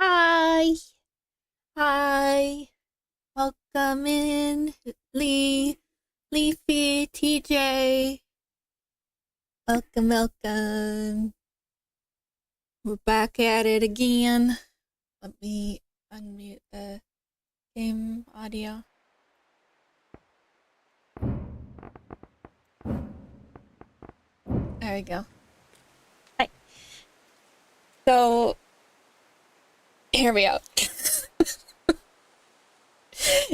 Hi. Hi. Welcome in, Leafy, TJ. Welcome, welcome. We're back at it again. Let me unmute the game audio. There we go. Hi. So, hear me out.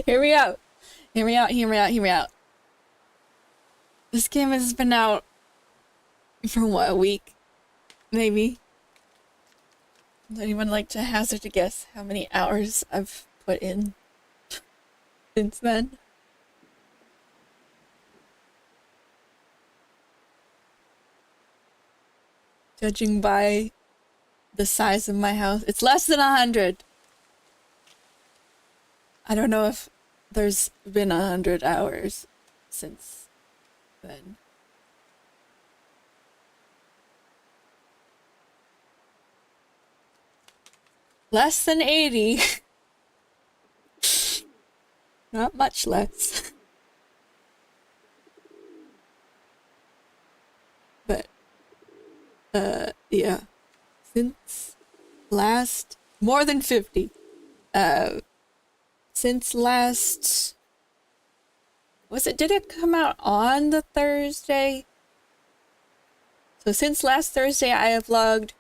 Hear me out. Hear me out, hear me out, hear me out. This game has been out for what, a week? Maybe? Would anyone like to hazard a guess how many hours I've put in since then? Judging by the size of my house, it's less than 100. I don't know if there's been 100 hours since then. Less than 80. Not much less. But, yeah. Since last, more than 50. Since last, did it come out on the Thursday? So since last Thursday, I have logged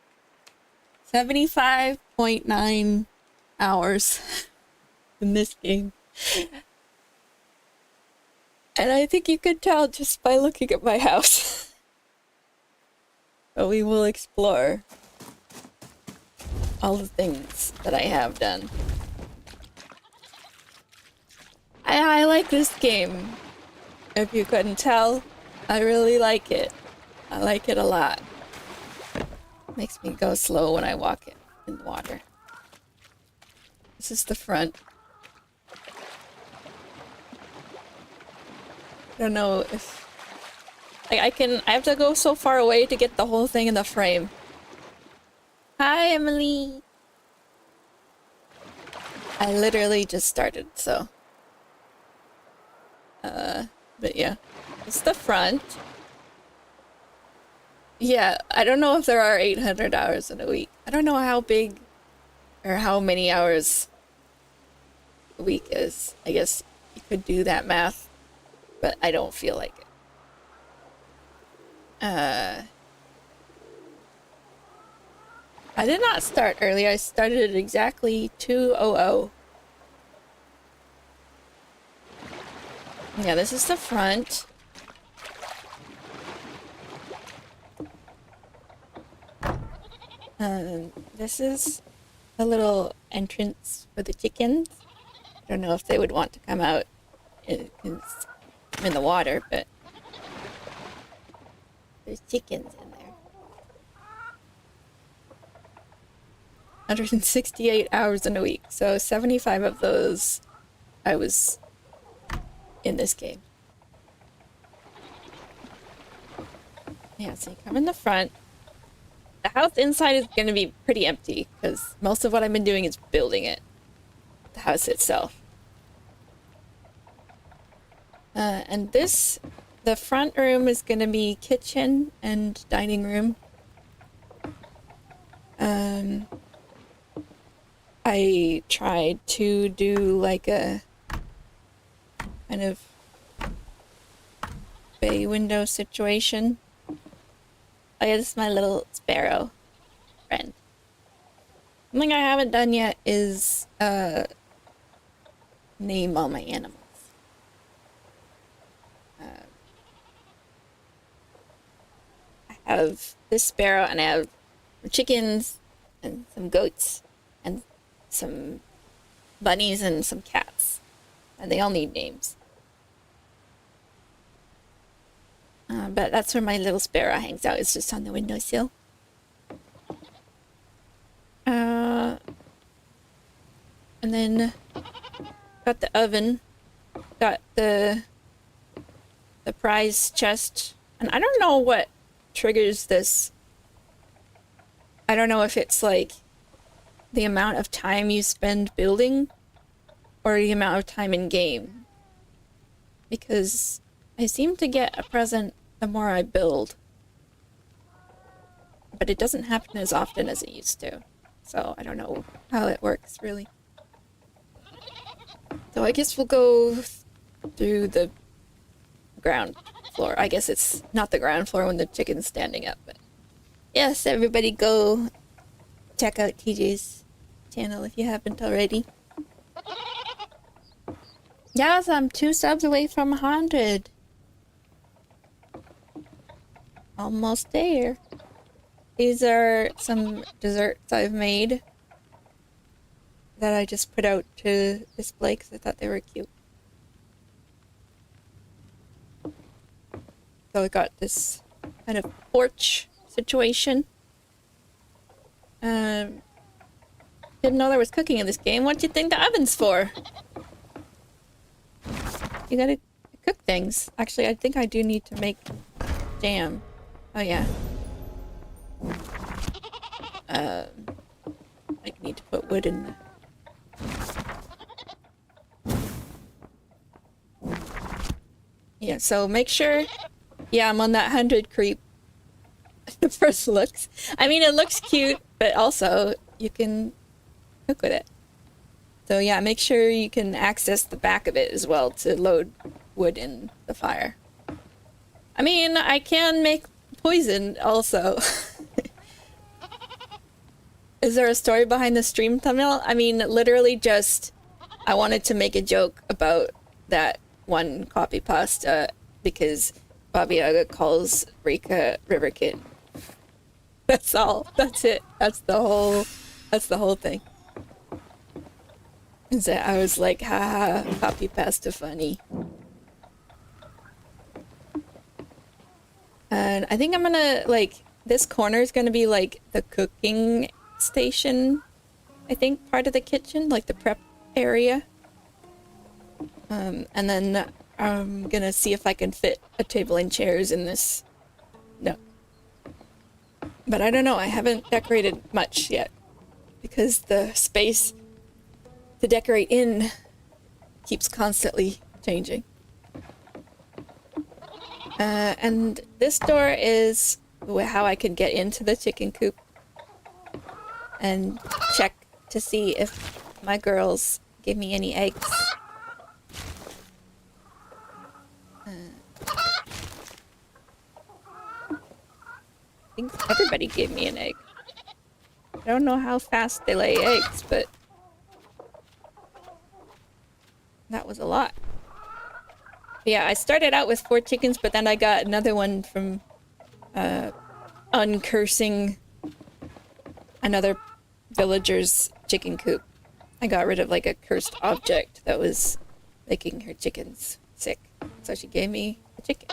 75.9 hours in this game. And I think you could tell just by looking at my house. But we will explore all the things that I have done. I like this game. If you couldn't tell, I really like it. I like it a lot. Makes me go slow when I walk in the water. This is the front. I don't know if... like, I have to go so far away to get the whole thing in the frame. Hi, Emily! I literally just started, so... but yeah. It's the front. Yeah, I don't know if there are 800 hours in a week. I don't know how big or how many hours a week is. I guess you could do that math, but I don't feel like it. I did not start early. I started at exactly 2:00. Yeah, this is the front. This is a little entrance for the chickens. I don't know if they would want to come out in the water, but there's chickens in there. 168 hours in a week, so 75 of those I was in this game. Yeah, so you come in the front. The house inside is going to be pretty empty because most of what I've been doing is building it. The house itself. And the front room is going to be kitchen and dining room. I tried to do like a kind of bay window situation. Oh yeah, this is my little sparrow friend. Something I haven't done yet is name all my animals. I have this sparrow and I have chickens and some goats and some bunnies and some cats. And they all need names. But that's where my little sparrow hangs out. It's just on the windowsill. And then got the oven. Got the prize chest. And I don't know what triggers this. I don't know if it's like the amount of time you spend building or the amount of time in game. Because I seem to get a present the more I build. But it doesn't happen as often as it used to. So I don't know how it works, really. So I guess we'll go through the ground floor. I guess it's not the ground floor when the chicken's standing up, but yes, everybody go check out TJ's channel if you haven't already. Yes, I'm 2 subs away from 100. Almost there. These are some desserts I've made that I just put out to display because I thought they were cute. So I got this kind of porch situation. Didn't know there was cooking in this game. What do you think the oven's for? You gotta cook things. Actually, I think I do need to make jam. Oh yeah. I need to put wood in the... Yeah, so make sure... Yeah, I'm on that 100 creep. The first looks. I mean, it looks cute, but also you can cook with it. So yeah, make sure you can access the back of it as well to load wood in the fire. I mean, I can make poison also. Is there a story behind the stream thumbnail? I mean, literally just, I wanted to make a joke about that one copy pasta because Baba Yaga calls REKA River Kid. That's all. That's it. That's the whole thing. Is that I was like, haha, copy pasta funny. And I think I'm gonna, like, this corner is gonna be like the cooking station. I think part of the kitchen, like the prep area. And then I'm gonna see if I can fit a table and chairs in this. No. But I don't know, I haven't decorated much yet. Because the space to decorate in keeps constantly changing. And this door is how I can get into the chicken coop and check to see if my girls give me any eggs. I think everybody gave me an egg. I don't know how fast they lay eggs, but that was a lot. Yeah, I started out with 4 chickens, but then I got another one from uncursing another villager's chicken coop. I got rid of like a cursed object that was making her chickens sick. So she gave me a chicken.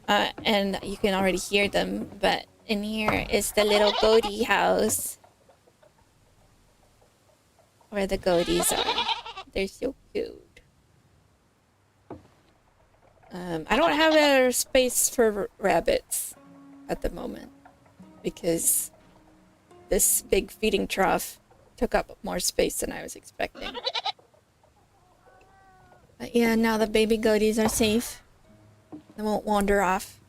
And you can already hear them, but in here is the little goatee house. Where the goatees are. They're so cute. I don't have a space for rabbits at the moment because this big feeding trough took up more space than I was expecting. But yeah, now the baby goatees are safe. They won't wander off.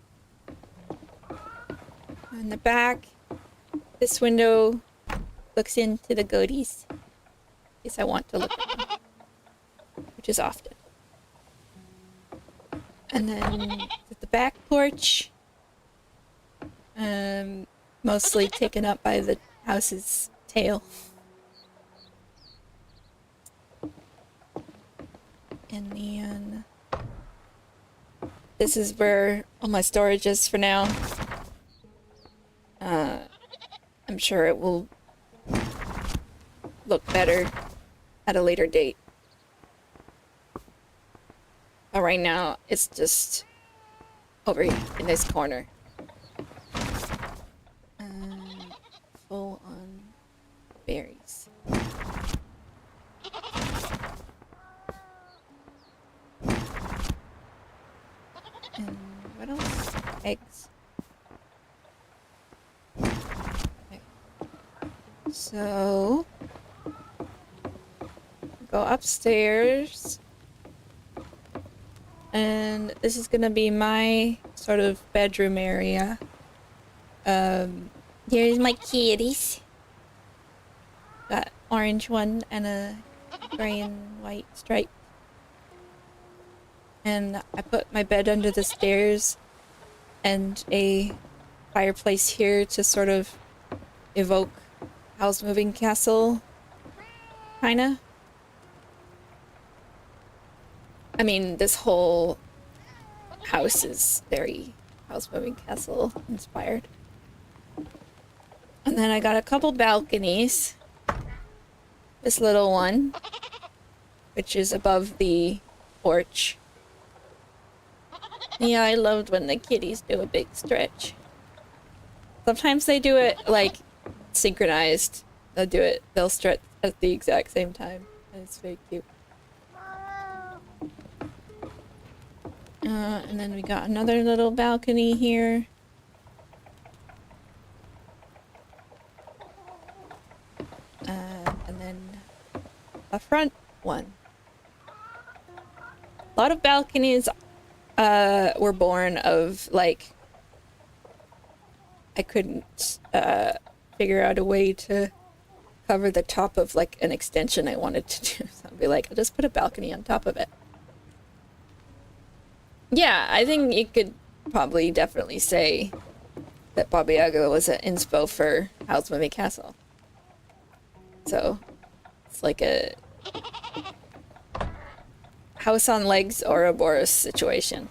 In the back, this window looks into the goatees. In case I want to look at them, which is often. And then the back porch, mostly taken up by the house's tail. And then this is where all my storage is for now. I'm sure it will look better at a later date. But right now, it's just over here in this corner. Full on berries. And what else? Eggs. Okay. So go upstairs, and this is gonna be my sort of bedroom area. Here's my kitties. Got orange one and a gray and white stripe. And I put my bed under the stairs and a fireplace here to sort of evoke Howl's Moving Castle, kinda. I mean, this whole house is very Howl's Moving Castle inspired. And then I got a couple balconies. This little one, which is above the porch. Yeah, I loved when the kitties do a big stretch. Sometimes they do it like synchronized. They'll stretch at the exact same time. And it's very cute. And then we got another little balcony here. And then a front one. A lot of balconies were born of, like, I couldn't figure out a way to cover the top of, like, an extension I wanted to do. So I'd be like, I'll just put a balcony on top of it. Yeah, I think you could probably definitely say that Baba Yaga was an inspo for Howl's Moving Castle. So, it's like a House on Legs Ouroboros situation.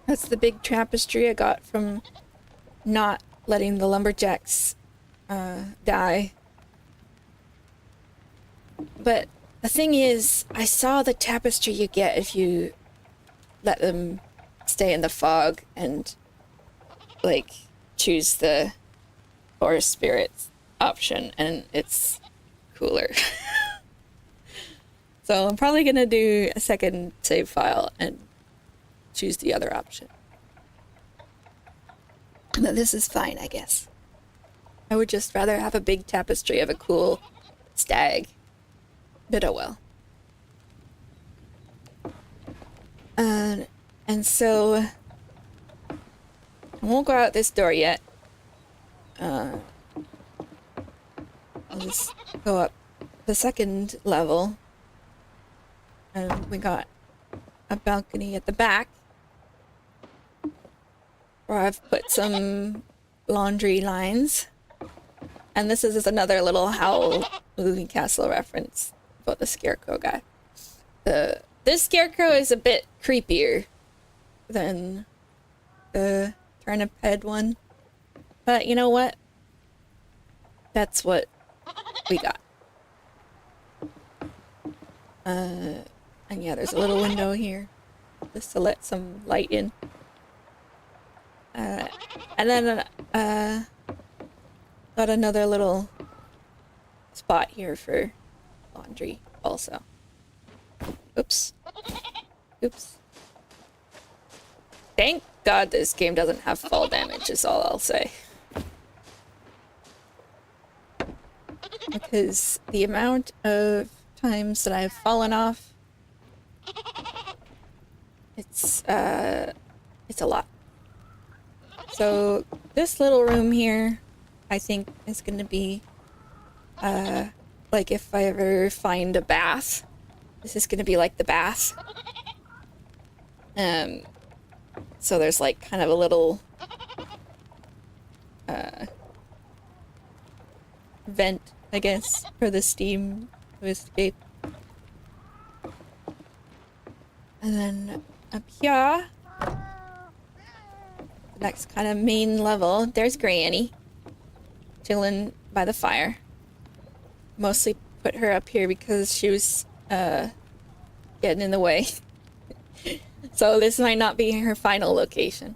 That's the big tapestry I got from not letting the lumberjacks die. But the thing is, I saw the tapestry you get if you let them stay in the fog and, like, choose the forest spirits option, and it's cooler. So I'm probably gonna do a second save file and choose the other option. No, this is fine, I guess. I would just rather have a big tapestry of a cool stag. But oh well. And so I won't go out this door yet. I'll just go up the second level. And we got a balcony at the back where I've put some laundry lines. And this is another little Howl Moving Castle reference about the scarecrow guy. This scarecrow is a bit creepier than the turnip head one. But you know what? That's what we got. And yeah, there's a little window here just to let some light in. And then got another little spot here for laundry also. Oops. Oops. Thank God this game doesn't have fall damage is all I'll say. Because the amount of times that I've fallen off, it's a lot. So this little room here, I think is gonna be, like if I ever find a bath, this is gonna be like the bath. So there's like kind of a little, vent, I guess, for the steam to escape. And then up here, the next kind of main level, there's Granny chilling by the fire. Mostly put her up here because she was getting in the way. So this might not be her final location.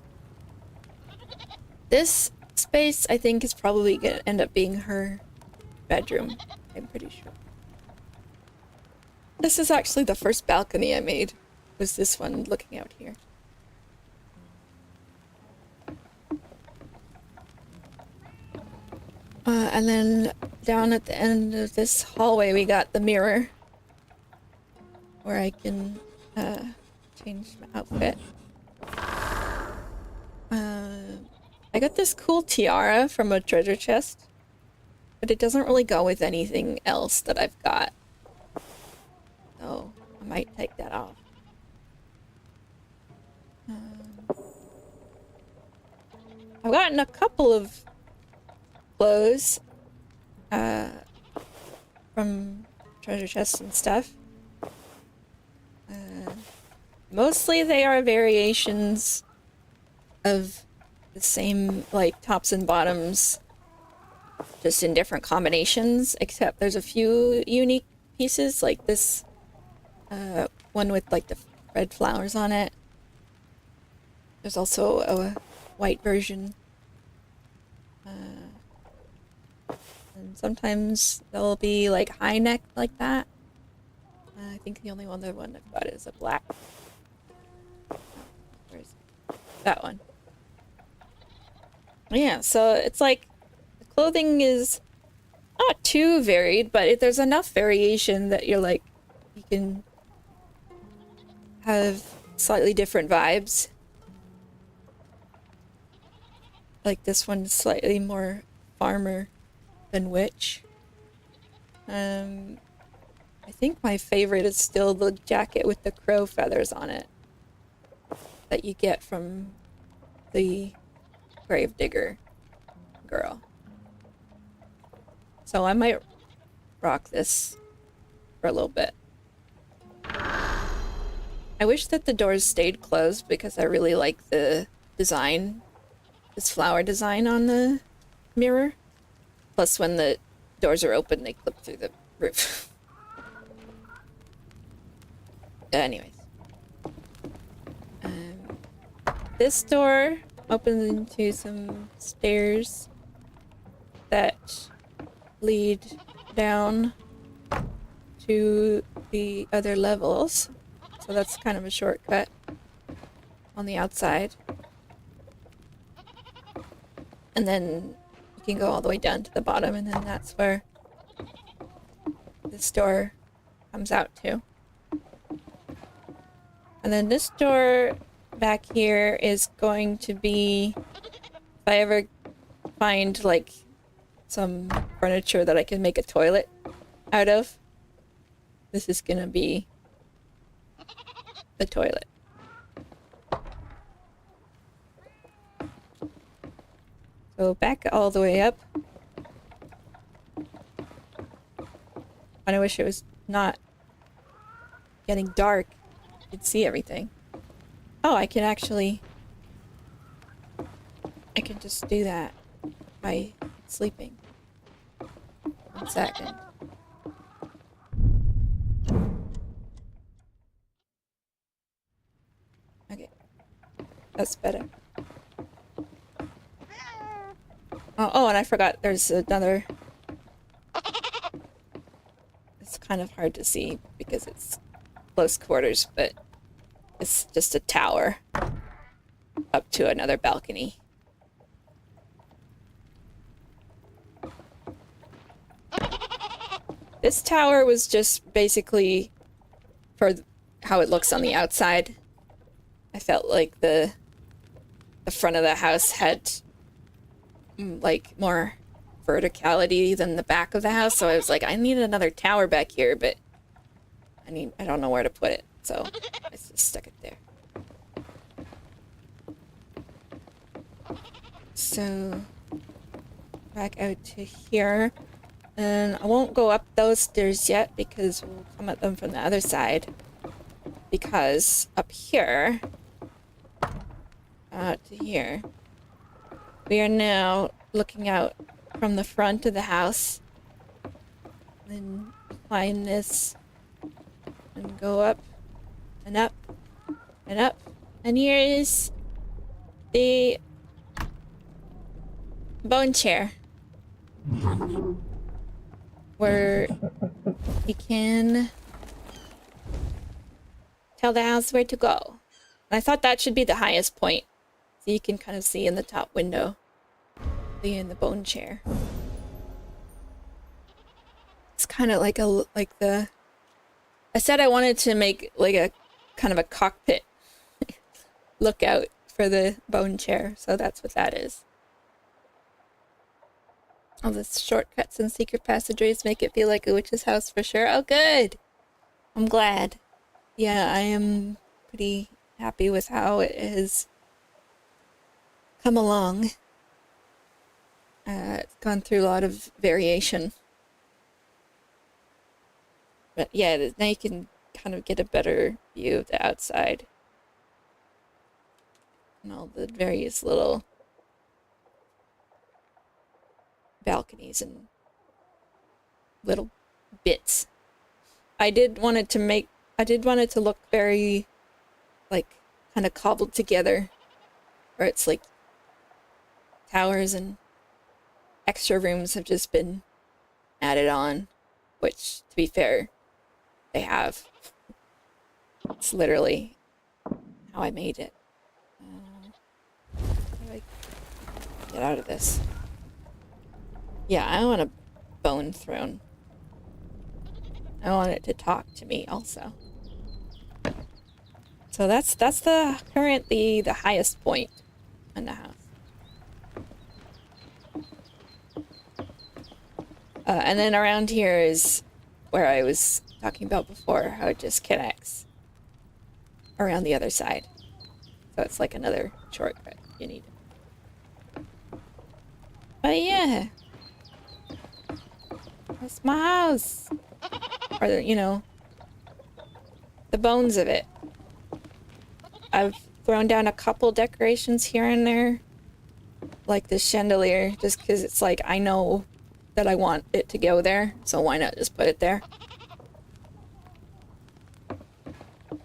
This space, I think, is probably gonna end up being her bedroom. I'm pretty sure. This is actually the first balcony I made. Was this one looking out here. And then down at the end of this hallway, we got the mirror where I can change my outfit. I got this cool tiara from a treasure chest, but it doesn't really go with anything else that I've got. So I might take that off. I've gotten a couple of clothes from treasure chests and stuff. Mostly they are variations of the same, like, tops and bottoms, just in different combinations, except there's a few unique pieces, like this one with, like, the red flowers on it. There's also a white version. And sometimes they'll be, like, high neck like that. I think the only other one I've got is a black. Where's that one? Yeah, so it's like the clothing is not too varied, but there's enough variation that you're like, you can have slightly different vibes. Like this one's slightly more farmer than witch. I think my favorite is still the jacket with the crow feathers on it that you get from the gravedigger girl. So I might rock this for a little bit. I wish that the doors stayed closed because I really like the design, this flower design on the mirror. Plus when the doors are open, they clip through the roof. Anyways. This door opens into some stairs that lead down to the other levels. So that's kind of a shortcut on the outside. And then you can go all the way down to the bottom, and then that's where this door comes out to. And then this door back here is going to be, if I ever find like some furniture that I can make a toilet out of, this is gonna be the toilet. So back all the way up. And I wish it was not getting dark. You could see everything. Oh, I can just do that by sleeping. 1 second. Okay. That's better. Oh, and I forgot there's another... It's kind of hard to see because it's close quarters, but it's just a tower up to another balcony. This tower was just basically for how it looks on the outside. I felt like the front of the house had like more verticality than the back of the house, so I was like, I need another tower back here, but I don't know where to put it, so I just stuck it there. So back out to here, and I won't go up those stairs yet because we'll come at them from the other side, because up here out to here we are now looking out from the front of the house. Then climb this and go up and up and up. And here is the bone chair where you can tell the house where to go. And I thought that should be the highest point, so you can kind of see in the top window in the bone chair. It's kind of like I said I wanted to make like a kind of a cockpit lookout for the bone chair, so that's what that is. All the shortcuts and secret passageways make it feel like a witch's house for sure. Oh, good. I'm glad. Yeah, I am pretty happy with how it has come along. It's gone through a lot of variation. But yeah, now you can kind of get a better view of the outside. And all the various little balconies and little bits. I did want it to look very, like, kind of cobbled together. Where it's like towers and extra rooms have just been added on. Which, to be fair, they have. It's literally how I made it. How do I get out of this? Yeah, I want a bone throne. I want it to talk to me also. So that's currently the highest point in the house. And then around here is where I was talking about before, how it just connects around the other side. So it's like another shortcut you need. But yeah. That's my house. Or, you know, the bones of it. I've thrown down a couple decorations here and there. Like this chandelier, just because it's like, I know that I want it to go there, so why not just put it there?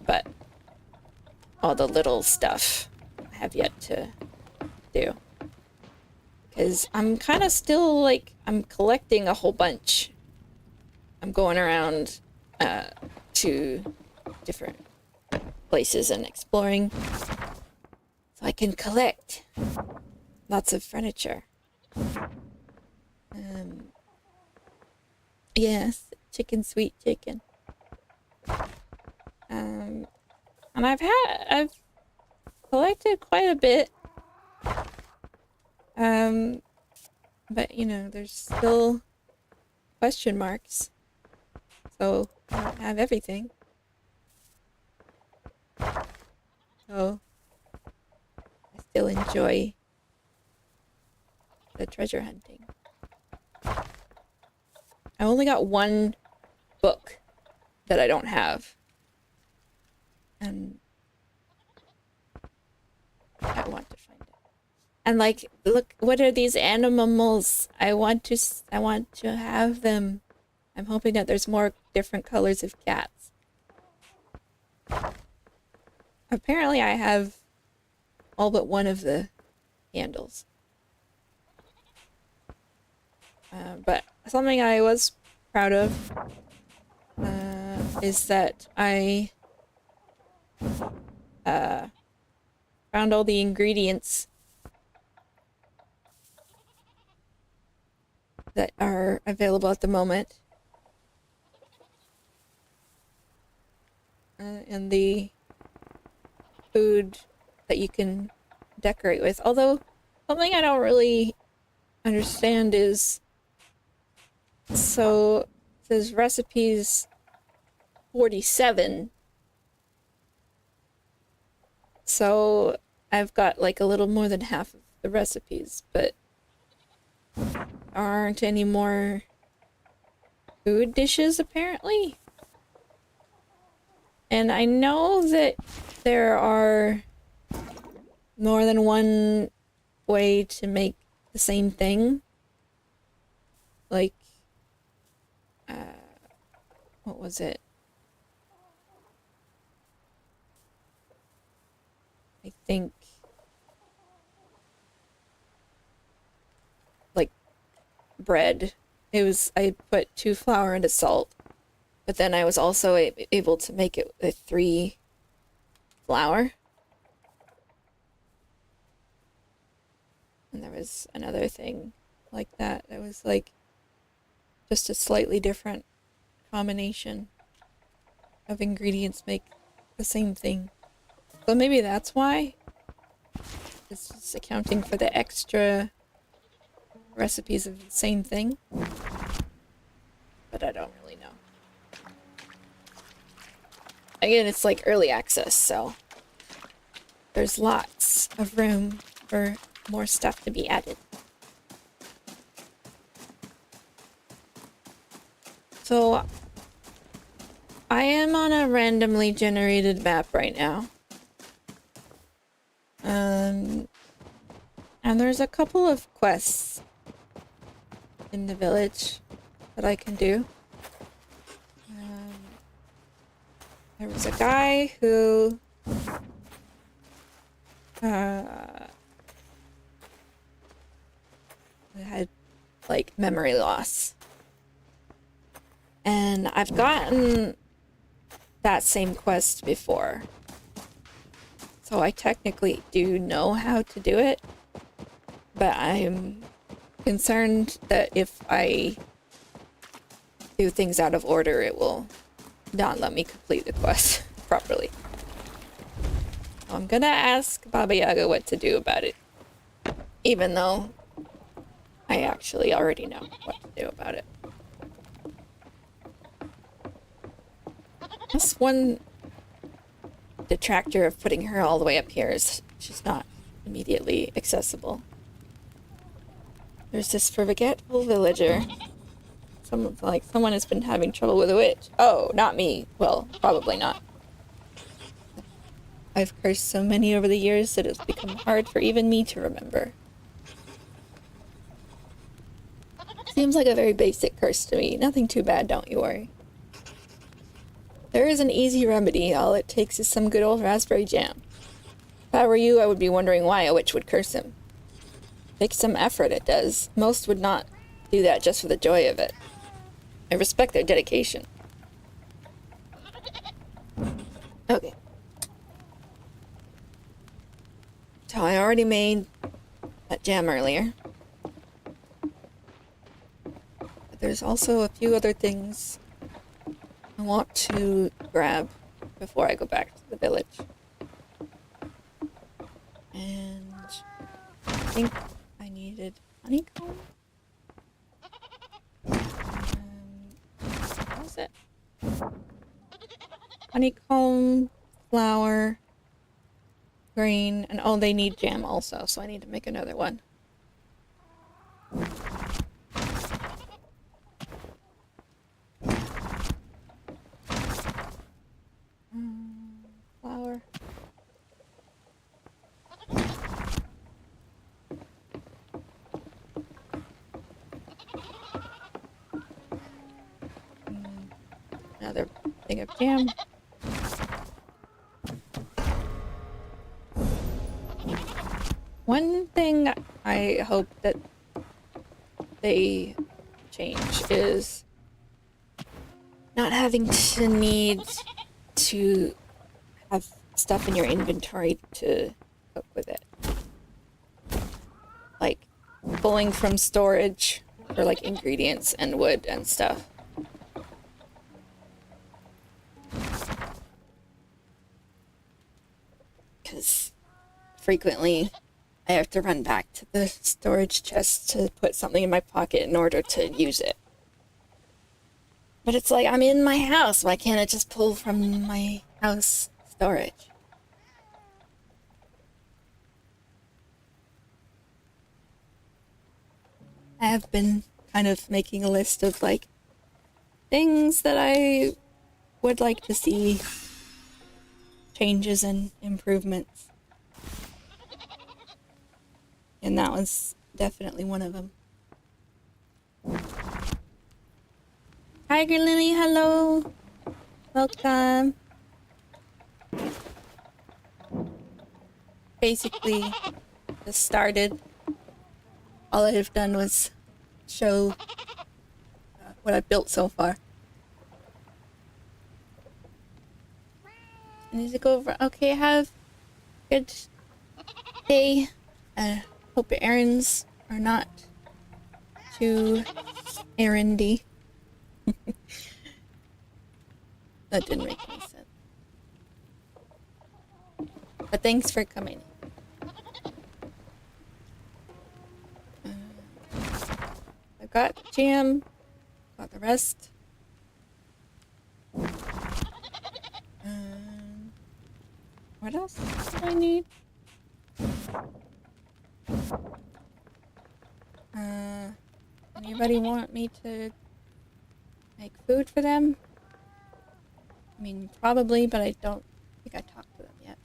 But all the little stuff I have yet to do. Because I'm kind of still, like, I'm collecting a whole bunch. I'm going around to different places and exploring. So I can collect lots of furniture. Yes, chicken, sweet chicken. And I've collected quite a bit. But you know, there's still question marks. So I don't have everything. So I still enjoy the treasure hunting. I only got one book that I don't have. And I want to find it. And like, look, what are these animals? I want to have them. I'm hoping that there's more different colors of cats. Apparently I have all but one of the handles. But something I was proud of is that I found all the ingredients that are available at the moment. And the food that you can decorate with. Although, something I don't really understand is, so it says recipes 47. So I've got like a little more than half of the recipes, but there aren't any more food dishes apparently. And I know that there are more than one way to make the same thing. Like, what was it? I think, like, bread. I put 2 flour and a salt. But then I was also able to make it with 3 flour. And there was another thing like that. That was like just a slightly different combination of ingredients make the same thing. So maybe that's why. It's just accounting for the extra recipes of the same thing. But I don't really know. Again, it's like early access, so there's lots of room for more stuff to be added. So I am on a randomly generated map right now. And there's a couple of quests in the village that I can do. There was a guy who had like memory loss. And I've gotten that same quest before. So I technically do know how to do it. But I'm concerned that if I do things out of order, it will not let me complete the quest properly. I'm gonna ask Baba Yaga what to do about it. Even though I actually already know what to do about it. That's one detractor of putting her all the way up here is she's not immediately accessible. There's this forgetful villager. Someone has been having trouble with a witch. Oh, not me. Well, probably not. I've cursed so many over the years that it's become hard for even me to remember. Seems like a very basic curse to me. Nothing too bad, don't you worry. There is an easy remedy. All it takes is some good old raspberry jam. If I were you, I would be wondering why a witch would curse him. Takes some effort, it does. Most would not do that just for the joy of it. I respect their dedication. Okay. So I already made that jam earlier. But there's also a few other things I want to grab before I go back to the village. And I think I needed honeycomb. What was it? Honeycomb, flour, grain, and oh, they need jam also, so I need to make another one. Flour. Another thing of jam. One thing I hope that they change is not having to need to have stuff in your inventory to cook with it. Like pulling from storage for like ingredients and wood and stuff. Because frequently I have to run back to the storage chest to put something in my pocket in order to use it. But it's like, I'm in my house. Why can't I just pull from my house storage? I have been kind of making a list of like things that I would like to see changes and improvements. And that was definitely one of them. Tiger Lily, hello. Welcome. Basically, just started. All I have done was show what I've built so far. I need to go over. Okay, have a good day. Hope your errands are not too errandy. That didn't make any sense. But thanks for coming. I've got jam. Got the rest. What else do I need? Anybody want me to make food for them? I mean, probably, but I don't think I talked to them yet.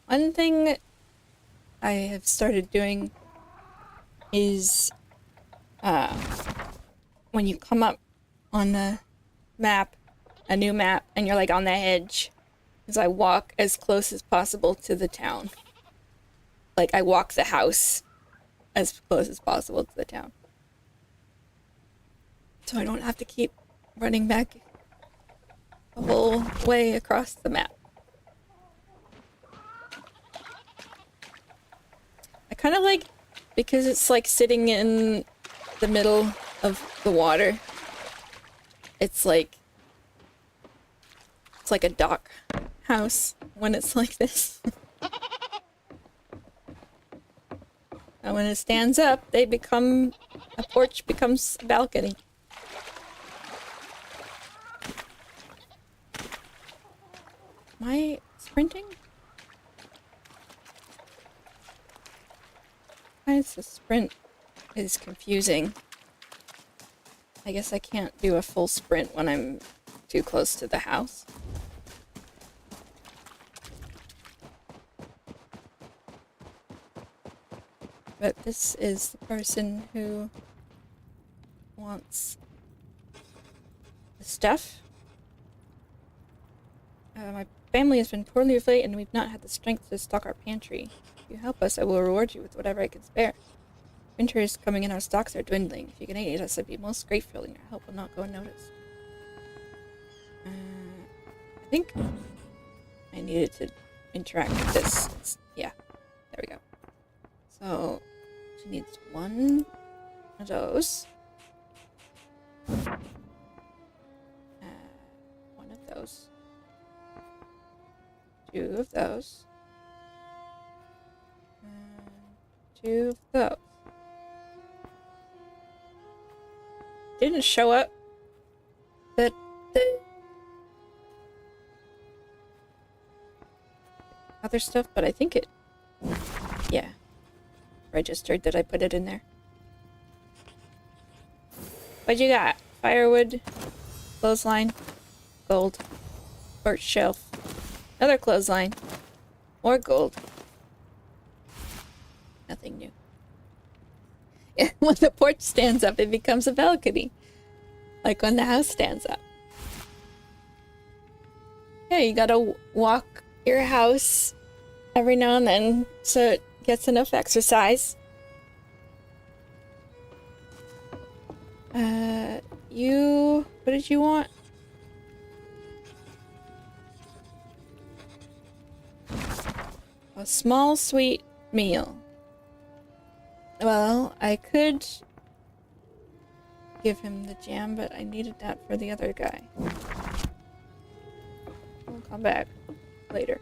One thing I have started doing is when you come up on a map, a new map, and you're like on the edge, is I walk as close as possible to the town. Like, I walk the house as close as possible to the town. So I don't have to keep running back the whole way across the map. I kind of like, because it's like sitting in the middle of the water. It's like a dock house when it's like this. And when it stands up, a porch becomes a balcony. Am I sprinting? Why is the sprint is confusing? I guess I can't do a full sprint when I'm too close to the house. But this is the person who wants the stuff. My family has been poorly of late and we've not had the strength to stock our pantry. If you help us, I will reward you with whatever I can spare. Winter is coming and our stocks are dwindling. If you can aid us, I'd be most grateful and your help will not go unnoticed. I think I needed to interact with this. Yeah, there we go. So, she needs one of those. One of those. Two of those. And two of those. Didn't show up that the other stuff, but I think it, yeah, registered that I put it in there. What you got? Firewood, clothesline, gold, birch shelf, another clothesline, more gold. Nothing new. When the porch stands up, it becomes a balcony. Like when the house stands up. Yeah, you gotta walk your house every now and then so it gets enough exercise. What did you want? A small sweet meal. Well, I could give him the jam, but I needed that for the other guy. We'll come back later.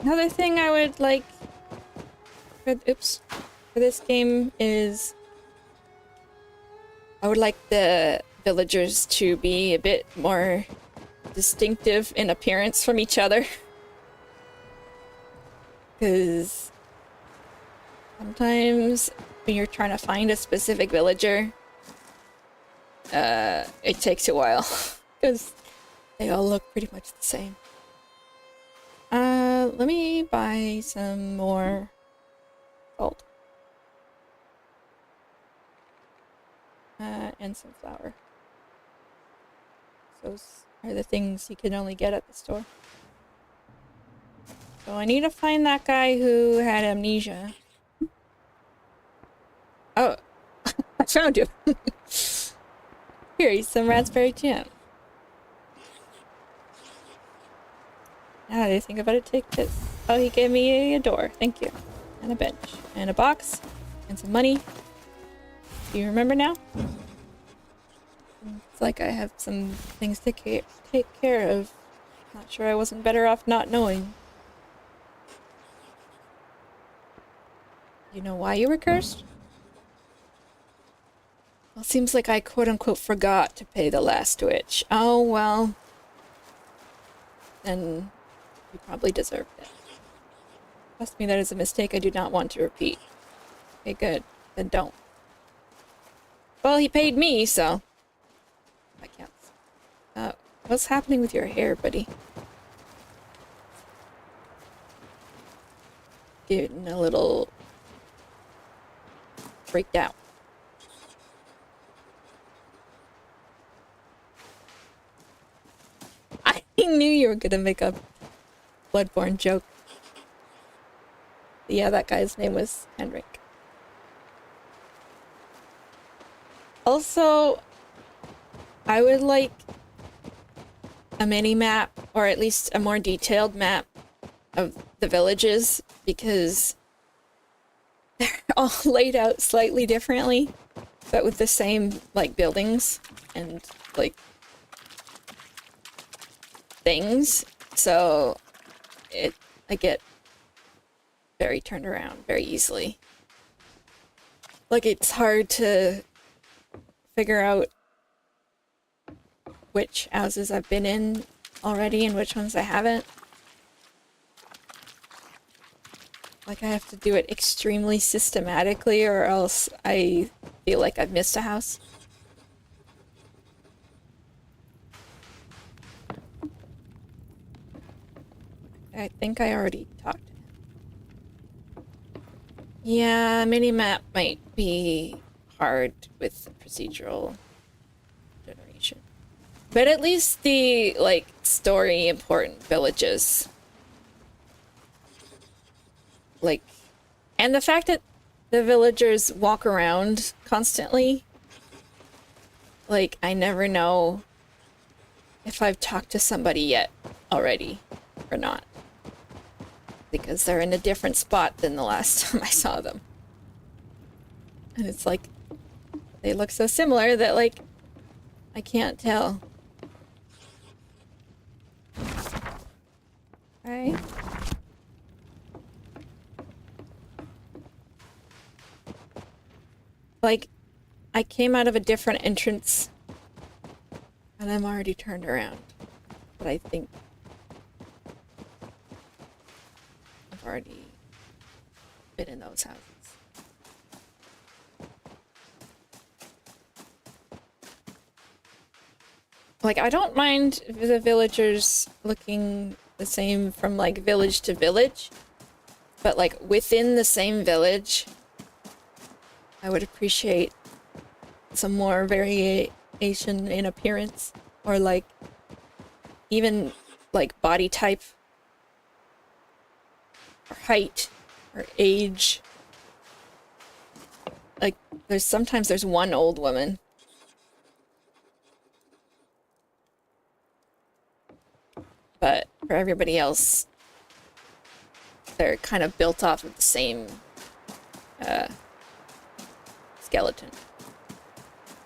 Another thing I would like for this game is I would like the villagers to be a bit more distinctive in appearance from each other. Because sometimes when you're trying to find a specific villager, it takes a while. Because they all look pretty much the same. Let me buy some more gold. And some flour. Those are the things you can only get at the store. So I need to find that guy who had amnesia. Oh, I found you. Here, eat some raspberry jam. Now that I think about it, take this. Oh, he gave me a door. Thank you. And a bench. And a box. And some money. Do you remember now? It's like I have some things to take care of. Not sure I wasn't better off not knowing. You know why you were cursed? Well, it seems like I quote-unquote forgot to pay the last witch. Oh, well. Then you probably deserved it. Trust me, that is a mistake I do not want to repeat. Okay, good. Then don't. Well, he paid me, so... that counts. What's happening with your hair, buddy? Getting a little... freaked out. I knew you were gonna make a Bloodborne joke. Yeah, that guy's name was Henrie. Also, I would like a mini map, or at least a more detailed map of the villages, because they're all laid out slightly differently, but with the same, like, buildings and, like, things. So I get very turned around very easily. Like, it's hard to figure out which houses I've been in already and which ones I haven't. Like, I have to do it extremely systematically, or else I feel like I've missed a house. I think I already talked to him. Yeah, minimap might be hard with procedural generation. But at least the, like, story important villages. Like, and the fact that the villagers walk around constantly. Like, I never know if I've talked to somebody yet already or not. Because they're in a different spot than the last time I saw them. And it's like, they look so similar that, like, I can't tell. Right? Like, I came out of a different entrance and I'm already turned around. But I think I've already been in those houses. Like, I don't mind the villagers looking the same from, like, village to village. But, like, within the same village, I would appreciate some more variation in appearance. Or, like, even, like, body type. Or height. Or age. Like, sometimes there's one old woman. But for everybody else, they're kind of built off of the same skeleton,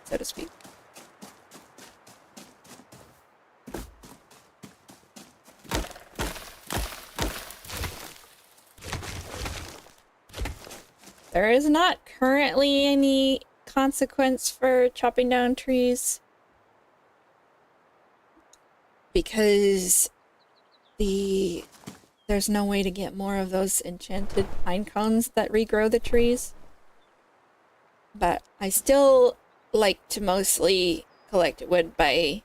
so to speak. There is not currently any consequence for chopping down trees, because there's no way to get more of those enchanted pine cones that regrow the trees. But I still like to mostly collect wood by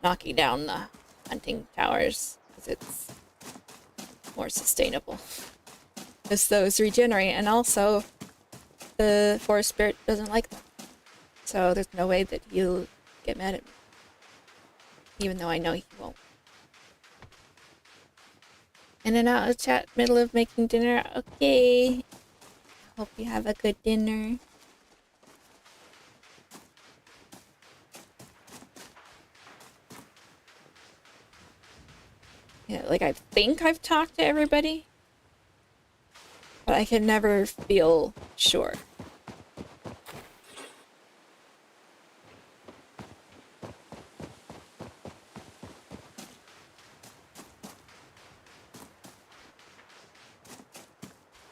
knocking down the hunting towers, because it's more sustainable. Because those regenerate, and also the forest spirit doesn't like them. So there's no way that he'll get mad at me. Even though I know he won't. In and out of chat, middle of making dinner. Okay. Hope you have a good dinner. Yeah, like I think I've talked to everybody, but I can never feel sure.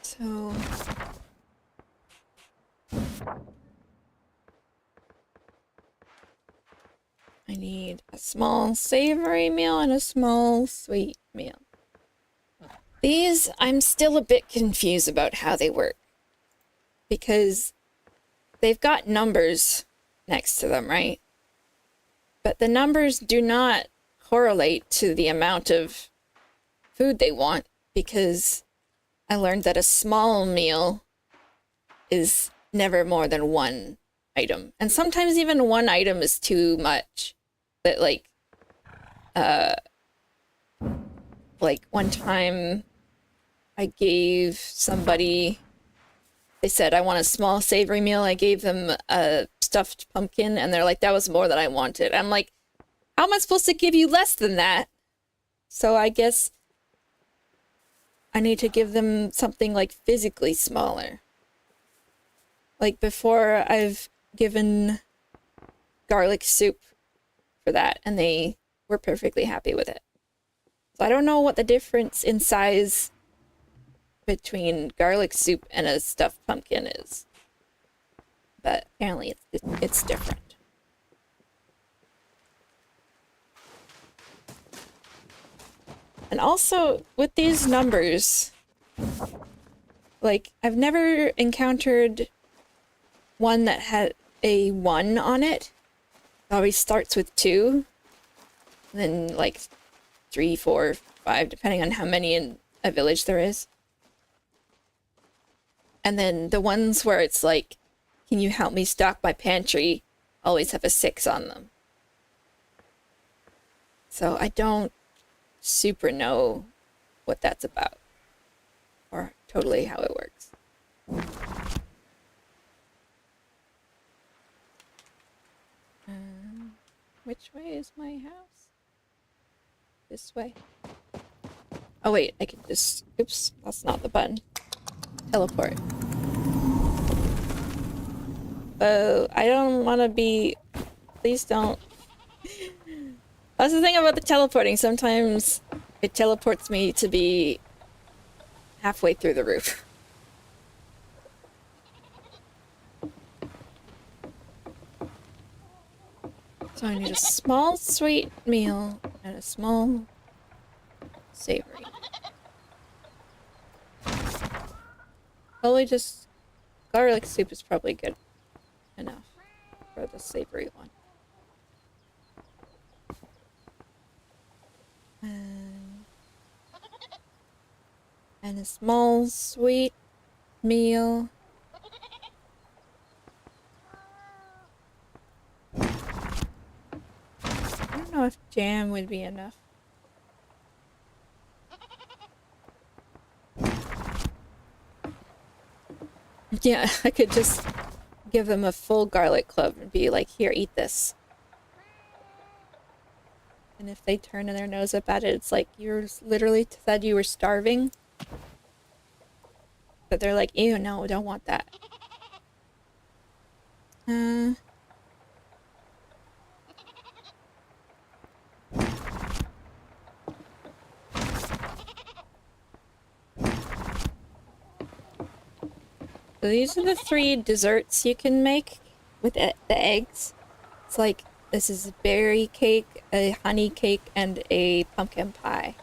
So I need a small savory meal and a small sweet meal. These, I'm still a bit confused about how they work. Because they've got numbers next to them, right? But the numbers do not correlate to the amount of food they want, because I learned that a small meal is never more than one item. And sometimes even one item is too much. That like one time I gave somebody, they said, I want a small savory meal. I gave them a stuffed pumpkin, and they're like, that was more than I wanted. I'm like, how am I supposed to give you less than that? So I guess I need to give them something like physically smaller. Like before, I've given garlic soup for that, and they were perfectly happy with it. So I don't know what the difference in size between garlic soup and a stuffed pumpkin is, but apparently it's different. And also with these numbers, like I've never encountered one that had a 1 on it. It always starts with 2, then like 3, 4, 5, depending on how many in a village there is. And then the ones where it's like, can you help me stock my pantry, always have a 6 on them. So I don't super know what that's about, or totally how it works. Which way is my house? This way. Oh wait, I can just, oops, that's not the button. Teleport. Oh, I don't want to be, please don't. That's the thing about the teleporting. Sometimes it teleports me to be halfway through the roof. So I need a small sweet meal and a small savory. Probably just garlic soup is probably good enough for the savory one. And a small sweet meal. I don't know if jam would be enough. Yeah, I could just give them a full garlic clove and be like, here, eat this. And if they turn their nose up at it, it's like, you literally said you were starving. But they're like, ew, no, I don't want that. So these are the 3 desserts you can make with the eggs. It's like, this is a berry cake, a honey cake, and a pumpkin pie.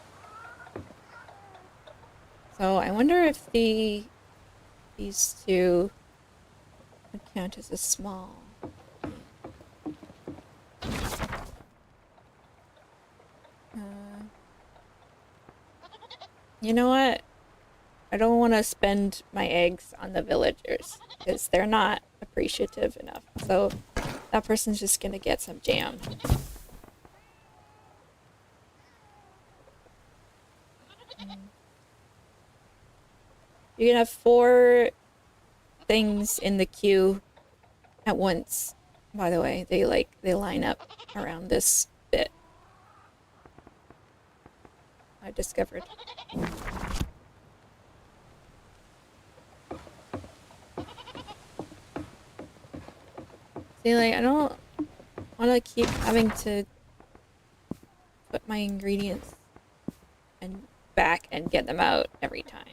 So I wonder if these 2 would count as a small. You know what? I don't want to spend my eggs on the villagers because they're not appreciative enough. So that person's just gonna get some jam. You can have 4 things in the queue at once. By the way, they line up around this bit. I discovered. See, like, I don't want to keep having to put my ingredients and back and get them out every time.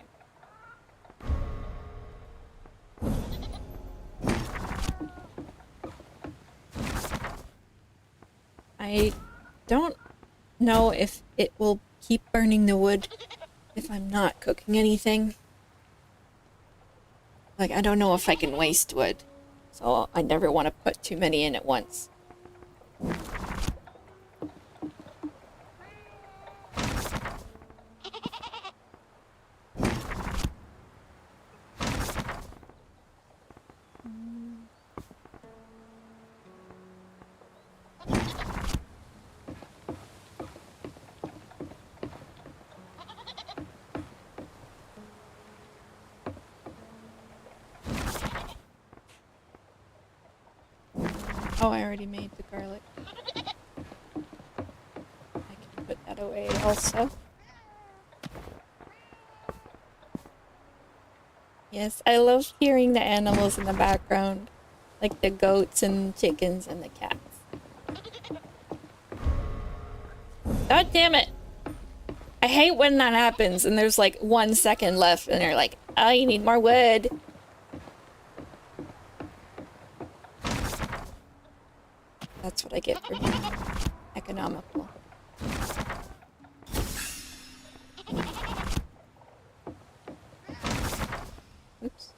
I don't know if it will keep burning the wood if I'm not cooking anything. Like, I don't know if I can waste wood, so I never want to put too many in at once. Oh, I already made the garlic. I can put that away also. Yes, I love hearing the animals in the background. Like the goats and chickens and the cats. God damn it! I hate when that happens and there's like 1 second left and they're like, oh, you need more wood. That's what I get for being economical. Oops.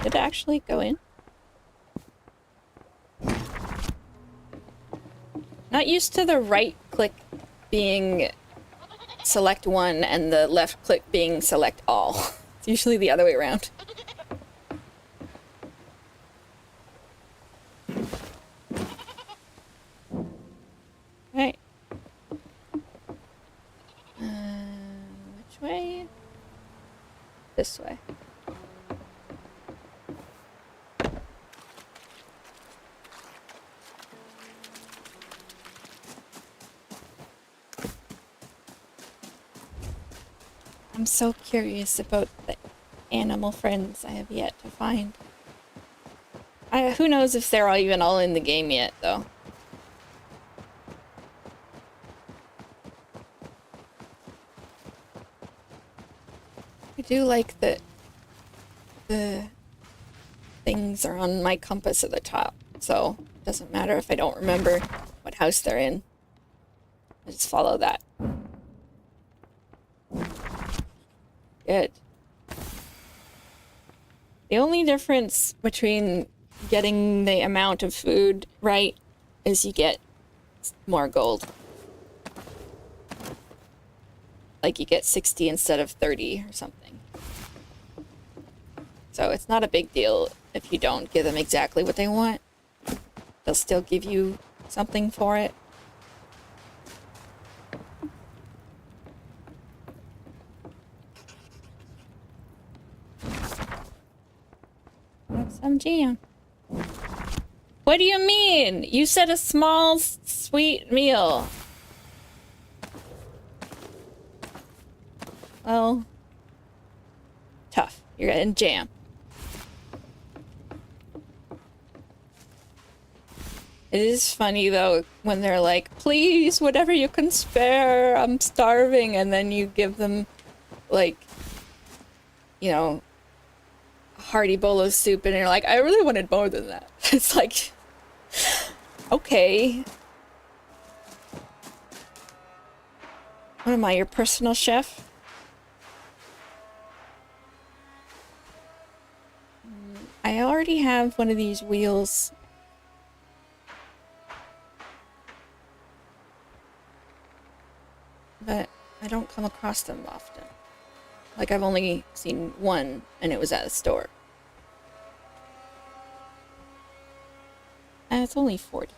Did it actually go in? Not used to the right click being select one and the left click being select all. It's usually the other way around. Right. Which way? This way. I'm so curious about the animal friends I have yet to find. Who knows if they're even all in the game yet, though. I do like that the things are on my compass at the top, so it doesn't matter if I don't remember what house they're in. I just follow that. Good. The only difference between getting the amount of food right is you get more gold. Like you get 60 instead of 30 or something. So it's not a big deal if you don't give them exactly what they want. They'll still give you something for it. Some jam. What do you mean? You said a small, sweet meal. Well, tough. You're getting jam. It is funny, though, when they're like, please, whatever you can spare, I'm starving, and then you give them, like, you know, hearty bowl of soup, and you're like, I really wanted more than that. It's like, okay. What am I, your personal chef? I already have one of these wheels. But I don't come across them often. Like, I've only seen one, and it was at a store. And it's only 40.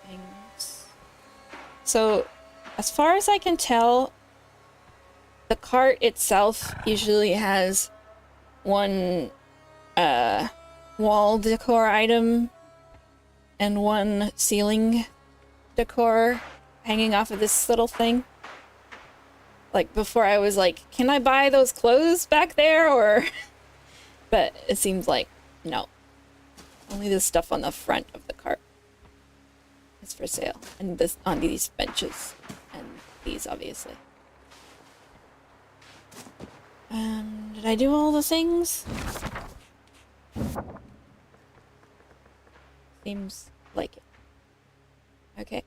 Things. So, as far as I can tell, the cart itself usually has one wall decor item and one ceiling decor hanging off of this little thing. Like, before I was like, can I buy those clothes back there, or... But it seems like, no. Only the stuff on the front of the cart is for sale. And this on these benches. And these, obviously. Did I do all the things? Seems like it. Okay.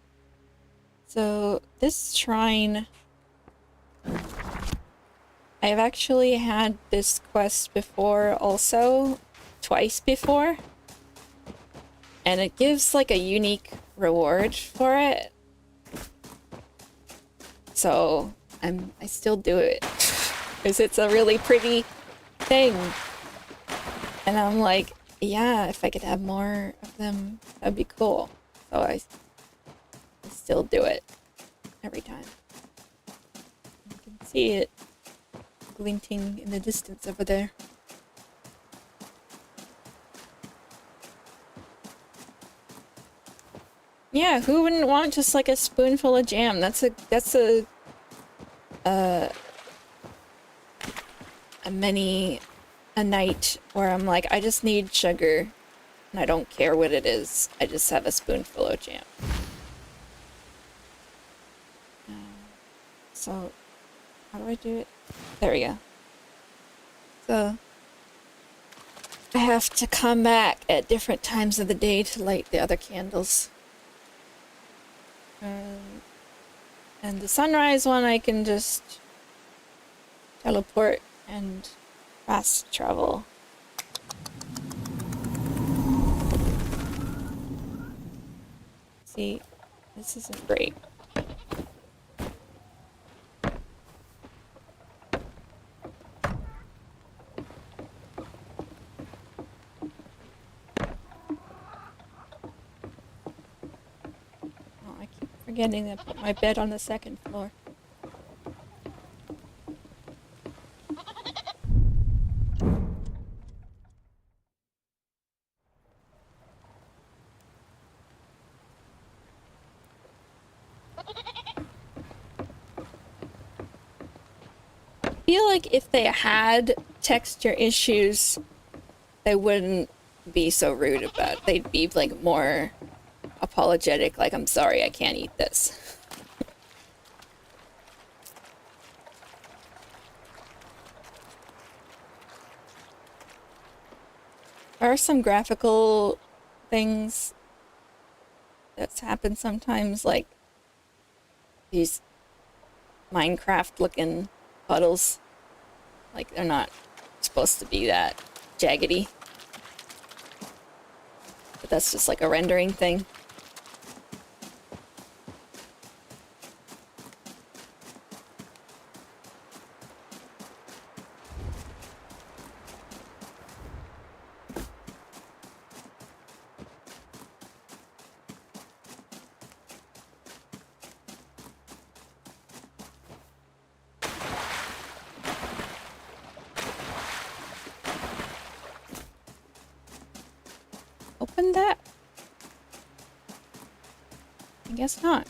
So, this shrine... I've actually had this quest before also. Twice before. And it gives like a unique reward for it. So, I still do it. Because it's a really pretty thing. And I'm like, yeah, if I could have more of them, that'd be cool. So I still do it every time. You can see it glinting in the distance over there. Yeah, who wouldn't want just like a spoonful of jam? That's a night where I'm like, I just need sugar and I don't care what it is. I just have a spoonful of jam. So, how do I do it? There we go. So, I have to come back at different times of the day to light the other candles. And the sunrise one, I can just teleport and fast travel. See, this isn't great. Forgetting to put my bed on the second floor. I feel like if they had texture issues, they wouldn't be so rude about it. They'd be like more apologetic, like, I'm sorry, I can't eat this. There are some graphical things that's happened sometimes, like these Minecraft looking puddles. Like, they're not supposed to be that jaggedy. But that's just like a rendering thing. Open that? I guess not.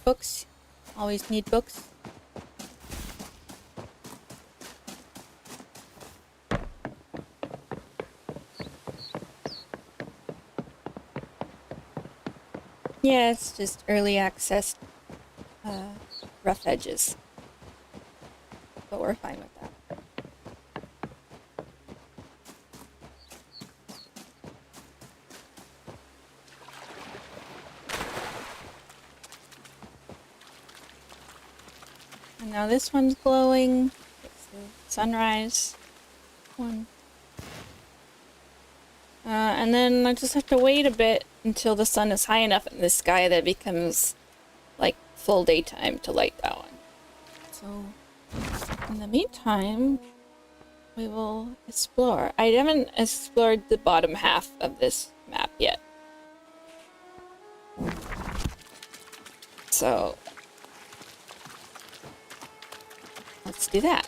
Books. Always need books. Yeah, it's just early access, rough edges. But we're fine with that. And now this one's glowing. It's the sunrise one. And then I just have to wait a bit until the sun is high enough in the sky that it becomes like full daytime to light that one. So in the meantime, we will explore. I haven't explored the bottom half of this map yet. So Let's do that.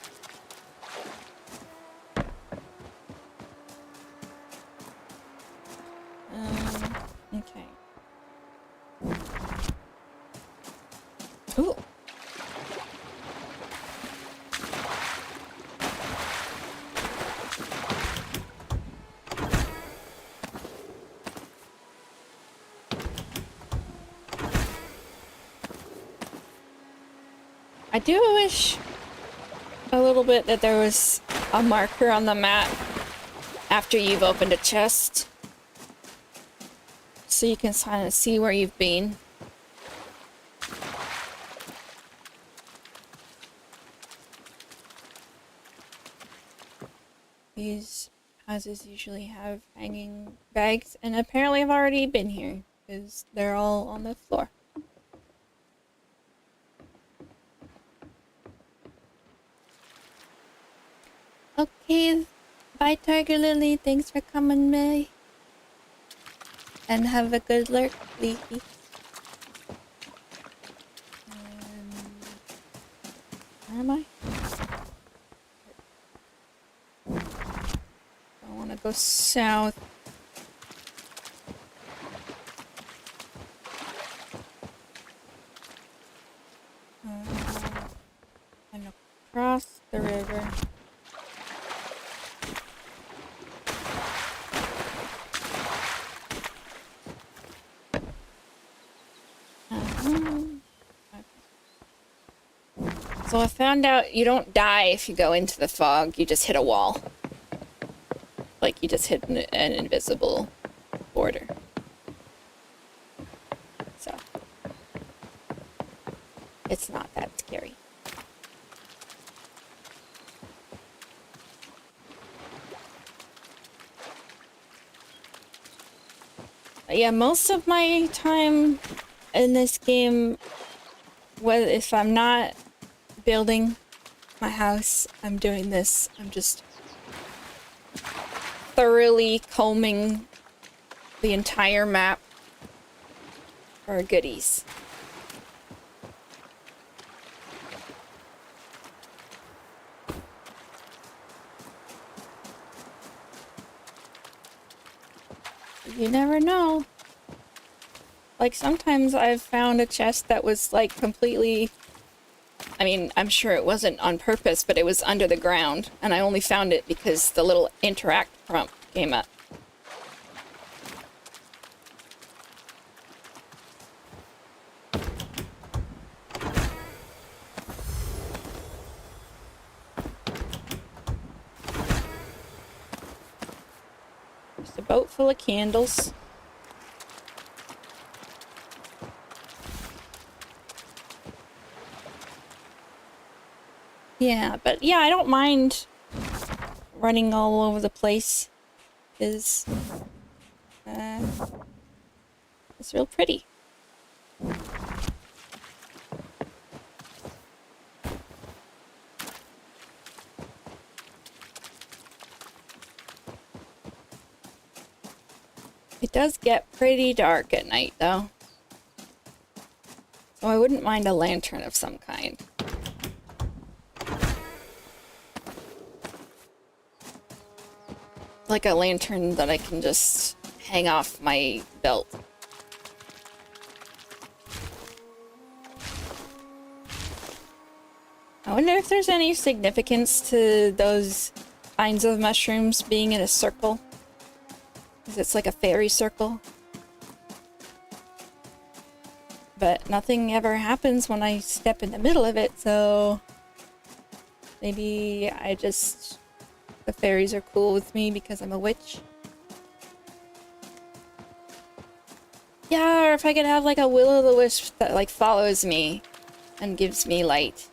Okay. Ooh. I do wish a little bit that there was a marker on the map after you've opened a chest, so you can kind of see where you've been. These houses usually have hanging bags, and apparently I've already been here because they're all on the floor. Okay, bye Tiger Lily, thanks for coming by. And have a good lurk, Leafy. Where am I? I want to go south. And across the river. So I found out you don't die if you go into the fog, you just hit a wall. Like you just hit an invisible border. So it's not that scary. But yeah, most of my time in this game, if I'm not building my house, I'm doing this. I'm just thoroughly combing the entire map for goodies. You never know. Like sometimes I've found a chest that was like completely, I mean, I'm sure it wasn't on purpose, but it was under the ground, and I only found it because the little interact prompt came up. There's a boat full of candles. Yeah, but yeah, I don't mind running all over the place. It's real pretty. It does get pretty dark at night, though. So I wouldn't mind a lantern of some kind. Like a lantern that I can just hang off my belt. I wonder if there's any significance to those kinds of mushrooms being in a circle. Because it's like a fairy circle. But nothing ever happens when I step in the middle of it, so maybe the fairies are cool with me because I'm a witch. Yeah, or if I could have like a will-o'-the-wisp that like follows me and gives me light.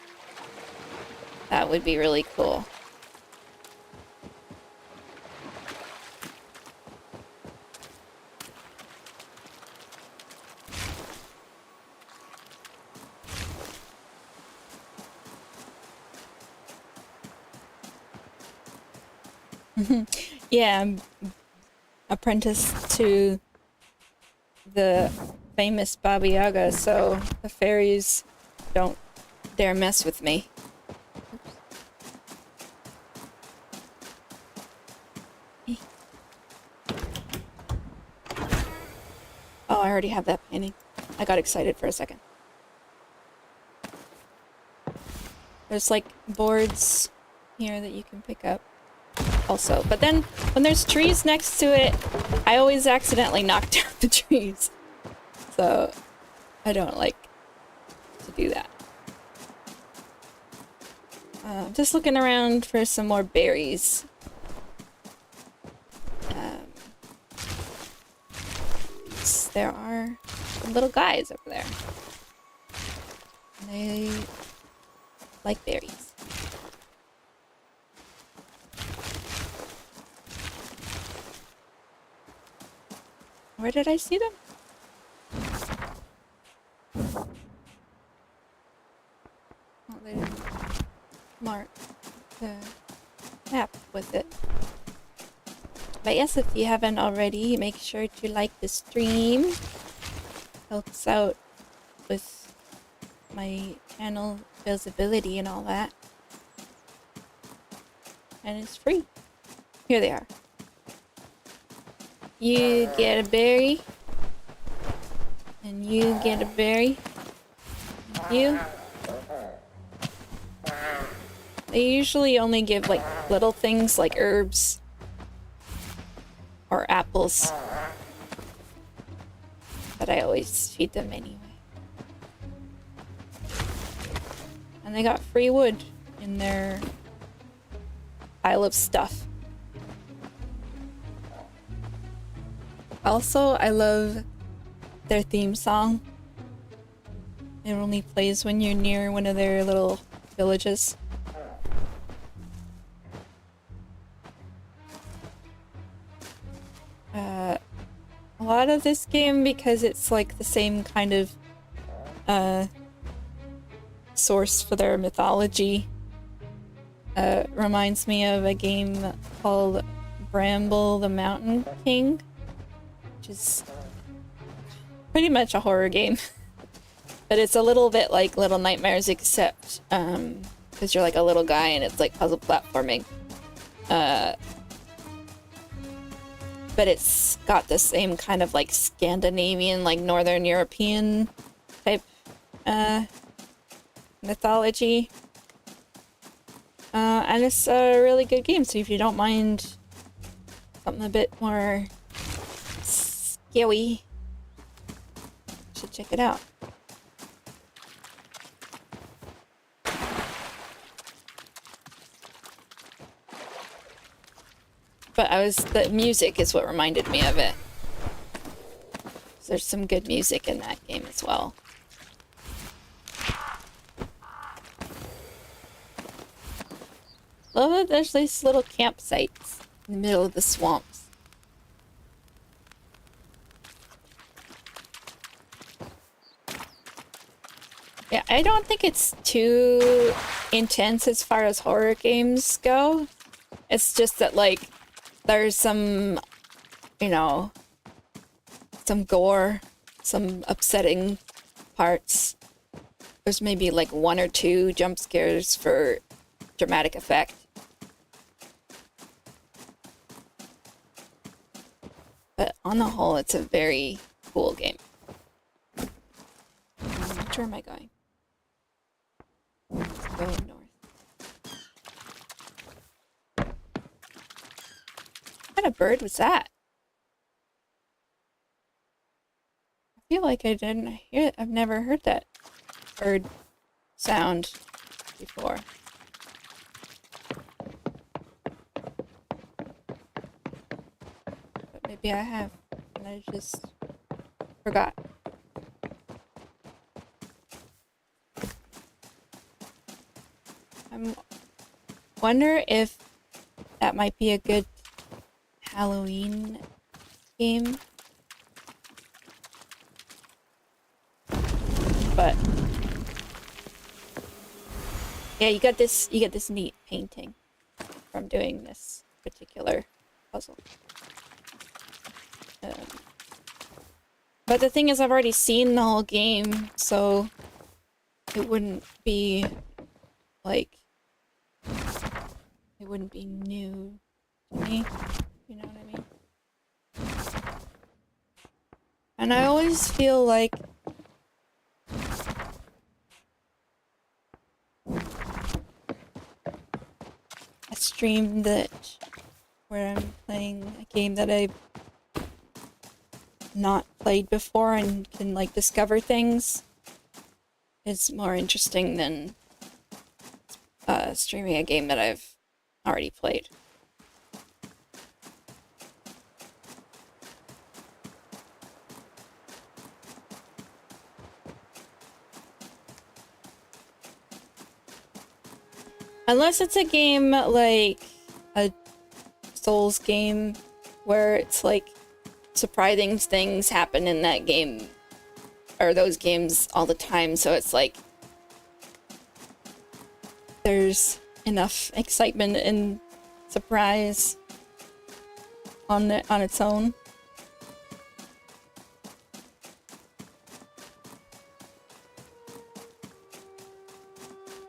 That would be really cool. Yeah, I'm apprenticed to the famous Baba Yaga, so the fairies don't dare mess with me. Oops. already have that painting. I got excited for a second. There's like boards here that you can pick up also. But then when there's trees next to it, I always accidentally knock down the trees. So I don't like to do that. Just looking around for some more berries. There are some little guys over there. And they like berries. Where did I see them? Oh, they didn't mark the map with it. But yes, if you haven't already, make sure to like the stream. Helps out with my channel visibility and all that. And it's free. Here they are. You get a berry. And you get a berry. And you. They usually only give like little things like herbs. Or apples. But I always feed them anyway. And they got free wood in their pile of stuff. Also, I love their theme song. It only plays when you're near one of their little villages. A lot of this game, because it's like the same kind of source for their mythology, reminds me of a game called Bramble the Mountain King, which is pretty much a horror game. But it's a little bit like Little Nightmares, except because you're like a little guy and it's like puzzle platforming. But it's got the same kind of like Scandinavian, like Northern European type mythology. And it's a really good game, so if you don't mind something a bit more scary, you should check it out. But the music is what reminded me of it. So there's some good music in that game as well. Love that there's these little campsites in the middle of the swamps. Yeah, I don't think it's too intense as far as horror games go. It's just that, like, there's some, you know, some gore, some upsetting parts. There's maybe like 1 or 2 jump scares for dramatic effect. But on the whole, it's a very cool game. Which way am I going? Going north. What kind of bird was that? I feel like I didn't hear it. I've never heard that bird sound before. But maybe I have, and I just forgot. I wonder if that might be a good Halloween game. But yeah, you get this neat painting from doing this particular puzzle. But the thing is, I've already seen the whole game, so it wouldn't be like, it wouldn't be new to me. You know what I mean? And I always feel like a stream where I'm playing a game that I've not played before and can like discover things is more interesting than streaming a game that I've already played. Unless it's a game like a Souls game where it's like surprising things happen in that game or those games all the time, so it's like there's enough excitement and surprise on its own.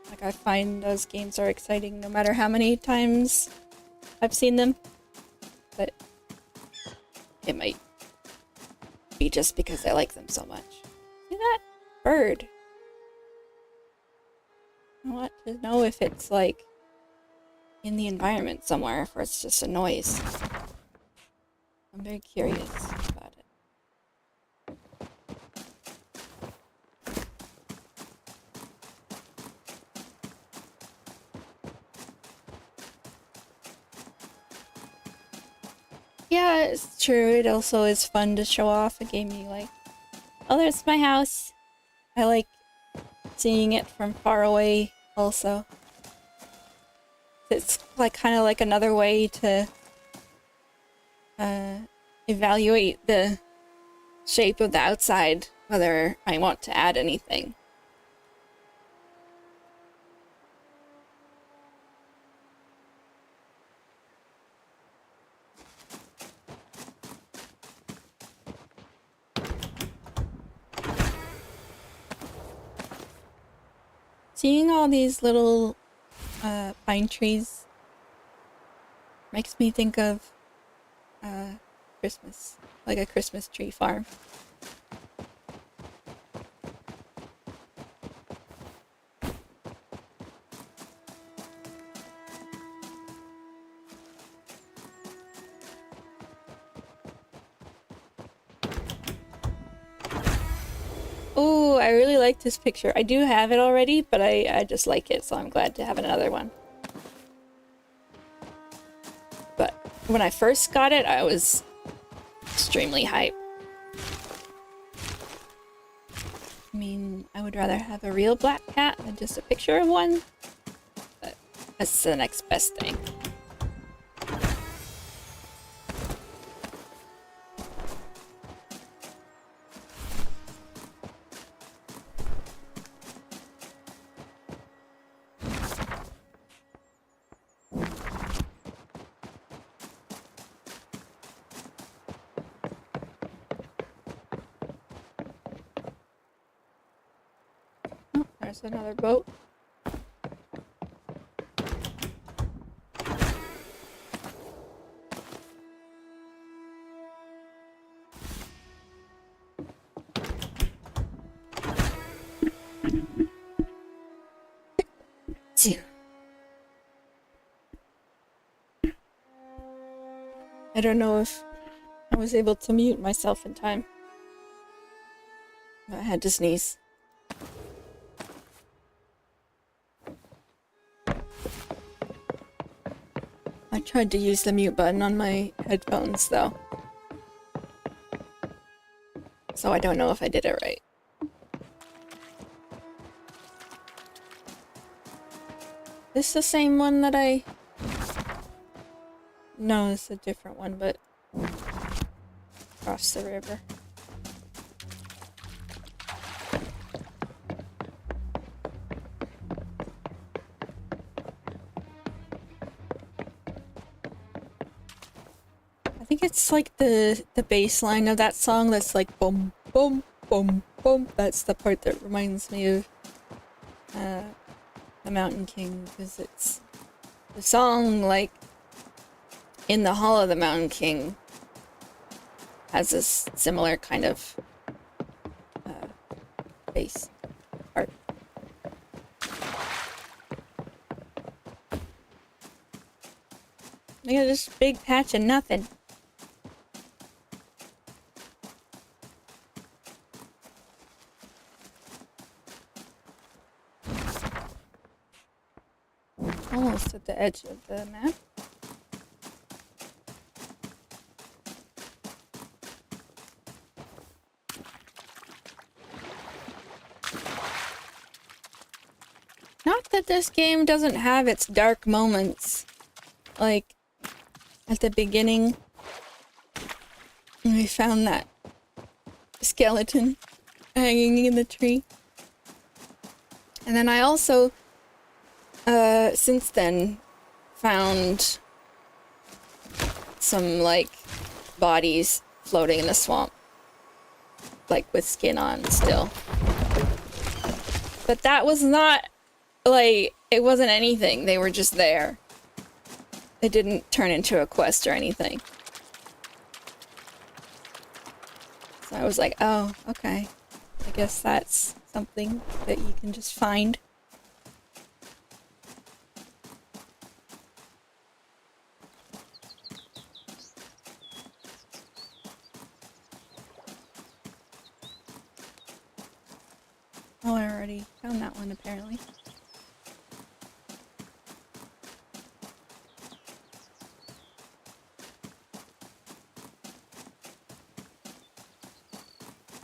Like I find those games are exciting no matter how many times I've seen them, but it might be just because I like them so much. See that bird? I want to know if it's like in the environment somewhere, or it's just a noise. I'm very curious about it. Yeah, it's true. It also is fun to show off a game you like. Oh, there's my house. I like seeing it from far away also. It's like kind of like another way to evaluate the shape of the outside, whether I want to add anything. Seeing all these little pine trees makes me think of Christmas, like a Christmas tree farm. Ooh, I really like this picture. I do have it already, but I just like it, so I'm glad to have another one. But when I first got it, I was extremely hyped. I mean, I would rather have a real black cat than just a picture of one, but that's the next best thing. There's another boat. I don't know if I was able to mute myself in time. I had to sneeze. I tried to use the mute button on my headphones, though. So I don't know if I did it right. This is the same one that I... No, it's a different one, but... across the river. I think it's like the bass line of that song that's like boom, boom, boom, boom. That's the part that reminds me of the Mountain King, because it's the song like in the Hall of the Mountain King has this similar kind of face art. Look at this big patch of nothing. Almost at the edge of the map. Not that this game doesn't have its dark moments. Like, at the beginning, we found that skeleton hanging in the tree. And then I also, since then, found some, like, bodies floating in the swamp. Like, with skin on still. But that was not, like, it wasn't anything. They were just there. It didn't turn into a quest or anything. So I was like, oh, okay. I guess that's something that you can just find. Oh, I already found that one apparently.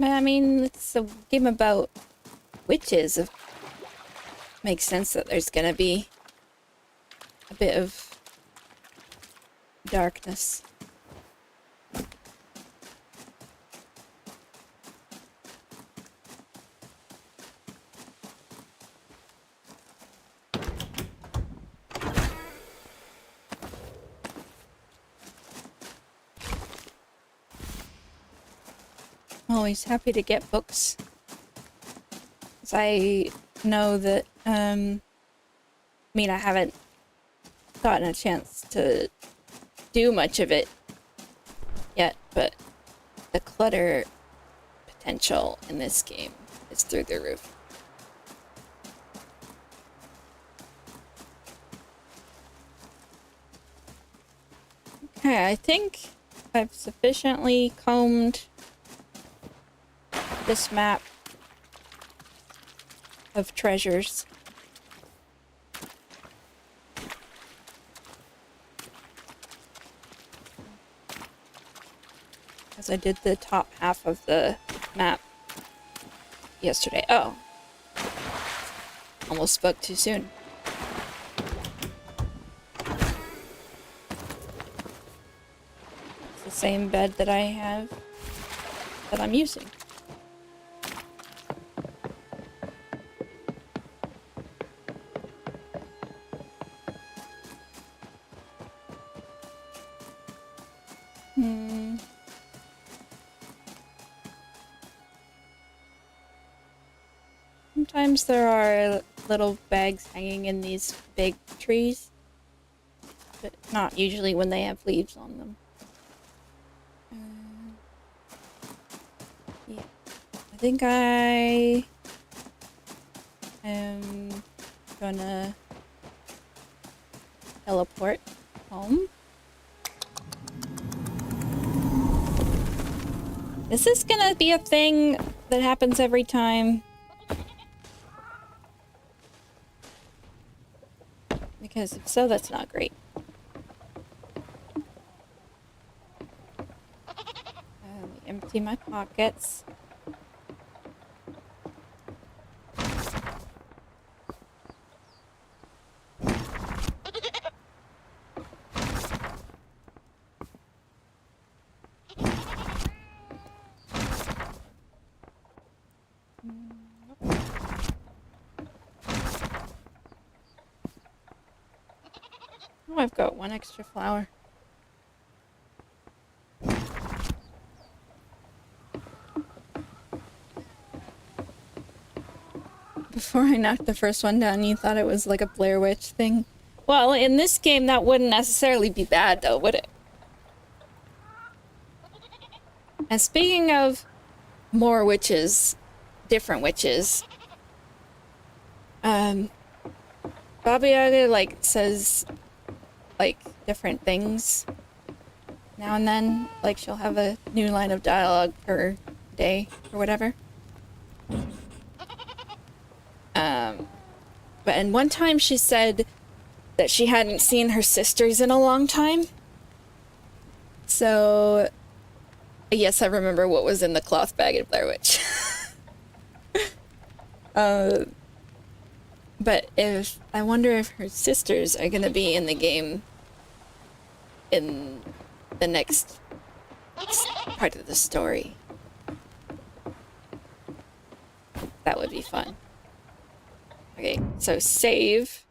I mean, it's a game about witches. It makes sense that there's gonna be a bit of darkness. Always happy to get books. 'Cause I know that, I mean, I haven't gotten a chance to do much of it yet, but the clutter potential in this game is through the roof. Okay, I think I've sufficiently combed this map of treasures. As I did the top half of the map yesterday. Oh. Almost spoke too soon. It's the same bed that I have that I'm using. Sometimes there are little bags hanging in these big trees, but not usually when they have leaves on them. Yeah, I think I am gonna teleport home. Is this gonna be a thing that happens every time? Because if so, that's not great. Let me empty my pockets. Oh, I've got one extra flower. Before I knocked the first one down, you thought it was like a Blair Witch thing. Well, in this game, that wouldn't necessarily be bad, though, would it? And speaking of more witches, different witches, Baba Yaga, like, says, like, different things now and then. Like, she'll have a new line of dialogue per day or whatever. And one time she said that she hadn't seen her sisters in a long time. So, yes, I remember what was in the cloth bag in Blair Witch. But I wonder if her sisters are gonna be in the game in the next part of the story. That would be fun. Okay, so save.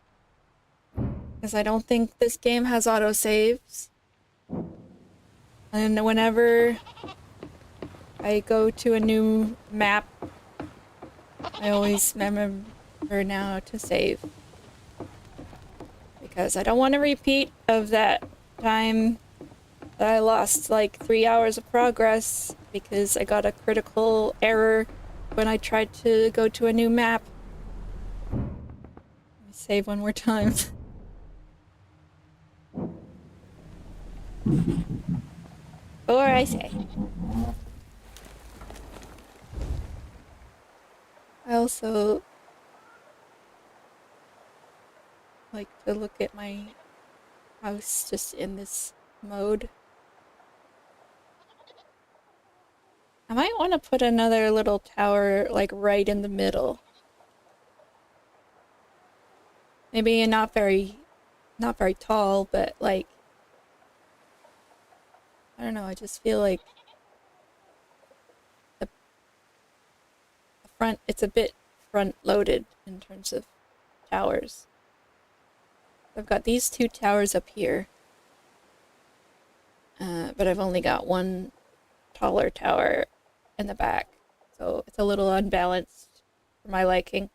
Because I don't think this game has autosaves. And whenever I go to a new map, I always remember now to save. Because I don't want a repeat of that time that I lost like 3 hours of progress because I got a critical error when I tried to go to a new map. Let me save one more time. Or I say. I also like to look at my house just in this mode. I might want to put another little tower like right in the middle. Maybe not very tall, but like, I don't know, I just feel like the front, it's a bit front loaded in terms of towers. I've got these two towers up here, but I've only got one taller tower in the back, so it's a little unbalanced for my liking.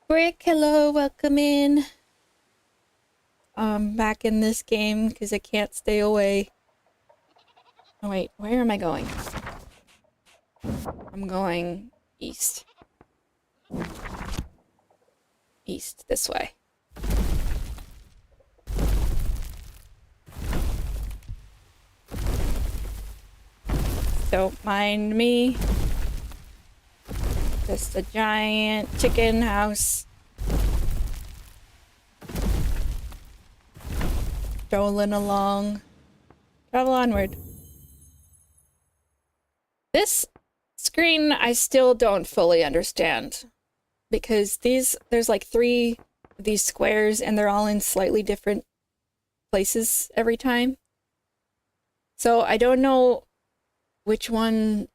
Brick, hello, welcome in. I'm back in this game because I can't stay away. Oh wait, where am I going? I'm going east. East, this way. Don't mind me. Just a giant chicken house. Strolling along. Travel onward. This screen I still don't fully understand. Because there's like 3 of these squares and they're all in slightly different places every time. So I don't know which one,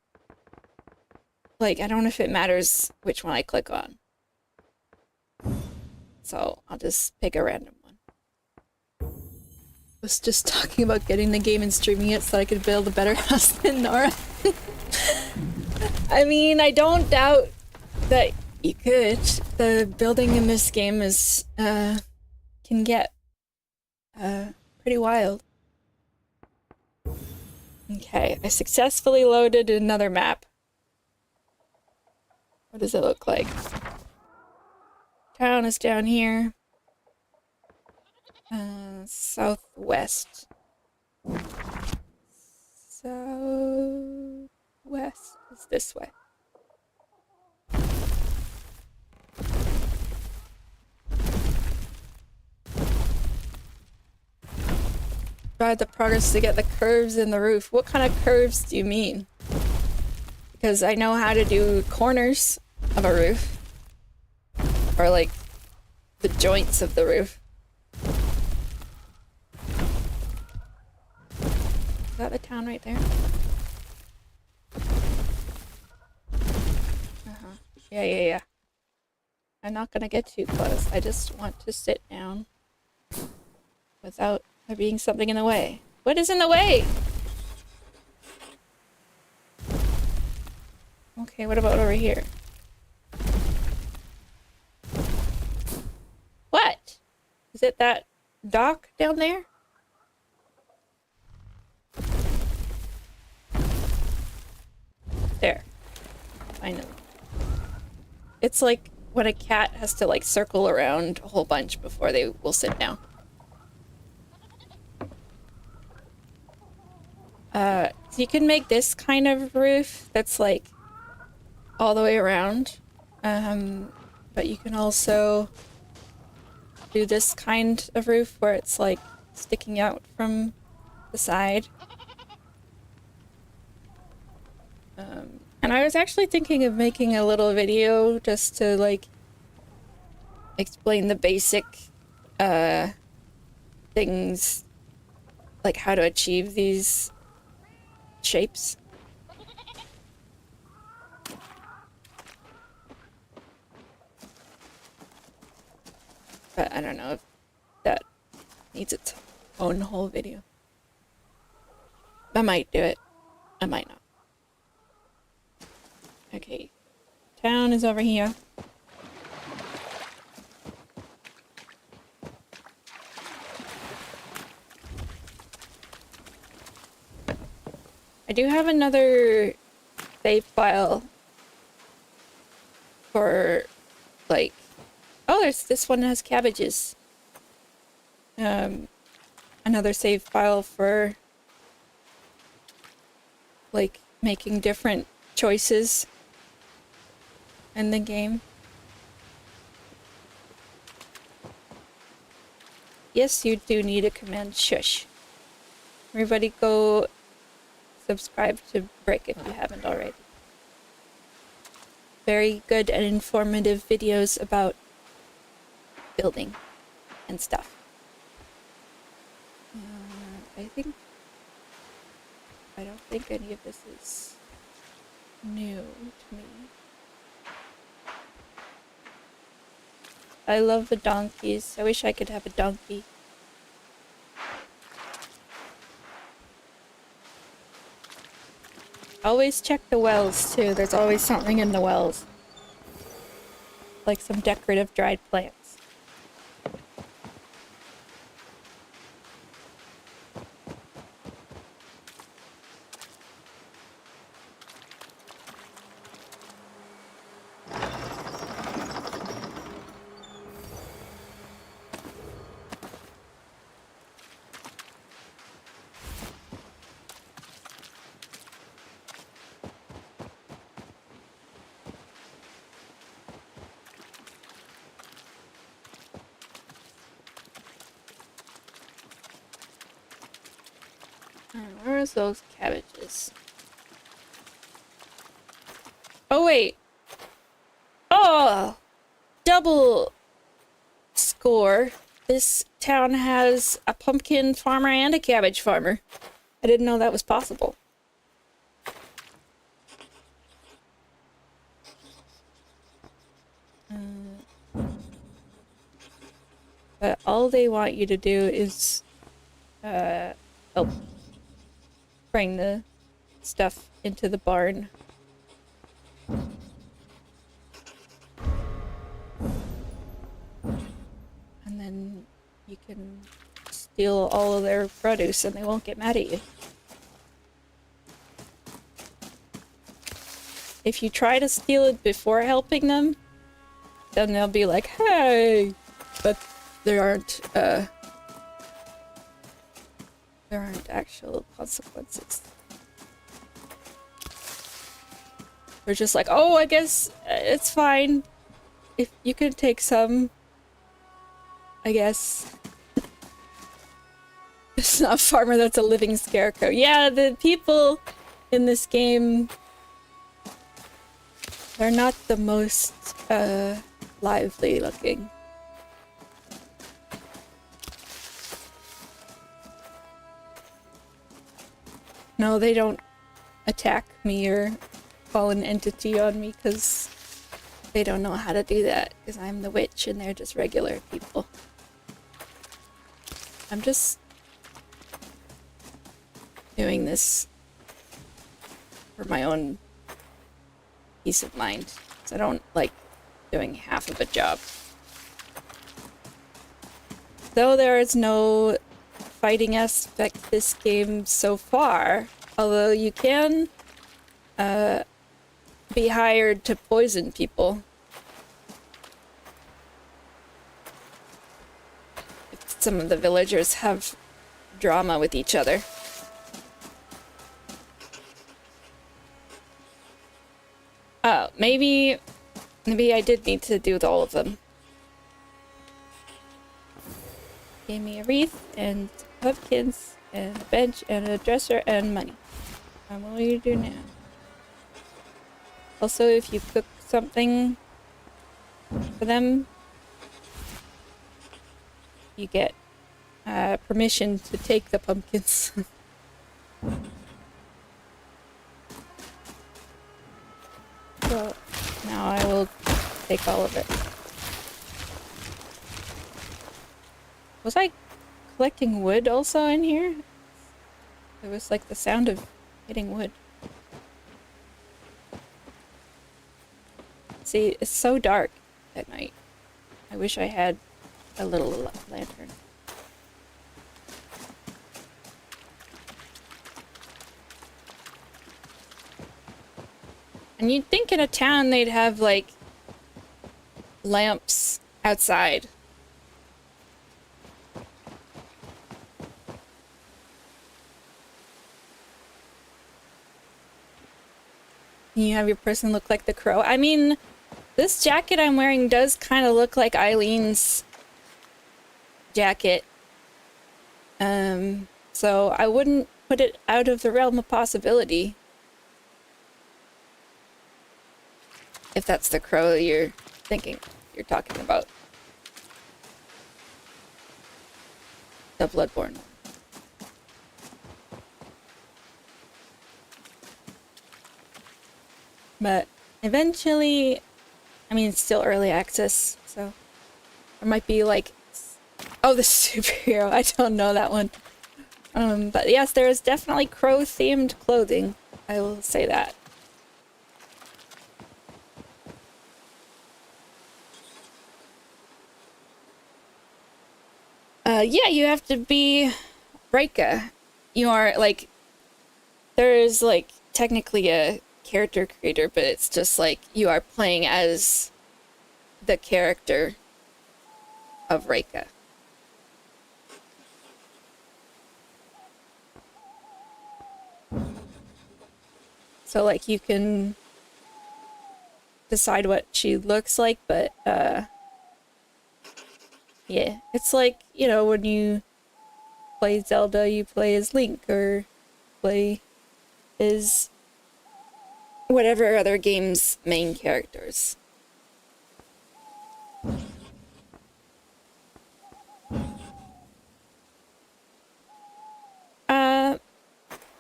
like, I don't know if it matters which one I click on. So I'll just pick a random one. I was just talking about getting the game and streaming it so I could build a better house than Nora. I mean, I don't doubt that you could. The building in this game is, can get, pretty wild. Okay, I successfully loaded another map. What does it look like? Town is down here. Southwest. Southwest is this way. Drive the progress to get the curves in the roof. What kind of curves do you mean? Because I know how to do corners of a roof. Or like the joints of the roof. Is that the town right there? Yeah. I'm not gonna get too close. I just want to sit down without there being something in the way. What is in the way? Okay, what about over here? What? Is it that dock down there? There. Finally. It's like when a cat has to like circle around a whole bunch before they will sit down. So you can make this kind of roof that's like all the way around. But you can also do this kind of roof where it's like sticking out from the side. And I was actually thinking of making a little video just to like explain the basic things, like how to achieve these shapes. But I don't know if that needs its own whole video. I might do it. I might not. Okay. Town is over here. I do have another save file for, like, oh, there's this one that has cabbages. Another save file for, like, making different choices in the game. Yes, you do need a command. Shush. Everybody go subscribe to Brick if you haven't already. Very good and informative videos about building and stuff. I don't think any of this is new to me. I love the donkeys. I wish I could have a donkey. Always check the wells too. There's always something in the wells. Like some decorative dried plants. Where's those cabbages? Oh wait. Oh! Double score. This town has a pumpkin farmer and a cabbage farmer. I didn't know that was possible. But all they want you to do is bring the stuff into the barn. And then you can steal all of their produce and they won't get mad at you. If you try to steal it before helping them, then they'll be like, hey! But there aren't actual consequences. They're just like, oh, I guess it's fine. If you can take some, I guess. It's not a farmer, that's a living scarecrow. Yeah, the people in this game, they're not the most lively looking. No, they don't attack me or call an entity on me because they don't know how to do that because I'm the witch and they're just regular people. I'm just doing this for my own peace of mind. So I don't like doing half of a job. Though there is no fighting aspect this game so far, although you can be hired to poison people. If some of the villagers have drama with each other. Oh, maybe I did need to do all of them. Gave me a wreath and pumpkins and a bench and a dresser and money. And what will you do now? Also, if you cook something for them, you get permission to take the pumpkins. So now I will take all of it. Was I collecting wood also in here? It was like the sound of hitting wood. See, it's so dark at night. I wish I had a little lantern. And you'd think in a town they'd have, like, lamps outside. You have your person look like the crow. I mean, this jacket I'm wearing does kind of look like Eileen's jacket. So I wouldn't put it out of the realm of possibility. If that's the crow you're talking about. The Bloodborne one. But eventually, I mean, it's still early access, so there might be like, oh, the superhero, I don't know that one. But yes, there is definitely crow-themed clothing, I will say that. Yeah, you have to be REKA. You are, like, there is, like, technically a character creator, but it's just, like, you are playing as the character of REKA. So, like, you can decide what she looks like, but, yeah, it's like, you know, when you play Zelda, you play as Link, or play as whatever other game's main characters.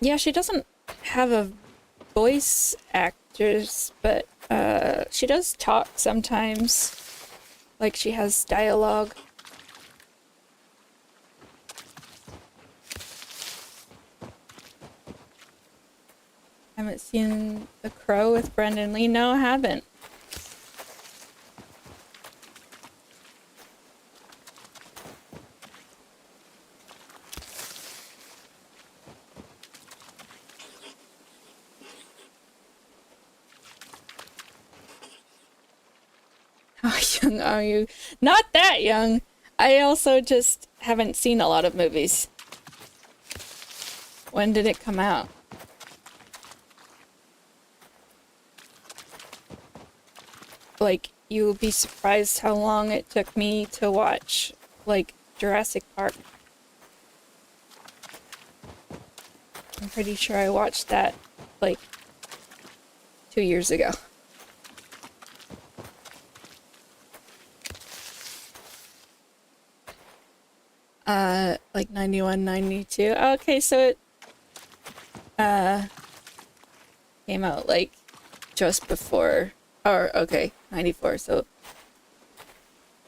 Yeah, she doesn't have a voice actress, but, she does talk sometimes. Like, she has dialogue. Haven't seen The Crow with Brendan Lee? No, I haven't. How young are you? Not that young! I also just haven't seen a lot of movies. When did it come out? Like, you will be surprised how long it took me to watch, like, Jurassic Park. I'm pretty sure I watched that, like, 2 years ago. Like 91, 92. Okay, so it, came out, like, just before, or, okay, 94, so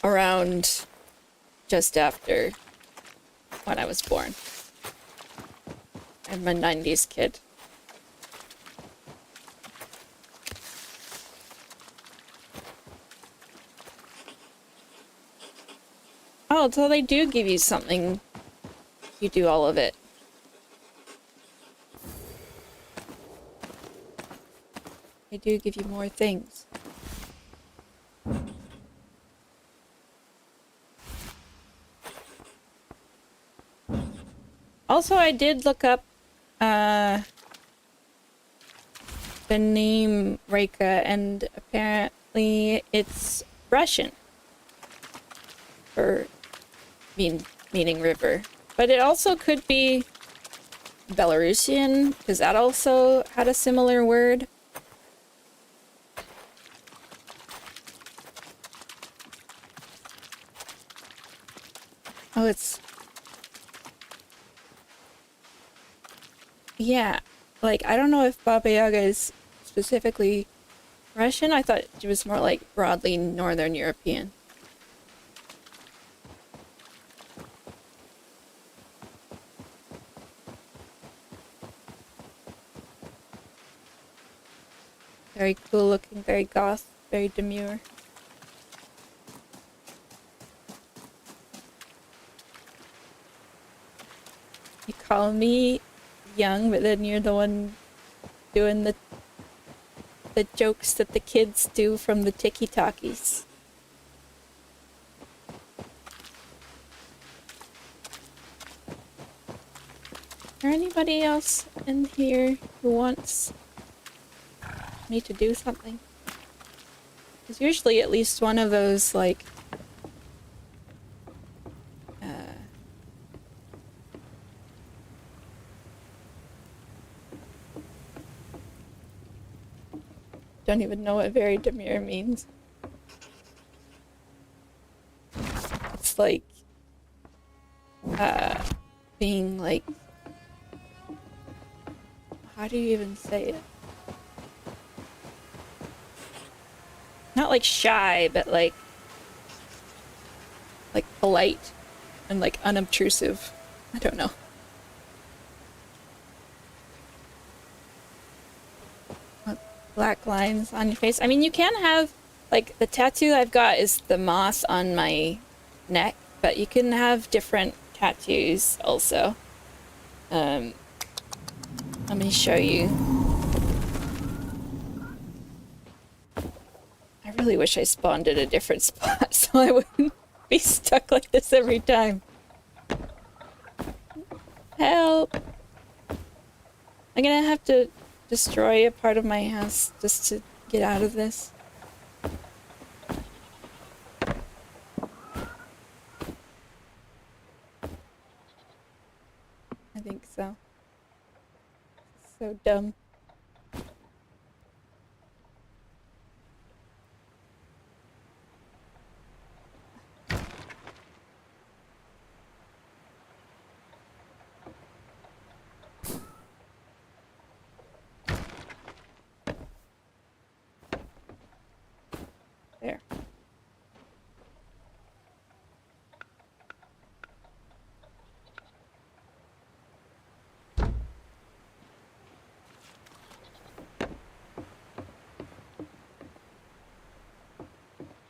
around just after when I was born. I'm a 90s kid. Oh, so they do give you something. You do all of it. they do give you more things. Also, I did look up the name REKA, and apparently it's Russian for meaning river. But it also could be Belarusian, because that also had a similar word. Oh, it's... Yeah, like, I don't know if Baba Yaga is specifically Russian. I thought it was more like broadly Northern European. Very cool looking, very goth, very demure. You call me young, but then you're the one doing the jokes that the kids do from the tiki-talkies. Is there anybody else in here who wants me to do something? There's usually at least one of those, like, don't even know what very demure means. It's like, being like, how do you even say it? Not like shy, but like polite and like unobtrusive. I don't know. Black lines on your face. I mean, you can have, like, the tattoo I've got is the moss on my neck, but you can have different tattoos also. Let me show you. I really wish I spawned at a different spot so I wouldn't be stuck like this every time. Help! I'm gonna have to destroy a part of my house just to get out of this. I think so. So dumb. There.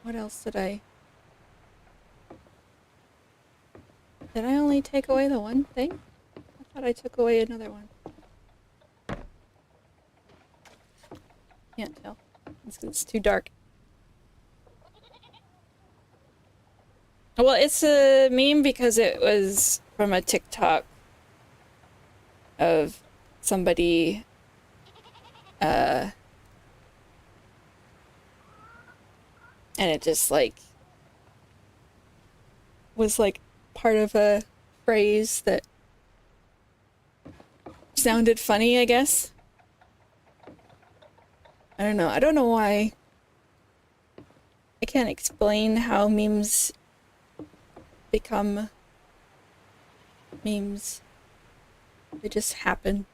What else did I... Did I only take away the one thing? I thought I took away another one. Can't tell. It's too dark. Well, it's a meme because it was from a TikTok of somebody, and it just, like, was, like, part of a phrase that sounded funny, I guess. I don't know. I don't know why. I can't explain how memes become memes. They just happen.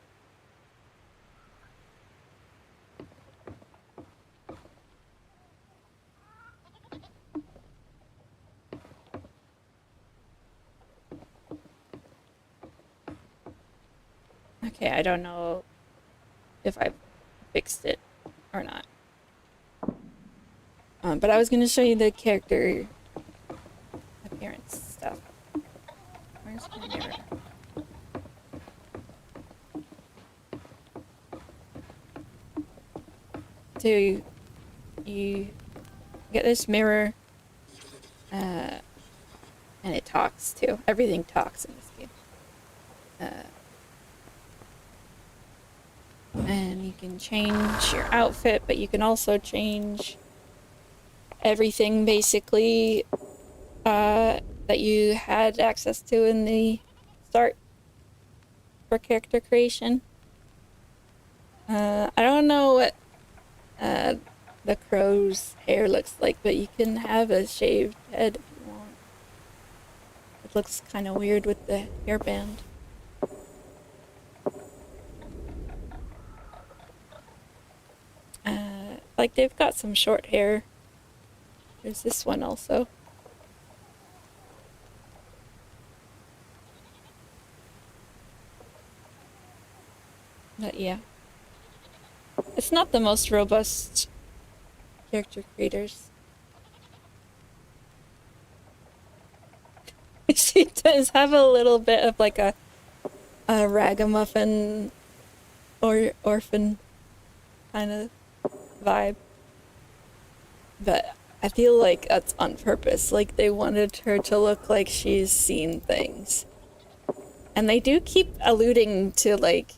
Okay, I don't know if I fixed it or not. But I was gonna show you the character appearance stuff. Where's my mirror? to, you get this mirror, and it talks too. Everything talks in this game. And you can change your outfit, but you can also change everything basically that you had access to in the start for character creation. I don't know what the crow's hair looks like, but you can have a shaved head if you want. It looks kind of weird with the hairband. Like, they've got some short hair. There's this one also. But yeah. It's not the most robust character creators. She does have a little bit of like a ragamuffin or orphan kind of vibe. But I feel like that's on purpose. Like, they wanted her to look like she's seen things. And they do keep alluding to, like,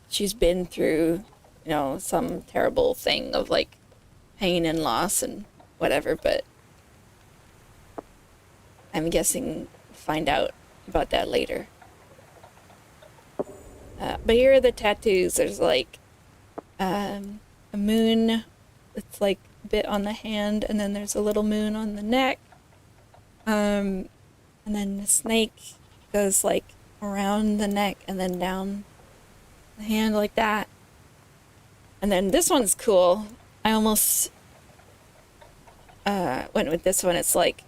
she's been through, you know, some terrible thing of, like, pain and loss and whatever, but I'm guessing we'll find out about that later. But here are the tattoos. There's, like, a moon that's, like, a bit on the hand, and then there's a little moon on the neck. And then the snake goes, like, around the neck and then down the hand like that. And then this one's cool. I almost went with this one. It's like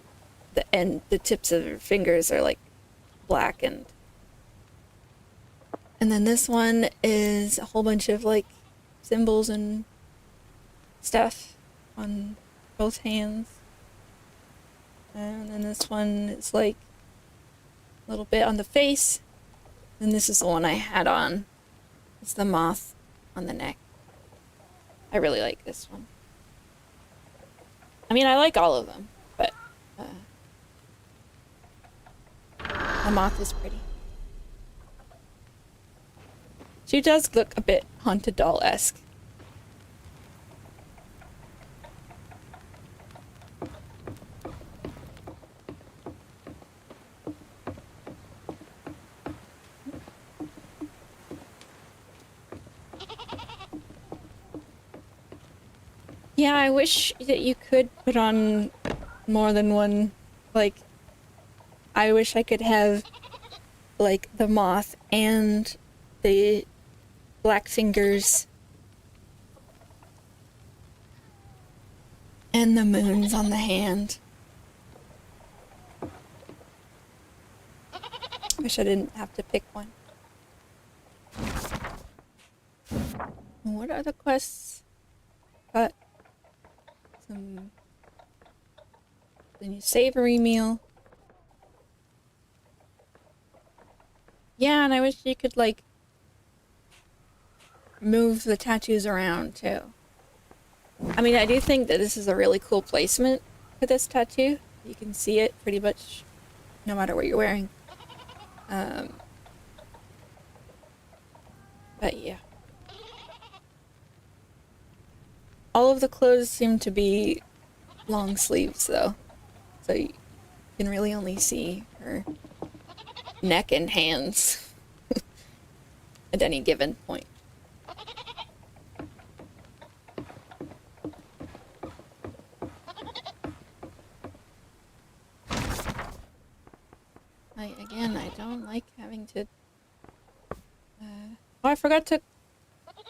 the tips of her fingers are like blackened. And then this one is a whole bunch of like symbols and stuff on both hands. And then this one is like a little bit on the face. And this is the one I had on. It's the moth on the neck. I really like this one. I mean, I like all of them, but the moth is pretty. She does look a bit haunted doll-esque. Yeah, I wish that you could put on more than one. Like, I wish I could have, like, the moth and the black fingers and the moons on the hand. Wish I didn't have to pick one. What are the quests? Got some new savory meal. Yeah, and I wish you could, like, move the tattoos around, too. I mean, I do think that this is a really cool placement for this tattoo. You can see it pretty much no matter what you're wearing. But yeah. All of the clothes seem to be long sleeves, though. So you can really only see her neck and hands at any given point. I don't like having to... oh, I forgot to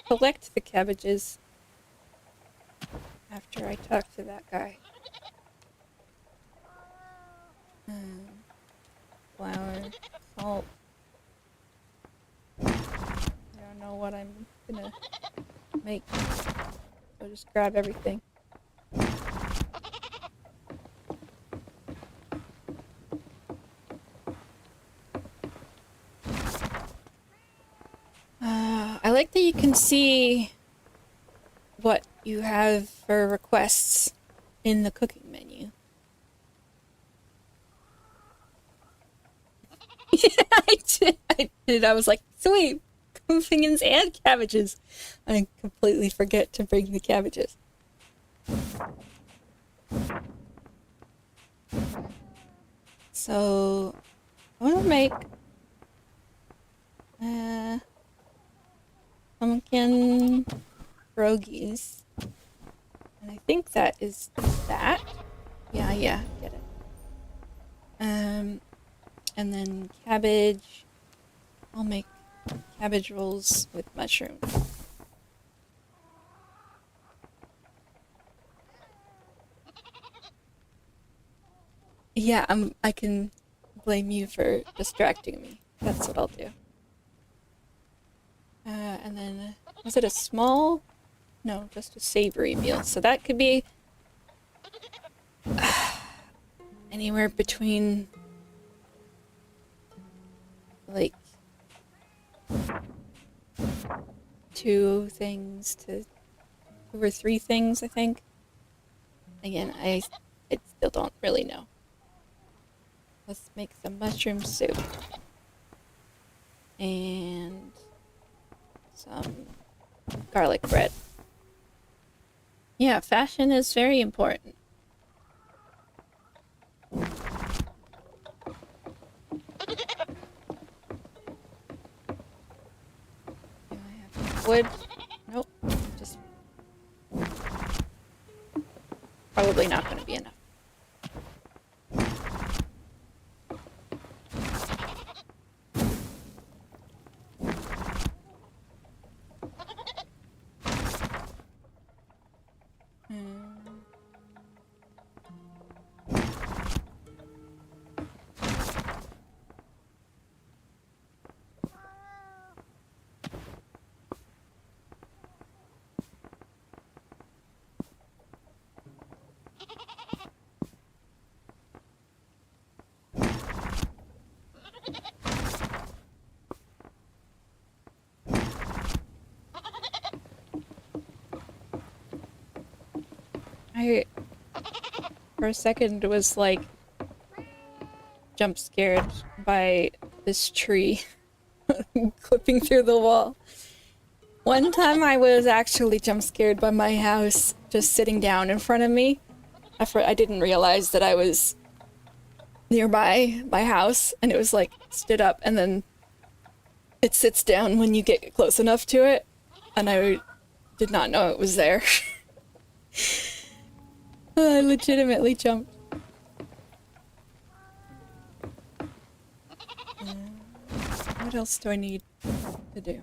collect the cabbages after I talked to that guy. Flour, salt. I don't know what I'm gonna make, so just grab everything. I like that you can see what you have for requests in the cooking menu. Yeah, I did. I was like, sweet, goofings and cabbages. I completely forget to bring the cabbages. So, I want to make pumpkin pierogies. And I think that is that. Yeah, get it. And then cabbage. I'll make cabbage rolls with mushrooms. Yeah, I can blame you for distracting me. That's what I'll do. And then, was it a small? No, just a savory meal. So that could be anywhere between like 2 things to 2 or 3 things, I think. Again, I still don't really know. Let's make some mushroom soup. And some garlic bread. Yeah, fashion is very important. Do I have wood? Nope. Just probably not going to be enough. I, for a second, was like jump scared by this tree clipping through the wall. One time I was actually jump scared by my house just sitting down in front of me. I didn't realize that I was nearby my house, and it was like stood up and then it sits down when you get close enough to it, and I did not know it was there. I legitimately jumped. What else do I need to do?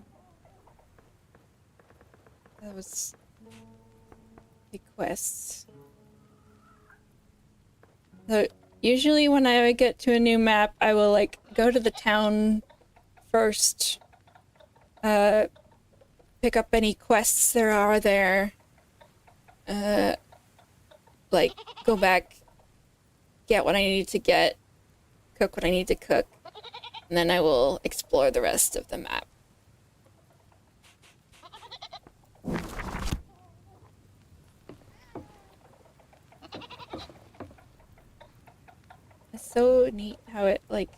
That was the quests. So usually when I get to a new map, I will like go to the town first, pick up any quests there are there, like go back, get what I need to get, cook what I need to cook, and then I will explore the rest of the map. It's so neat how it, like,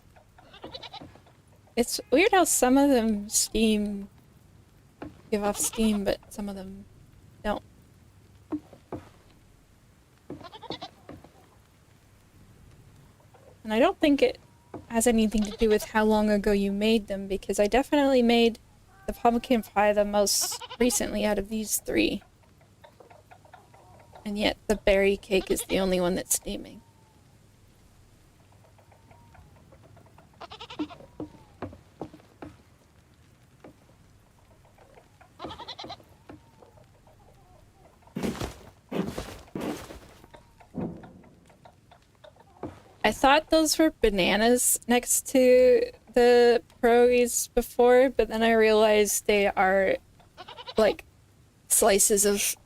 it's weird how some of them give off steam, but some of them don't. And I don't think it has anything to do with how long ago you made them, because I definitely made the pumpkin pie the most recently out of these 3. And yet the berry cake is the only one that's steaming. I thought those were bananas next to the pierogies before, but then I realized they are like slices of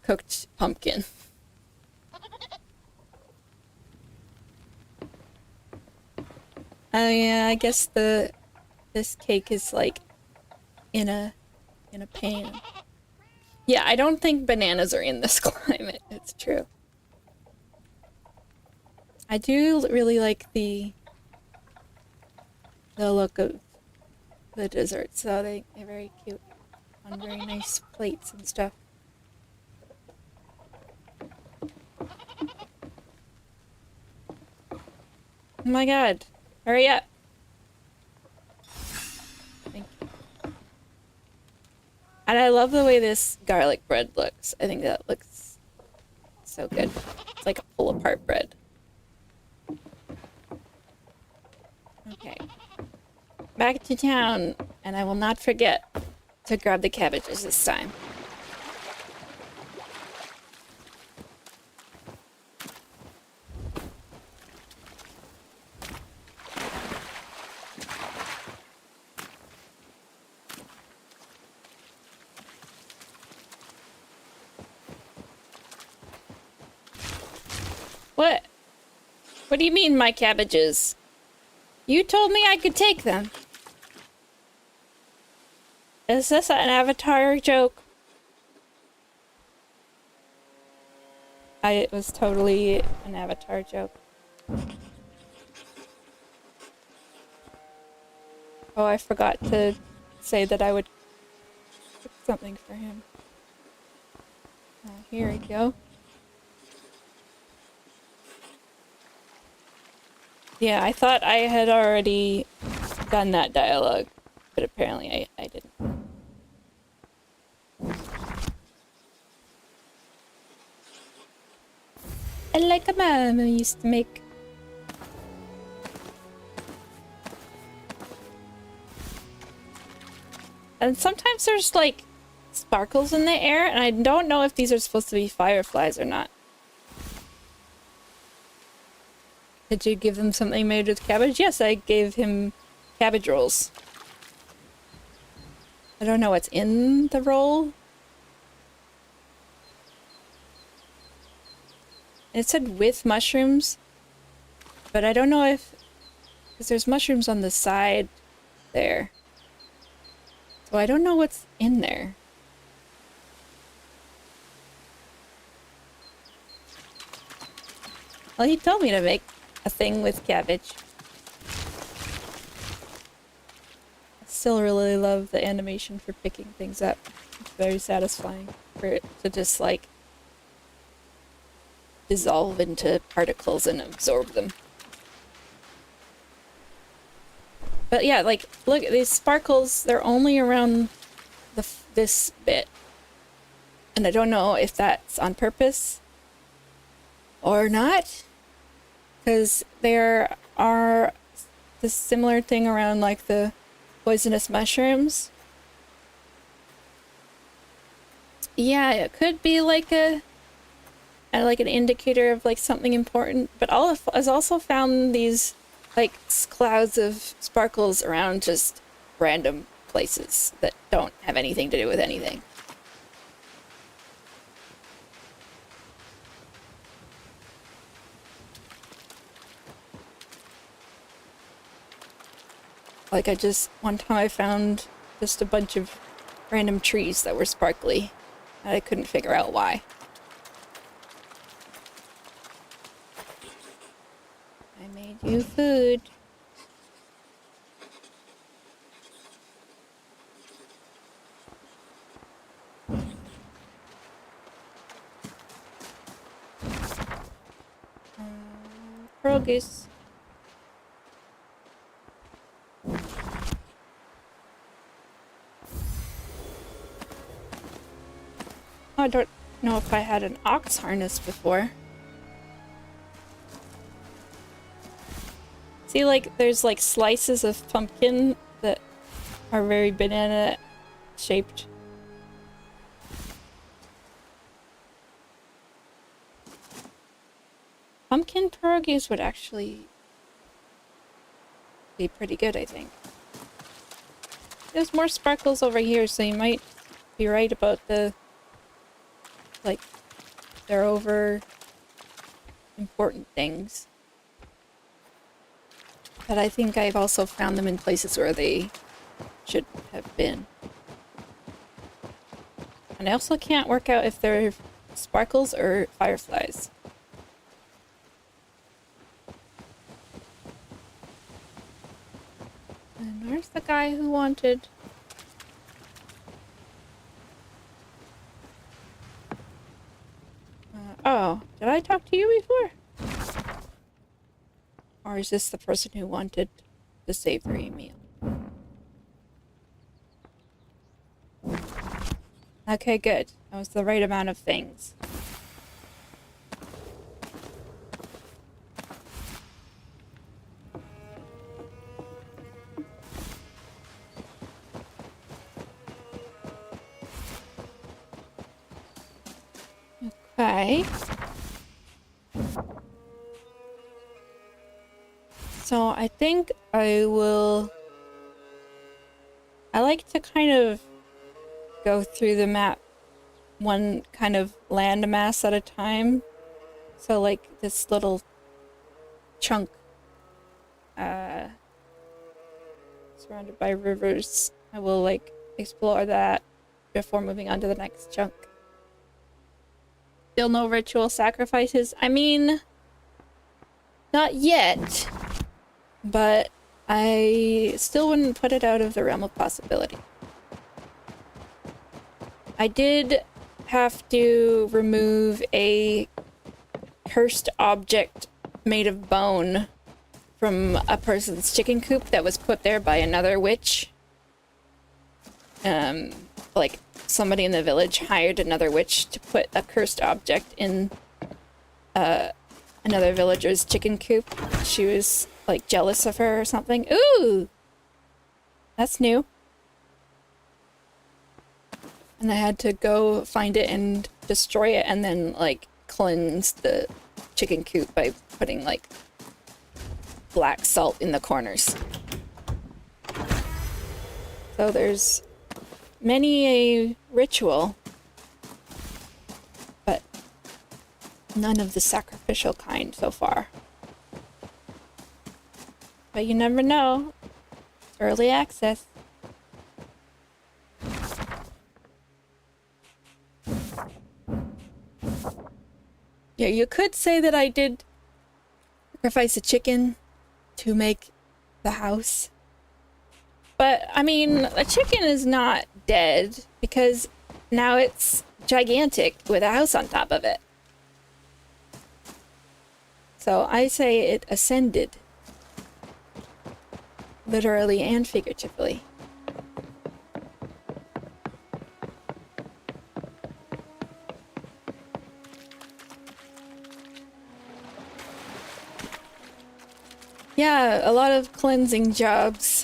cooked pumpkin. Yeah, I guess this cake is like in a pan. Yeah, I don't think bananas are in this climate. It's true. I do really like the look of the desserts, so they're very cute on very nice plates and stuff. Oh my god. Hurry up. Thank you. And I love the way this garlic bread looks. I think that looks so good. It's like a pull apart bread. Okay. Back to town, and I will not forget to grab the cabbages this time. What? What do you mean, my cabbages? You told me I could take them. Is this an Avatar joke? It was totally an Avatar joke. Oh, I forgot to say that I would cook something for him. Here we go. Yeah, I thought I had already done that dialogue, but apparently I didn't. I like a mama used to make. And sometimes there's like sparkles in the air, and I don't know if these are supposed to be fireflies or not. Did you give him something made with cabbage? Yes, I gave him cabbage rolls. I don't know what's in the roll. It said with mushrooms, but I don't know if... because there's mushrooms on the side there. So I don't know what's in there. Well, he told me to make a thing with cabbage. I still really love the animation for picking things up. It's very satisfying for it to just like dissolve into particles and absorb them. But yeah, like, look at these sparkles. They're only around this bit. And I don't know if that's on purpose or not. Because there are this similar thing around like the poisonous mushrooms. Yeah, it could be like an indicator of like something important. But I've also found these like clouds of sparkles around just random places that don't have anything to do with anything. Like one time I found just a bunch of random trees that were sparkly, and I couldn't figure out why. I made you food. Produce. I don't know if I had an ox harness before. See, like, there's like slices of pumpkin that are very banana shaped. Pumpkin pierogies would actually be pretty good, I think. There's more sparkles over here, so you might be right about the... like, they're over important things. But I think I've also found them in places where they should have been. And I also can't work out if they're sparkles or fireflies. And where's the guy who wanted... oh, did I talk to you before? Or is this the person who wanted the savory meal? Okay, good. That was the right amount of things. Okay. So I think I like to kind of go through the map one kind of landmass at a time. So like this little chunk surrounded by rivers, I will like explore that before moving on to the next chunk. Still no ritual sacrifices? I mean, not yet, but I still wouldn't put it out of the realm of possibility. I did have to remove a cursed object made of bone from a person's chicken coop that was put there by another witch. Like somebody in the village hired another witch to put a cursed object in another villager's chicken coop. She was like jealous of her or something. Ooh! That's new. And I had to go find it and destroy it and then like cleanse the chicken coop by putting like black salt in the corners. So there's many a ritual, but none of the sacrificial kind so far. But you never know. It's early access. Yeah, you could say that I did sacrifice a chicken to make the house. But, I mean, a chicken is not dead because now it's gigantic with a house on top of it. So I say it ascended. Literally and figuratively. Yeah, a lot of cleansing jobs.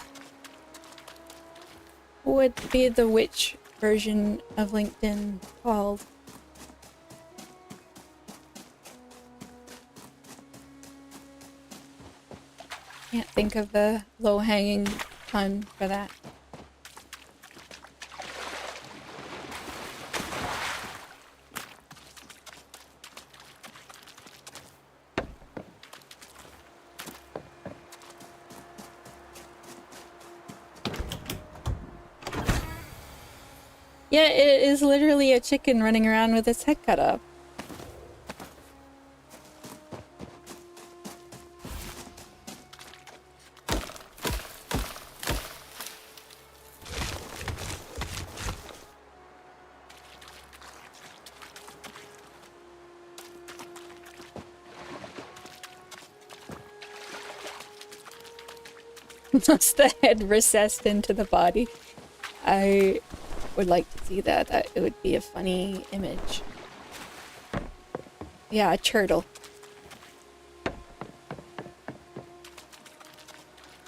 What would be the witch version of LinkedIn called? Can't think of the low-hanging pun for that. Yeah, it is literally a chicken running around with its head cut off. Once the head recessed into the body. I would like to see that. It would be a funny image. Yeah, a turtle.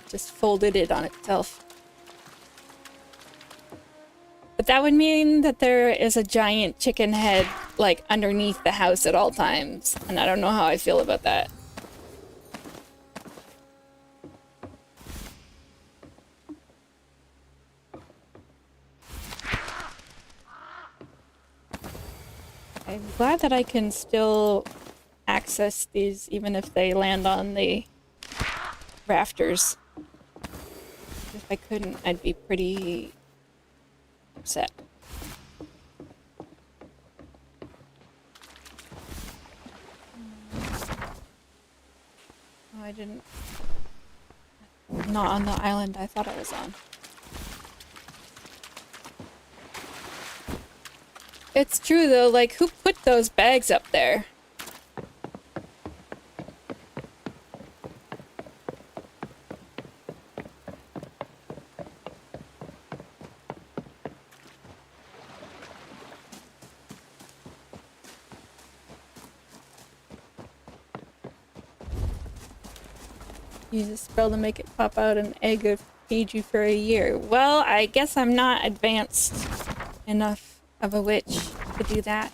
Just folded it on itself. But that would mean that there is a giant chicken head, like, underneath the house at all times. And I don't know how I feel about that. I'm glad that I can still access these even if they land on the rafters. If I couldn't, I'd be pretty upset. I didn't. Not on the island I thought I was on. It's true though, like, who put those bags up there? Use a spell to make it pop out an egg to feed you for a year. Well, I guess I'm not advanced enough of a witch to do that.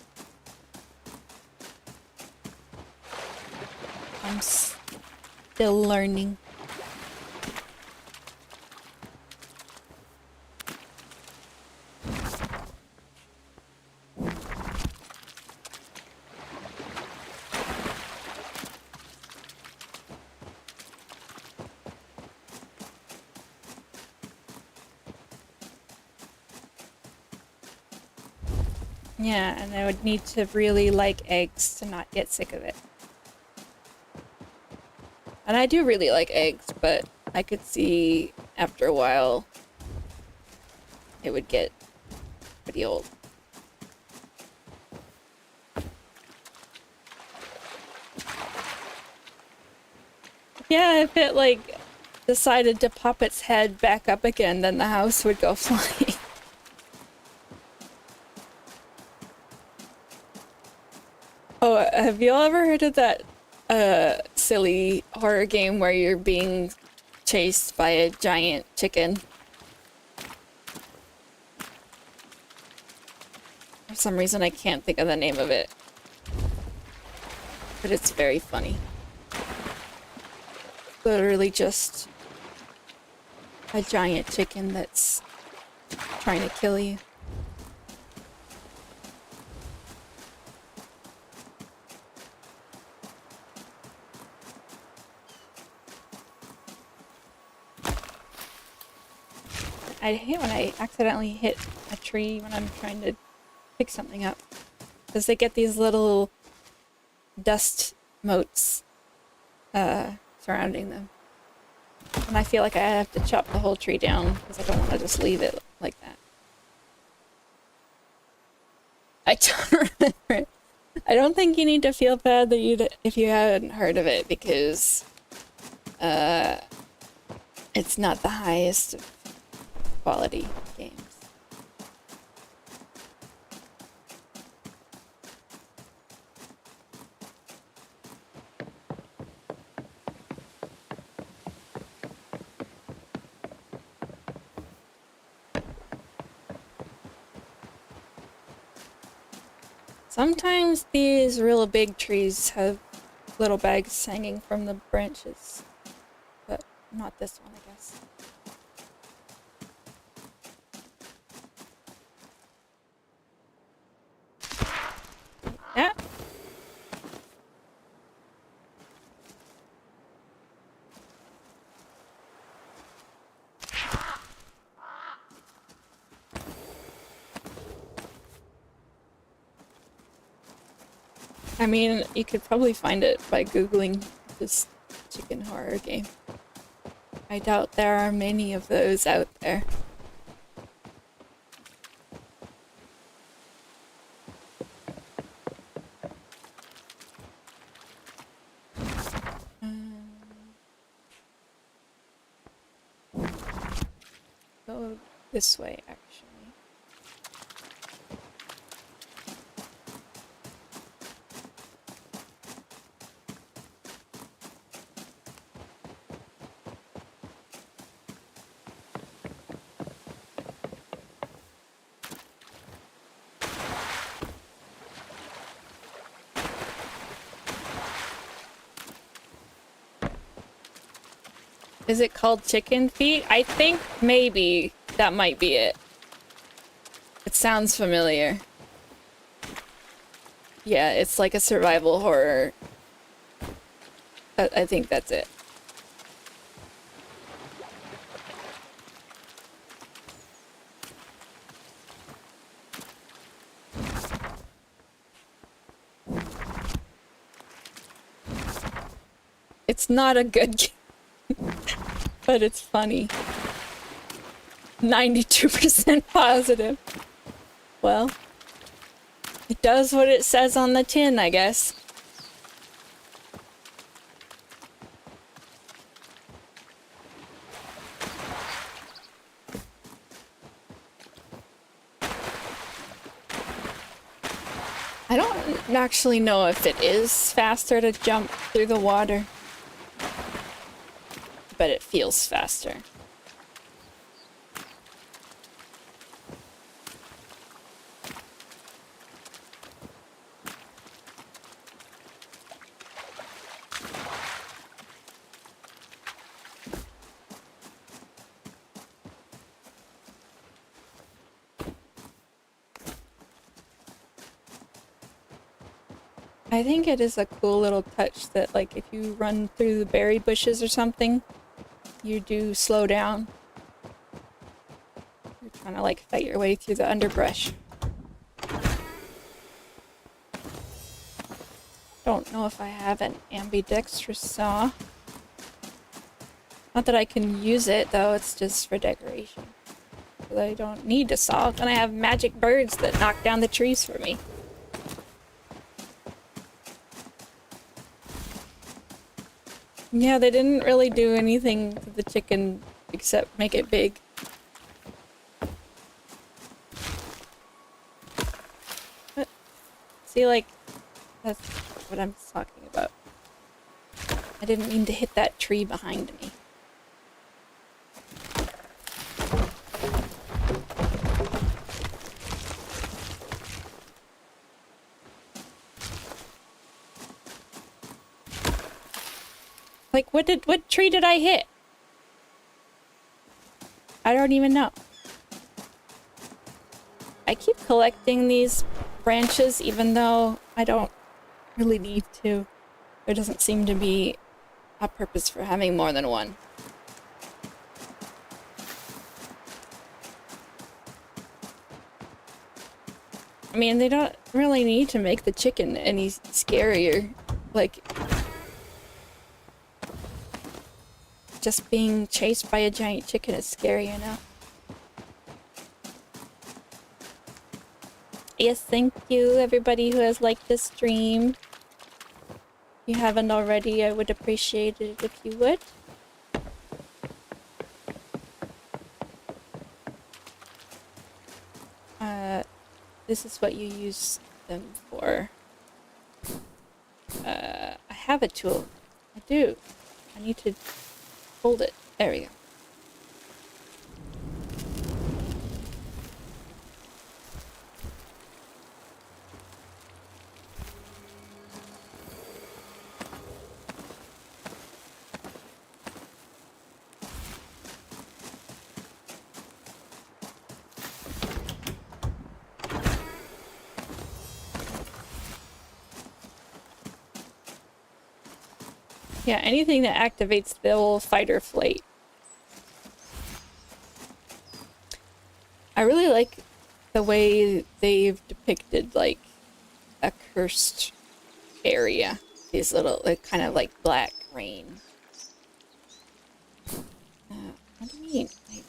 I'm still learning. Yeah, and I would need to really like eggs to not get sick of it. And I do really like eggs, but I could see after a while it would get pretty old. Yeah, if it like decided to pop its head back up again, then the house would go flying. Oh, have you all ever heard of that silly horror game where you're being chased by a giant chicken? For some reason I can't think of the name of it. But it's very funny. Literally just a giant chicken that's trying to kill you. I hate when I accidentally hit a tree when I'm trying to pick something up. Because they get these little dust motes surrounding them. And I feel like I have to chop the whole tree down because I don't want to just leave it like that. I don't remember. I don't think you need to feel bad that if you haven't heard of it because it's not the highest quality games. Sometimes these real big trees have little bags hanging from the branches, but not this one, I guess. Yeah. I mean, you could probably find it by Googling this chicken horror game. I doubt there are many of those out there. Go this way, actually. Is it called chicken feet? I think maybe that might be it. It sounds familiar. Yeah, it's like a survival horror. I think that's it. It's not a good game, but it's funny. 92% positive. Well, it does what it says on the tin, I guess. I don't actually know if it is faster to jump through the water, but it feels faster. I think it is a cool little touch that, like, if you run through the berry bushes or something, you do slow down. You're trying to, like, fight your way through the underbrush. Don't know if I have an ambidextrous saw. Not that I can use it, though, it's just for decoration. But I don't need a saw, and I have magic birds that knock down the trees for me. Yeah, they didn't really do anything to the chicken except make it big. But, see, like, that's what I'm talking about. I didn't mean to hit that tree behind me. Like, what tree did I hit? I don't even know. I keep collecting these branches even though I don't really need to. There doesn't seem to be a purpose for having more than one. I mean, they don't really need to make the chicken any scarier. Like, just being chased by a giant chicken is scary enough. Yes, thank you everybody who has liked this stream. If you haven't already, I would appreciate it if you would. This is what you use them for. I have a tool. I do. I need to hold it. There we go. Yeah, anything that activates the old fight or flight. I really like the way they've depicted, like, a cursed area. These little, like, kind of like black rain. What do you mean? Wait,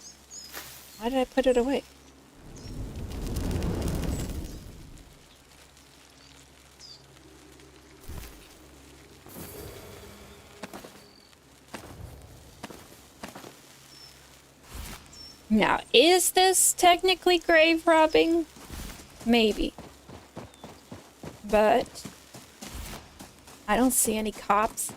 why did I put it away? Now, is this technically grave robbing? Maybe. But I don't see any cops.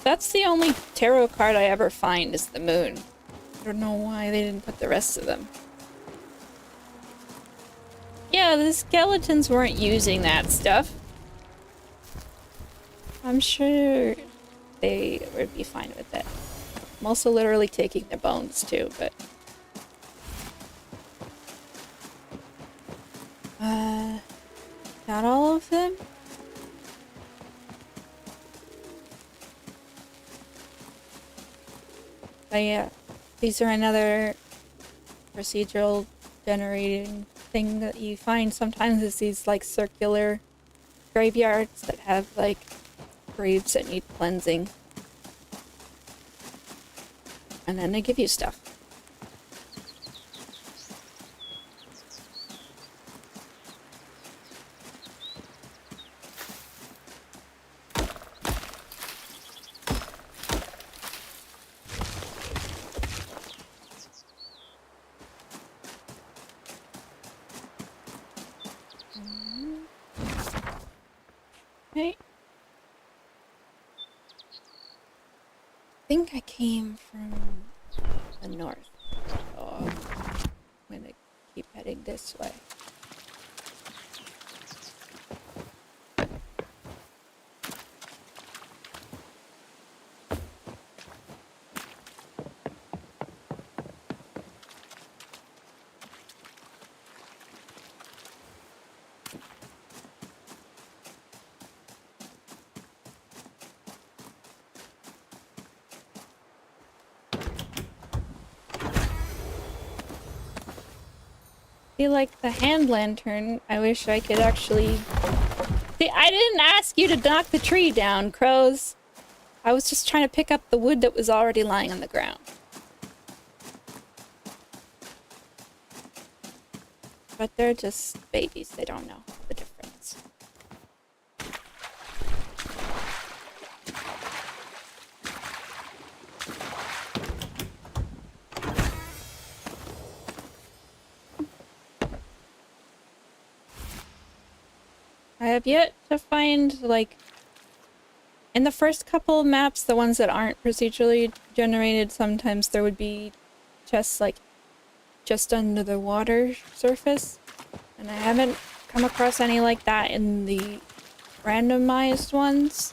That's the only tarot card I ever find is the moon. I don't know why they didn't put the rest of them. Yeah, the skeletons weren't using that stuff. I'm sure they would be fine with that. I'm also literally taking their bones too, but... not all of them? But yeah, these are another procedural generating thing that you find sometimes is these like circular graveyards that have like graves that need cleansing. And then they give you stuff. Okay. I think I came from the north. So I'm gonna keep heading this way. I feel like the hand lantern, I wish I could actually... See, I didn't ask you to knock the tree down, crows. I was just trying to pick up the wood that was already lying on the ground. But they're just babies, they don't know the difference. I have yet to find, like, in the first couple maps, the ones that aren't procedurally generated, sometimes there would be chests, like, just under the water surface. And I haven't come across any like that in the randomized ones.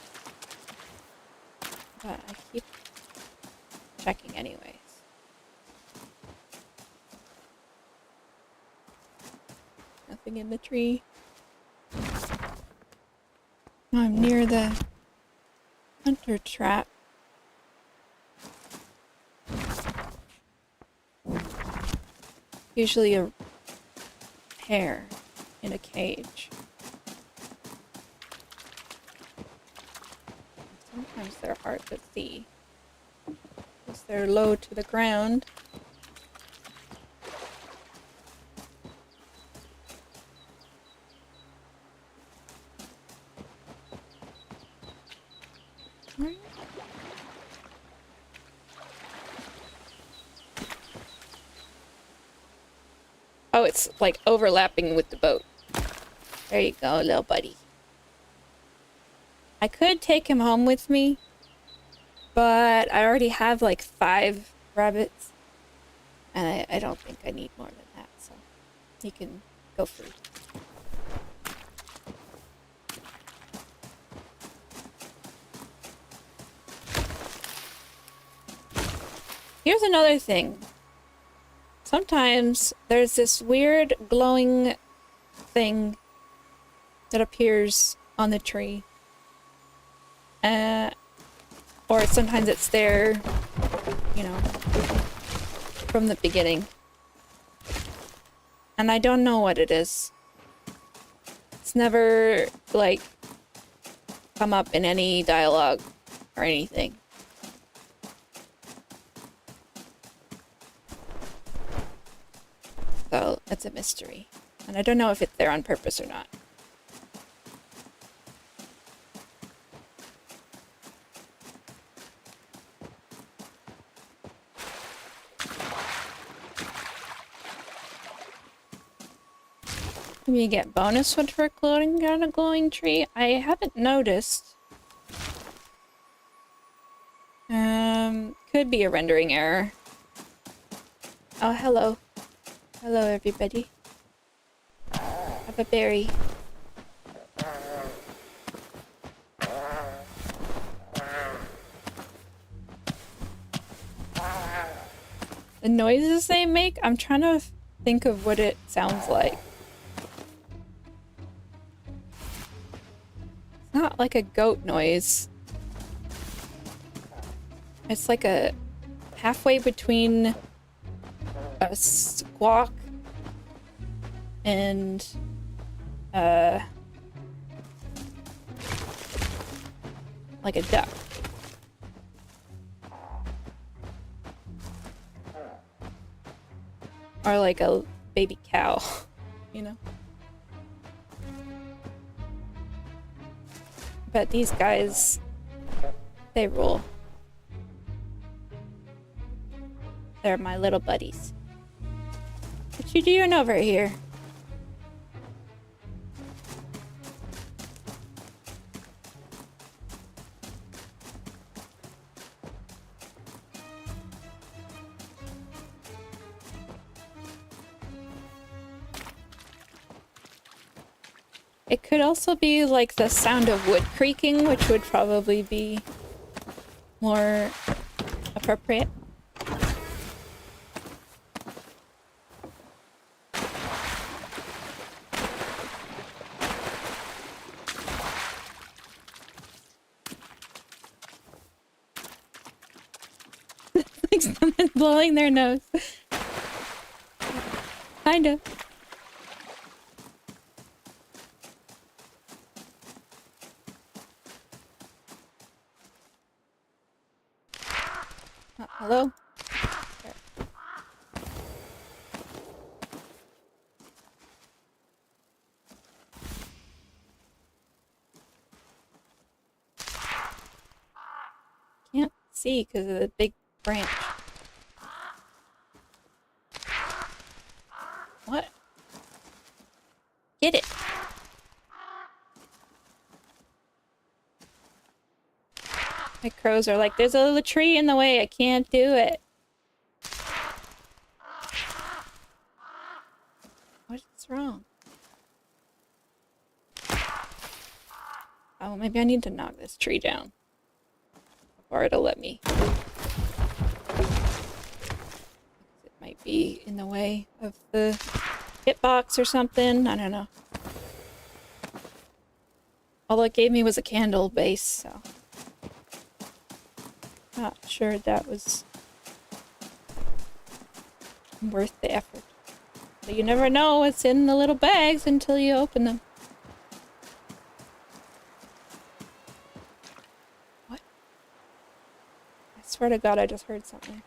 But I keep checking anyways. Nothing in the tree. I'm near the hunter trap. Usually a hare in a cage. Sometimes they're hard to see because they're low to the ground. Oh, it's like overlapping with the boat. There you go, little buddy. I could take him home with me, but I already have like 5 rabbits, and I don't think I need more than that, so he can go free. Here's another thing. Sometimes there's this weird glowing thing that appears on the tree. Or sometimes it's there, you know, from the beginning. And I don't know what it is. It's never, like, come up in any dialogue or anything. So, it's a mystery. And I don't know if it's there on purpose or not. Can you get bonus wood for clothing on a glowing tree? I haven't noticed. Could be a rendering error. Oh, hello. Hello, everybody. Have a berry. The noises they make, I'm trying to think of what it sounds like. It's not like a goat noise. It's like a halfway between a squawk and like a duck. Or like a baby cow, you know? But these guys, they rule. They're my little buddies. What you doing over here? It could also be like the sound of wood creaking, which would probably be more appropriate. Like someone blowing their nose. Kinda. Hello? There. Can't see because of the big branch. What? Get it! My crows are like, there's a little tree in the way, I can't do it. What's wrong? Oh, maybe I need to knock this tree down. Or it'll let me. It might be in the way of the hitbox or something, I don't know. All it gave me was a candle base, so... Not sure that was worth the effort. But you never know what's in the little bags until you open them. What? I swear to God, I just heard something.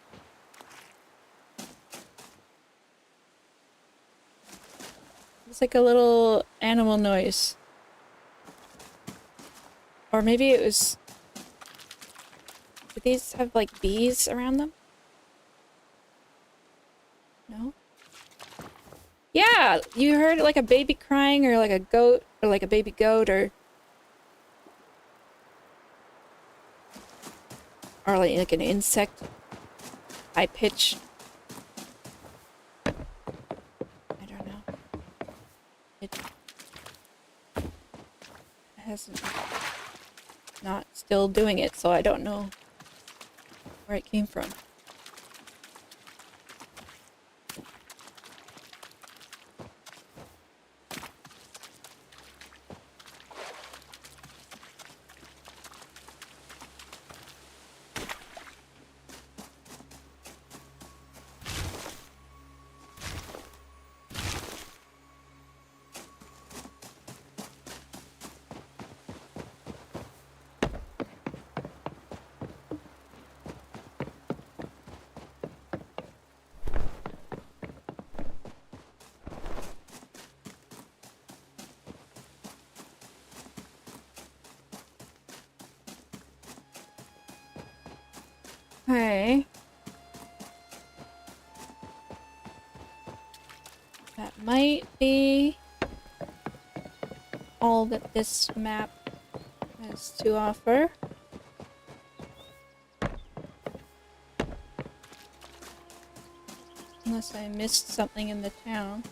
It's like a little animal noise. Or maybe it was... Do these have, like, bees around them? No? Yeah! You heard, like, a baby crying, or, like, a goat, or, like, a baby goat, or... Or, like an insect. High pitch. I don't know. It hasn't... Not still doing it, so I don't know where it came from. Okay. That might be all that this map has to offer. Unless I missed something in the town.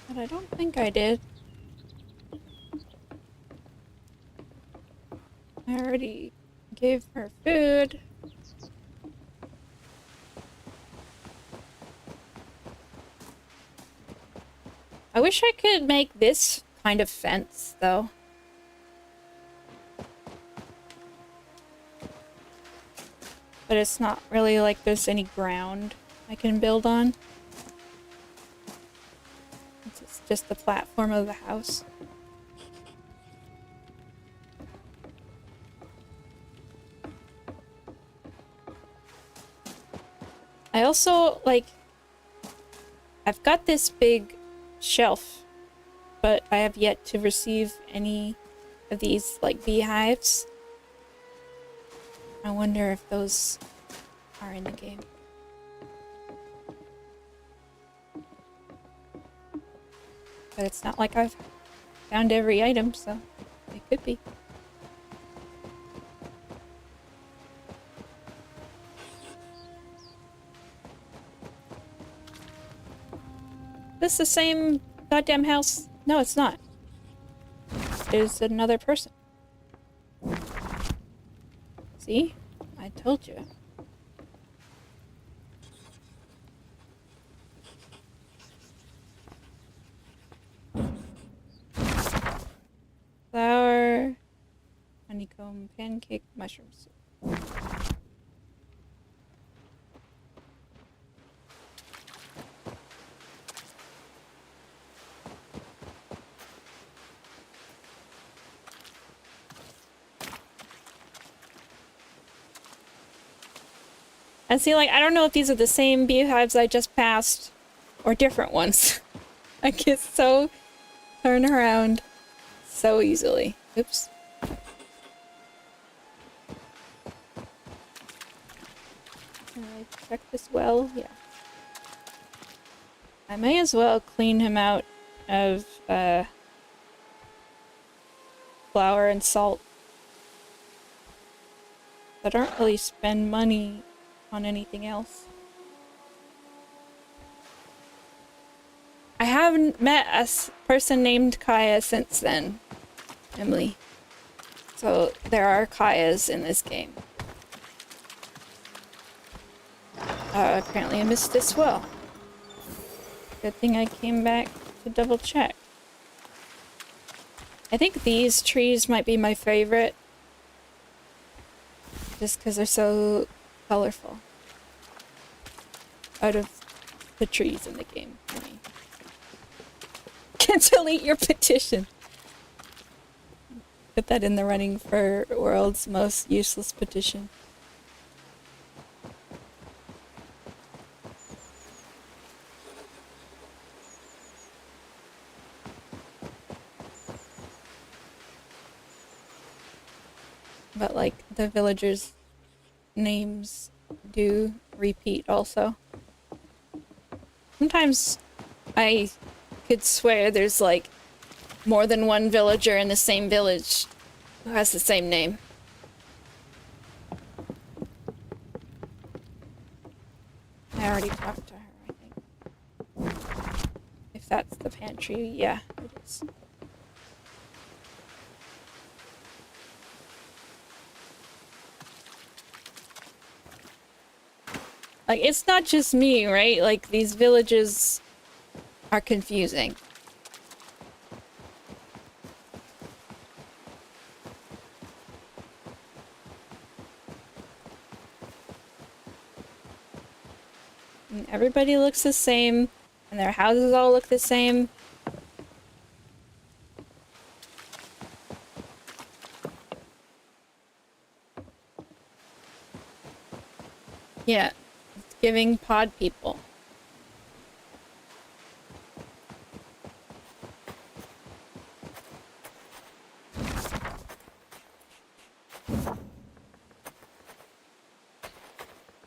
But I don't think I did. I already gave her food. I wish I could make this kind of fence, though. But it's not really like there's any ground I can build on. It's just the platform of the house. I also, like, I've got this big shelf, but I have yet to receive any of these, like, beehives. I wonder if those are in the game. But it's not like I've found every item, so it could be. This the same goddamn house? No, it's not. There's another person. See? I told you. Flour, honeycomb, pancake, mushroom soup. And see, like, I don't know if these are the same beehives I just passed or different ones. I get so turned around so easily. Oops. Can I check this well? Yeah. I may as well clean him out of flour and salt. I don't really spend money on anything else. I haven't met a person named Kaya since then, Emily. So there are Kayas in this game. Apparently I missed this well. Good thing I came back to double check. I think these trees might be my favorite. Just because they're so colorful. Out of the trees in the game, I mean. Can't delete your petition. Put that in the running for world's most useless petition. But like the villagers' names do repeat also. Sometimes I could swear there's like more than one villager in the same village who has the same name. I already talked to her, I think. If that's the pantry, yeah, it is. Like, it's not just me, right? Like, these villages are confusing. And everybody looks the same, and their houses all look the same. Yeah. Giving pod people.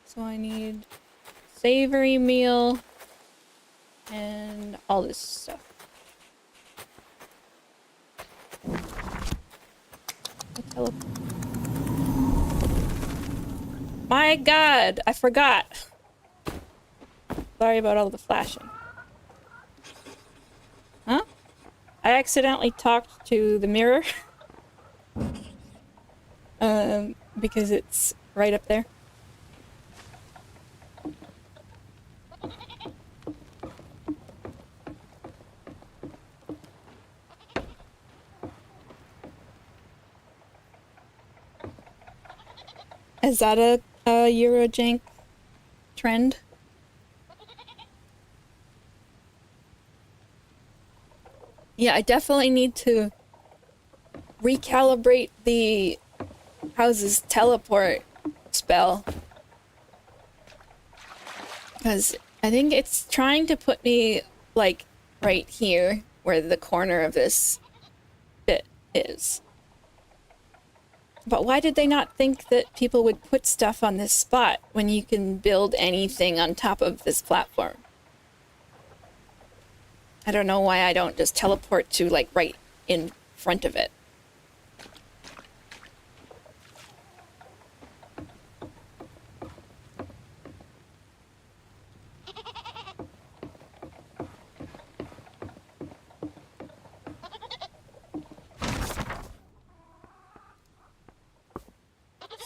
So I need savory meal and all this stuff. My God, I forgot. Sorry about all the flashing. Huh? I accidentally talked to the mirror. Because it's right up there. Is that a Eurojank trend? Yeah, I definitely need to recalibrate the house's teleport spell. Because I think it's trying to put me, like, right here, where the corner of this bit is. But why did they not think that people would put stuff on this spot when you can build anything on top of this platform? I don't know why I don't just teleport to, like, right in front of it.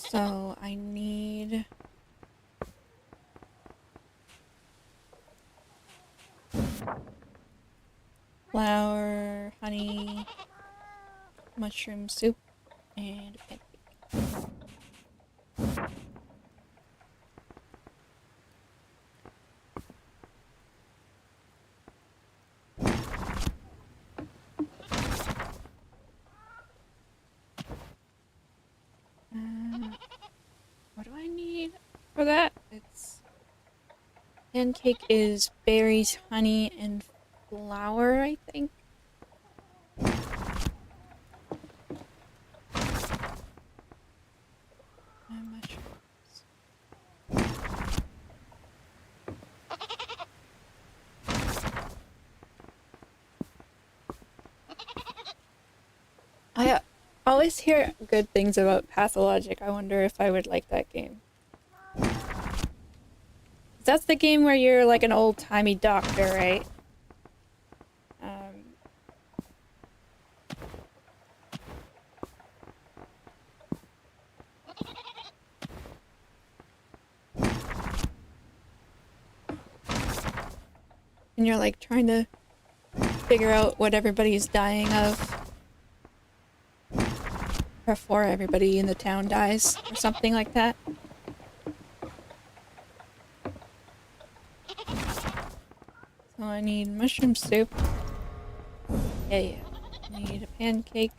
So I need flour, honey, mushroom soup, and pancake. What do I need for that? It's pancake is berries, honey, and flour, I think. And mushrooms. I always hear good things about Pathologic. I wonder if I would like that game. That's the game where you're like an old-timey doctor, right? And you're like trying to figure out what everybody's dying of before everybody in the town dies, or something like that. So I need mushroom soup. Yeah. I need a pancake.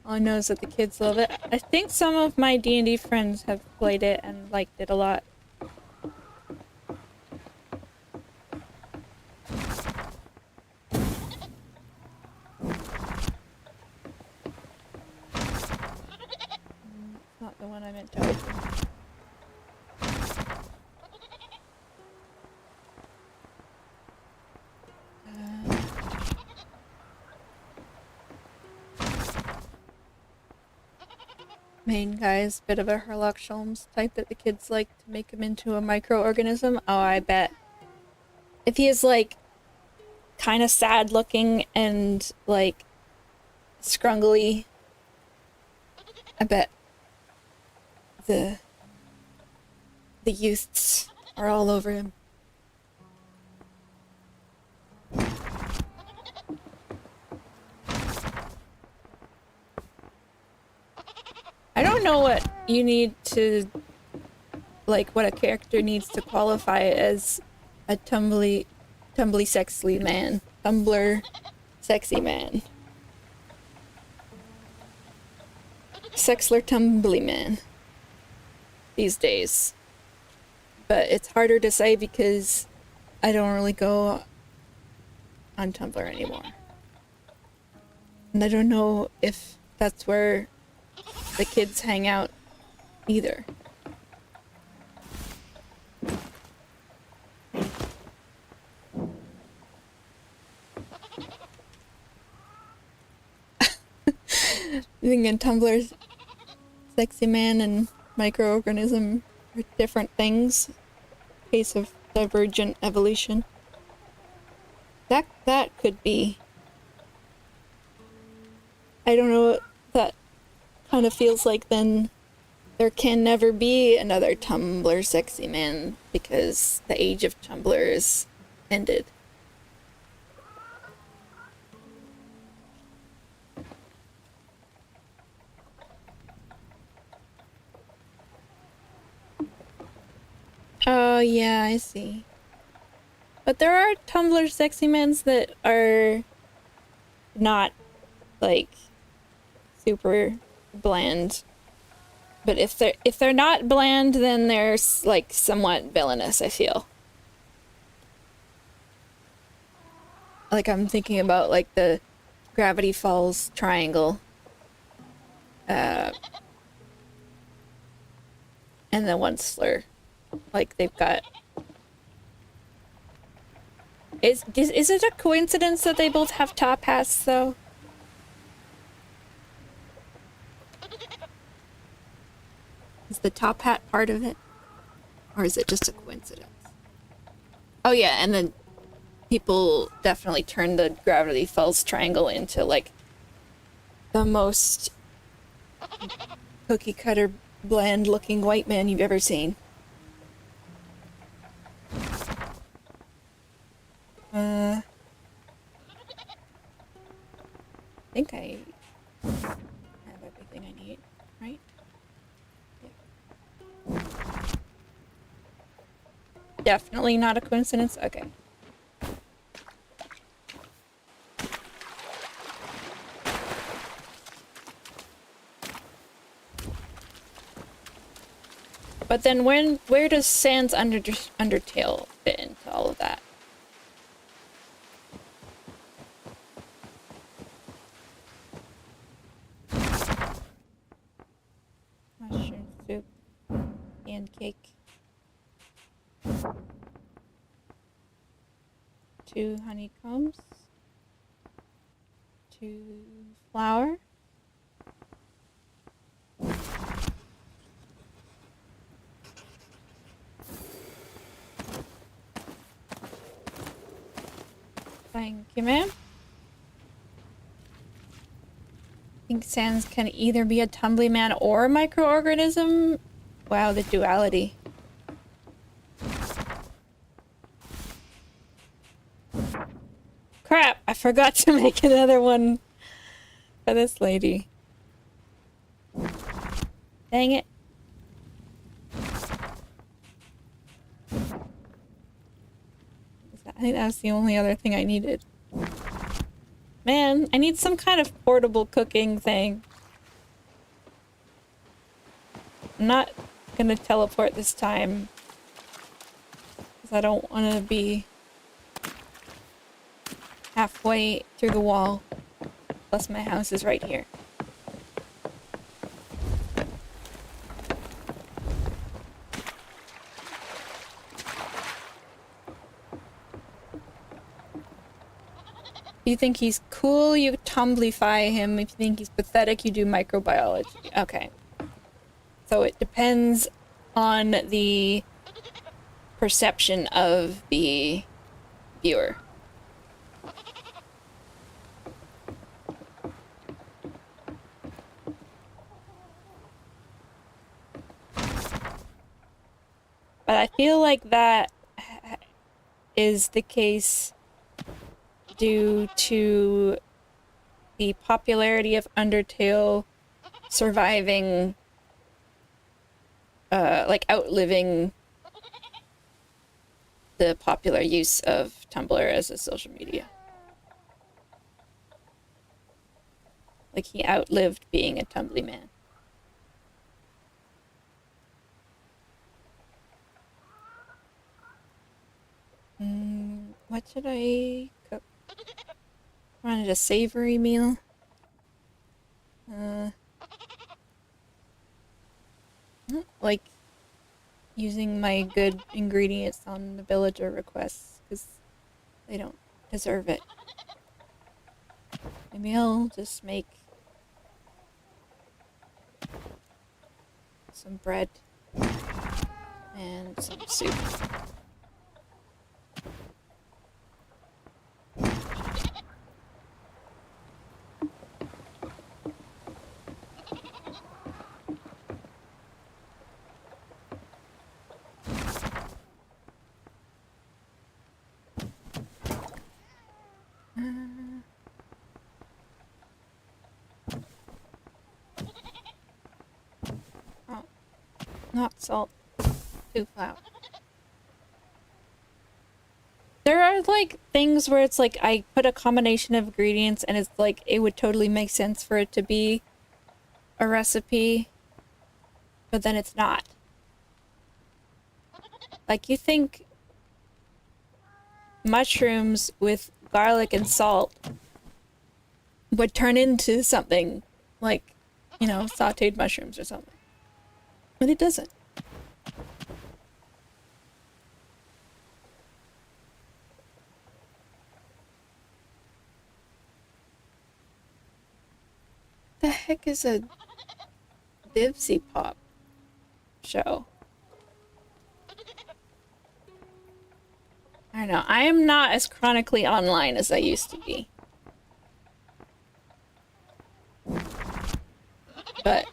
All I know is that the kids love it. I think some of my D&D friends have played it and liked it a lot. Not the one I meant to open. Main guy's bit of a Herlock Sholmes type that the kids like to make him into a microorganism. Oh, I bet. If he is like kind of sad looking and like scrungly, I bet the youths are all over him. I don't know what you need to, like, what a character needs to qualify as a tumbly sexy man. Tumbler sexy man. Sexler tumbly man. These days. But it's harder to say because I don't really go on Tumblr anymore. And I don't know if that's where the kids hang out either. I think in Tumblr's sexy man and microorganism are different things. Case of divergent evolution. That could be. I don't know what that kind of feels like then There can never be another Tumblr sexy man because the age of Tumblr is ended. Oh, yeah, I see. But there are Tumblr sexy men that are not, like, super bland. But if they're not bland, then they're, like, somewhat villainous, I feel. Like, I'm thinking about, like, the Gravity Falls triangle. And then one slur. Like, they've got... Is it a coincidence that they both have top hats, though? Is the top hat part of it? Or is it just a coincidence? Oh yeah, and then people definitely turn the Gravity Falls triangle into, like, the most cookie-cutter, bland-looking white man you've ever seen. I think I have everything I need, right? Yeah. Definitely not a coincidence? Okay. But then where does Sans Undertale fit into all of that? Mushroom soup and cake. 2 honeycombs. 2 flour. Thank you, ma'am. I think Sans can either be a tumbly man or a microorganism. Wow, the duality. Crap, I forgot to make another one for this lady. Dang it. I think that was the only other thing I needed. Man, I need some kind of portable cooking thing. I'm not gonna teleport this time, because I don't want to be halfway through the wall. Plus my house is right here. If you think he's cool, you tumblify him. If you think he's pathetic, you do microbiology. Okay. So it depends on the perception of the viewer. But I feel like that is the case due to the popularity of Undertale surviving, like outliving the popular use of Tumblr as a social media. Like he outlived being a Tumbly man. What should I cook? I wanted a savory meal. Like using my good ingredients on the villager requests because they don't deserve it. Maybe I'll just make some bread and some soup. Not salt. Too loud. There are like things where it's like I put a combination of ingredients and it's like it would totally make sense for it to be a recipe, but then it's not. Like you think mushrooms with garlic and salt would turn into something like, you know, sauteed mushrooms or something. But it doesn't. The heck is a Divsy Pop show? I don't know. I am not as chronically online as I used to be. But,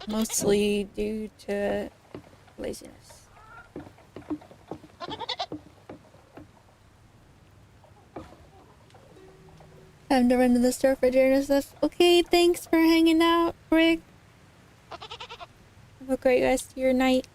mostly due to laziness. Time to run to the store for dinner and stuff. Okay, thanks for hanging out, Rick. Have a great rest of your night.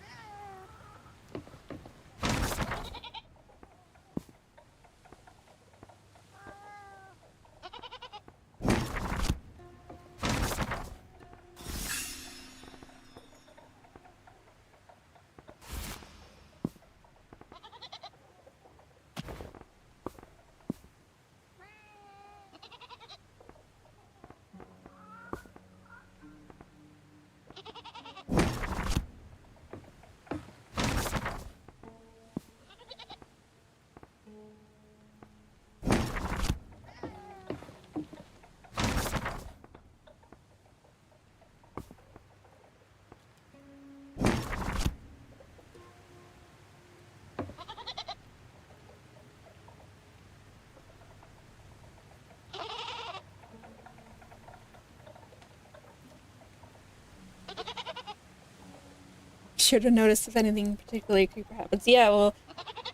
Should have noticed if anything particularly creeper happens. Yeah, we'll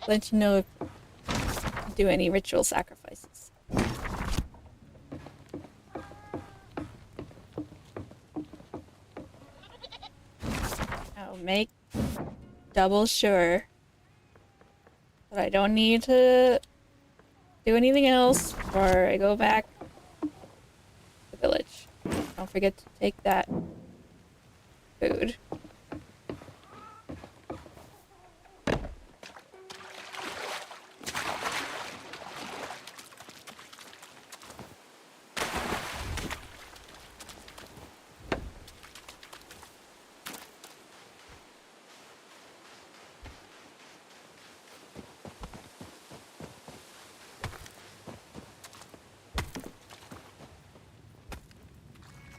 let you know if you do any ritual sacrifices. I'll make double sure that I don't need to do anything else before I go back to the village. Don't forget to take that food.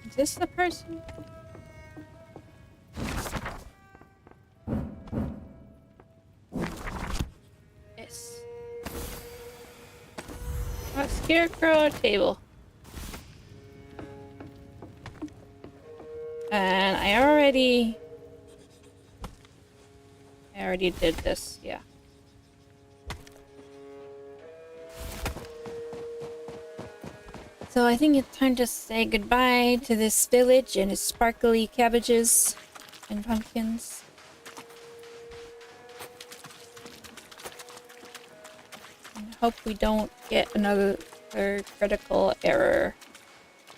Is this the person? Yes. A scarecrow table. And I already did this, yeah. So I think it's time to say goodbye to this village and its sparkly cabbages and pumpkins. And hope we don't get another critical error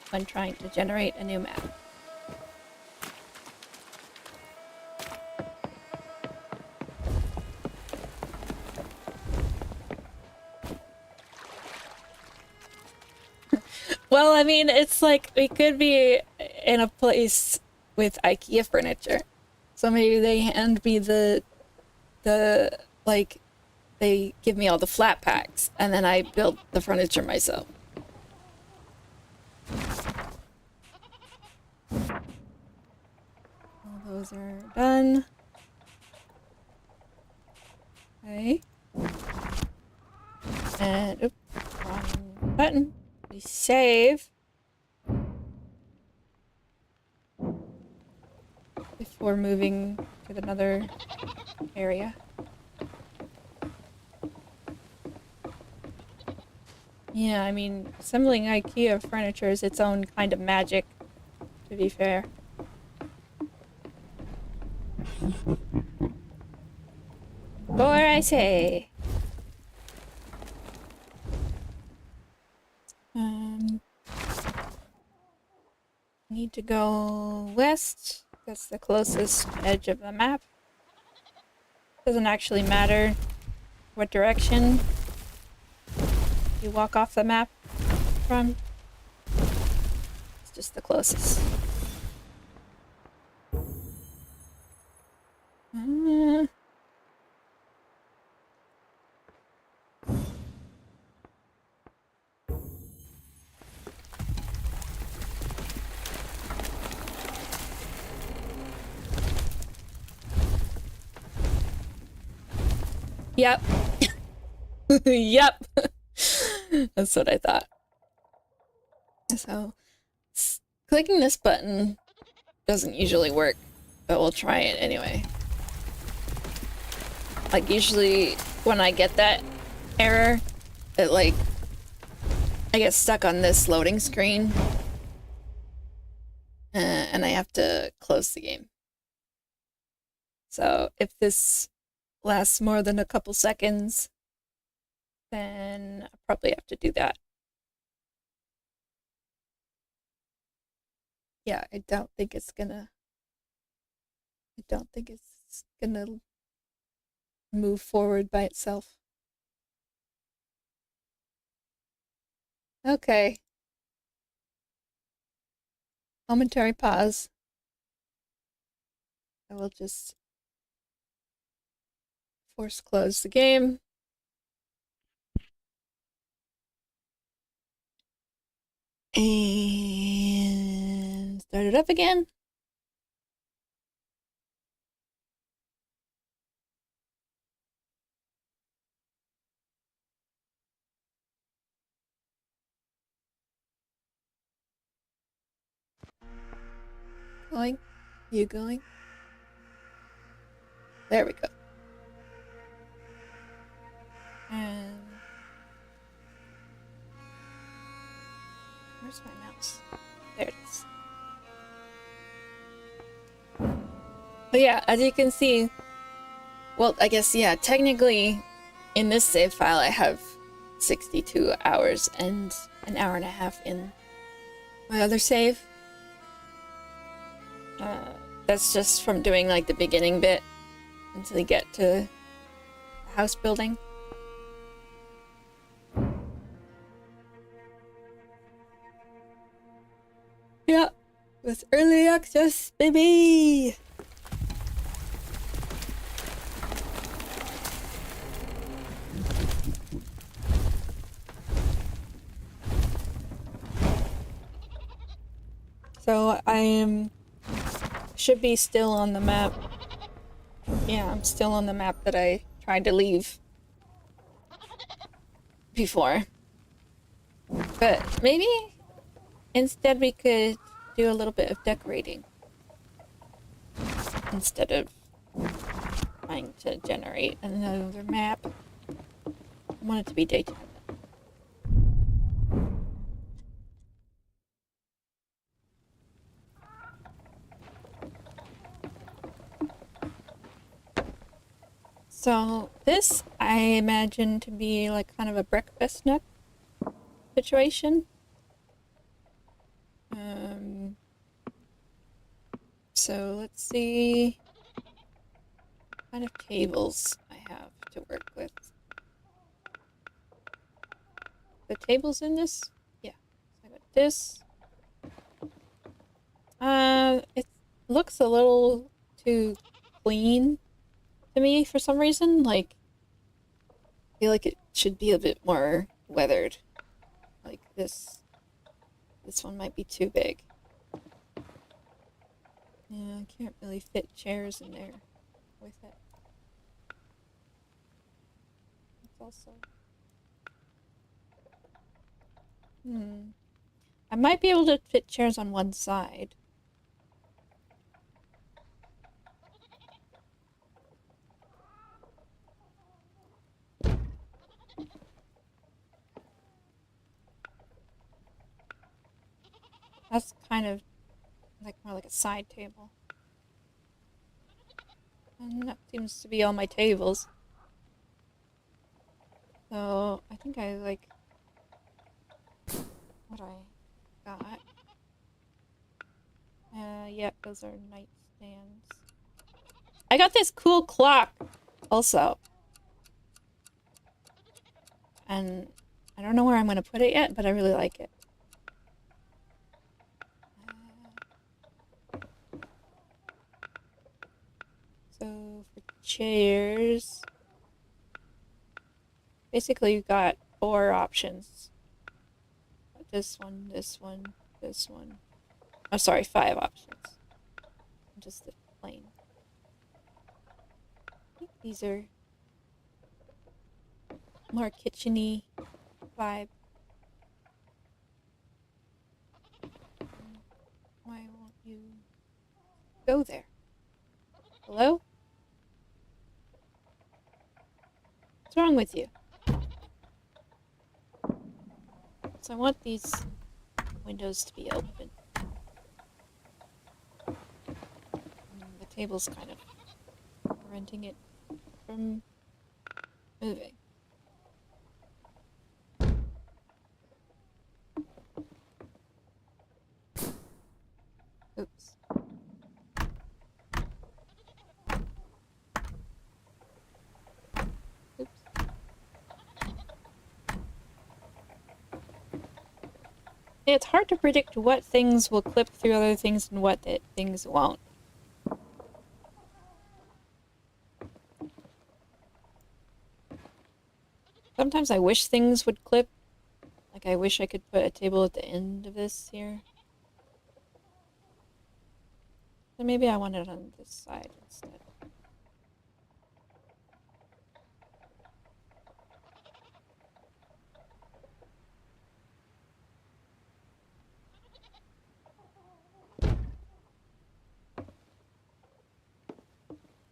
when trying to generate a new map. Well, I mean, it's like we could be in a place with IKEA furniture. So maybe they hand me the like, they give me all the flat packs and then I build the furniture myself. All those are done. Okay. And, oops, wrong button. We save before moving to another area. Yeah, I mean, assembling IKEA furniture is its own kind of magic, to to be fair. Or I say. Need to go west. That's the closest edge of the map. Doesn't actually matter what direction you walk off the map from. It's just the closest. Yep. Yep. That's what I thought. So, clicking this button doesn't usually work, but we'll try it anyway. Like, usually when I get that error, it like, I get stuck on this loading screen, and I have to close the game. So, if this lasts more than a couple seconds, then I probably have to do that. Yeah, I don't think it's gonna move forward by itself. Okay. Momentary pause. I will just force close the game. And start it up again. Going? You going? There we go. And where's my mouse? There it is. But yeah, as you can see, well, I guess, yeah, technically in this save file I have 62 hours and an hour and a half in my other save. That's just from doing like the beginning bit until you get to house building. Yeah, with early access, baby! So I should be still on the map. Yeah, I'm still on the map that I tried to leave before. But maybe instead we could do a little bit of decorating instead of trying to generate another map. I want it to be daytime. So this I imagine to be like kind of a breakfast nook situation. So let's see what kind of tables I have to work with. The tables in this? Yeah. So I got this. It looks a little too clean to me for some reason. Like, I feel like it should be a bit more weathered. Like this one might be too big. Yeah, I can't really fit chairs in there with it. It's also... I might be able to fit chairs on one side. That's kind of More like a side table. And that seems to be all my tables. So I think I like what I got. Yeah, those are nightstands. I got this cool clock also. And I don't know where I'm going to put it yet, but I really like it. So for chairs, basically you've got 4 options. This one, this one, this one. Oh, sorry, 5 options. Just the plain. I think these are more kitchen-y vibe. Why won't you go there? Hello? What's wrong with you? So I want these windows to be open. The table's kind of preventing it from moving. Oops. Oops. It's hard to predict what things will clip through other things and what things won't. Sometimes I wish things would clip. Like I wish I could put a table at the end of this here. So maybe I want it on this side instead.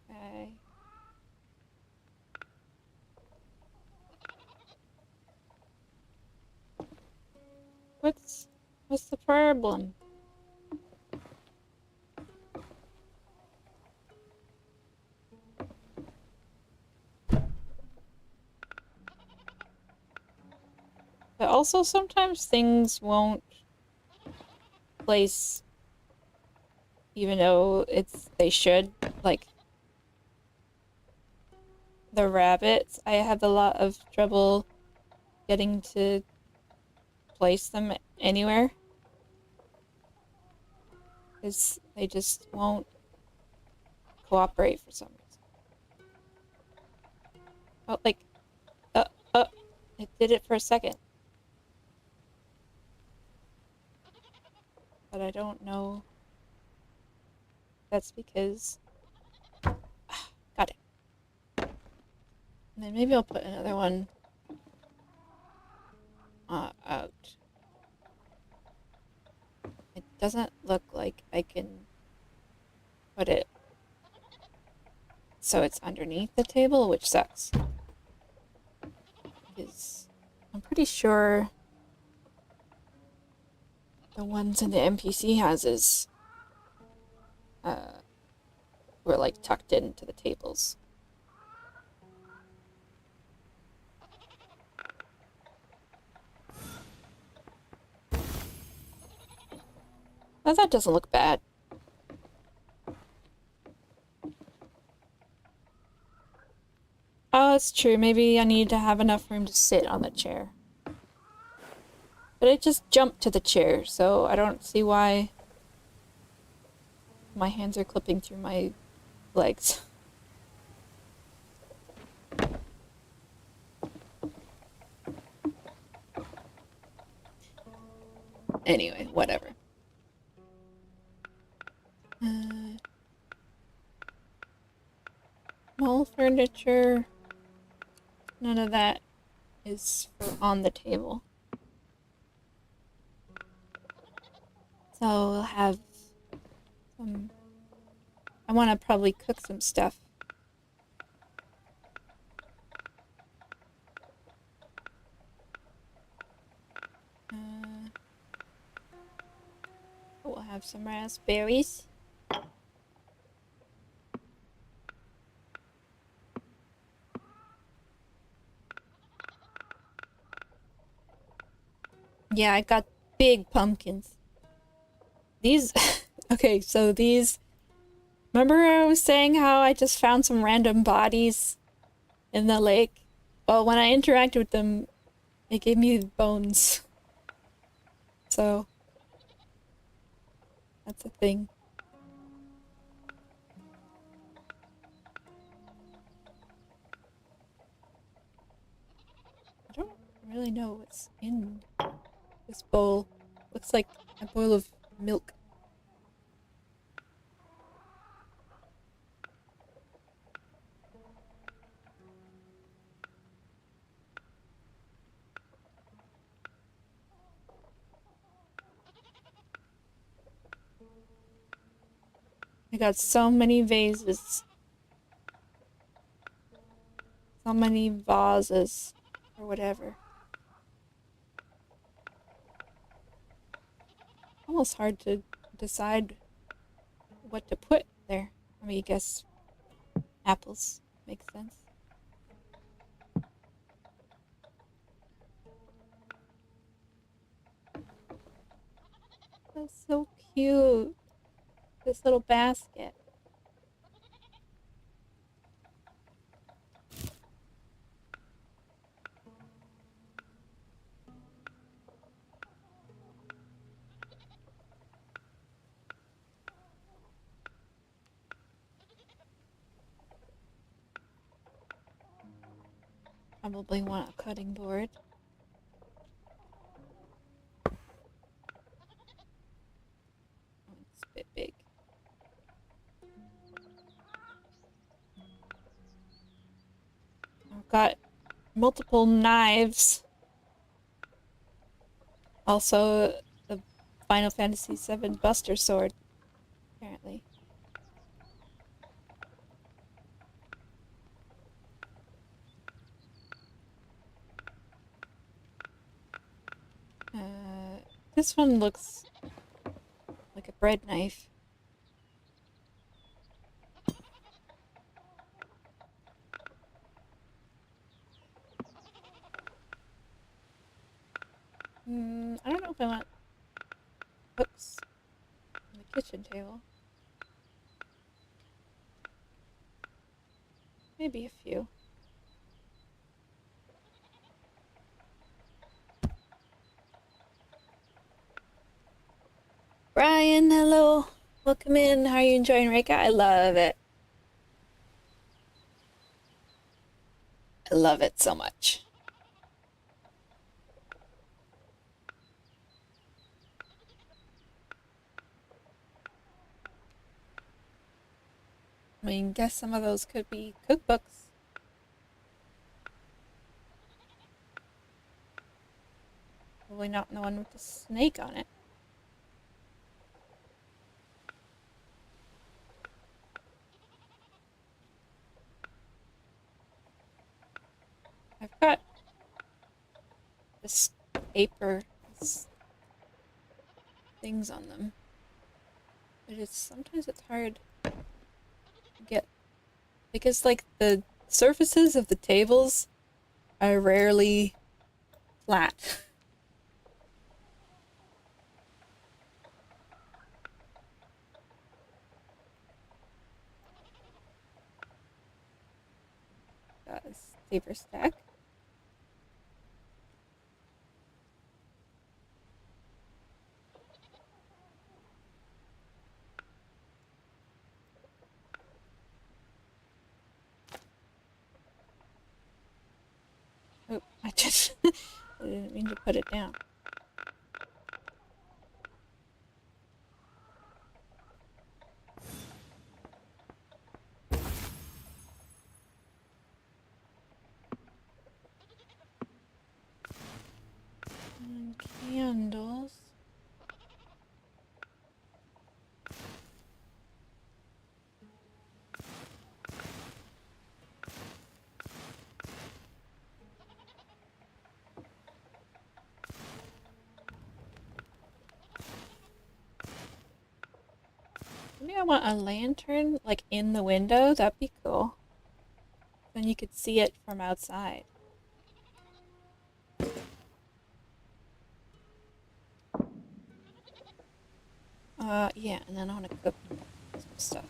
Okay. What's the problem? But also sometimes things won't place even though they should. Like the rabbits, I have a lot of trouble getting to place them anywhere. Because they just won't cooperate for some reason. Oh, like, it did it for a second. But I don't know. That's because... got it. And then maybe I'll put another one out. It doesn't look like I can put it so it's underneath the table, which sucks. Because I'm pretty sure the ones in the NPC houses were like tucked into the tables. Well, that doesn't look bad. Oh, it's true. Maybe I need to have enough room to sit on the chair. But it just jumped to the chair, so I don't see why my hands are clipping through my legs. Anyway, whatever. Small furniture. None of that is on the table. So we'll have some... I want to probably cook some stuff. We'll have have some raspberries. Yeah, I got big pumpkins. These, okay, so these, remember I was saying how I just found some random bodies in the lake? Well, when I interacted with them, it gave me bones. So, that's a thing. I don't really know what's in this bowl. Looks like a bowl of milk. I got so many vases. So many vases. Or whatever. Almost hard to decide what to put there. I mean, I guess apples makes sense. That's so cute. This little basket. Probably want a cutting board. Oh, it's a bit big. I've got multiple knives. Also, the Final Fantasy VII Buster Sword, apparently. This one looks like a bread knife. I don't know if I want hooks on the kitchen table. Maybe a few. Brian, hello. Welcome in. How are you enjoying REKA? I love it. I love it so much. I mean, guess some of those could be cookbooks. Probably not the one with the snake on it. I've got this paper, this things on them. But sometimes it's hard to get, because like the surfaces of the tables are rarely flat. Got a paper stack. Oh, I didn't mean to put it down. And candles. Maybe I want a lantern, like, in the window. That'd be cool. Then you could see it from outside. Yeah, and then I want to cook some stuff.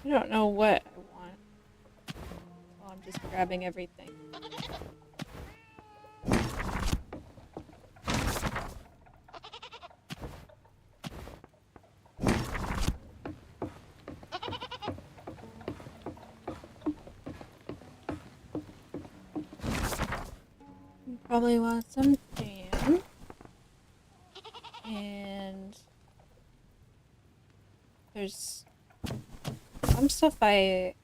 I don't know what I want. So I'm just grabbing everything. You probably want some jam. And there's some stuff I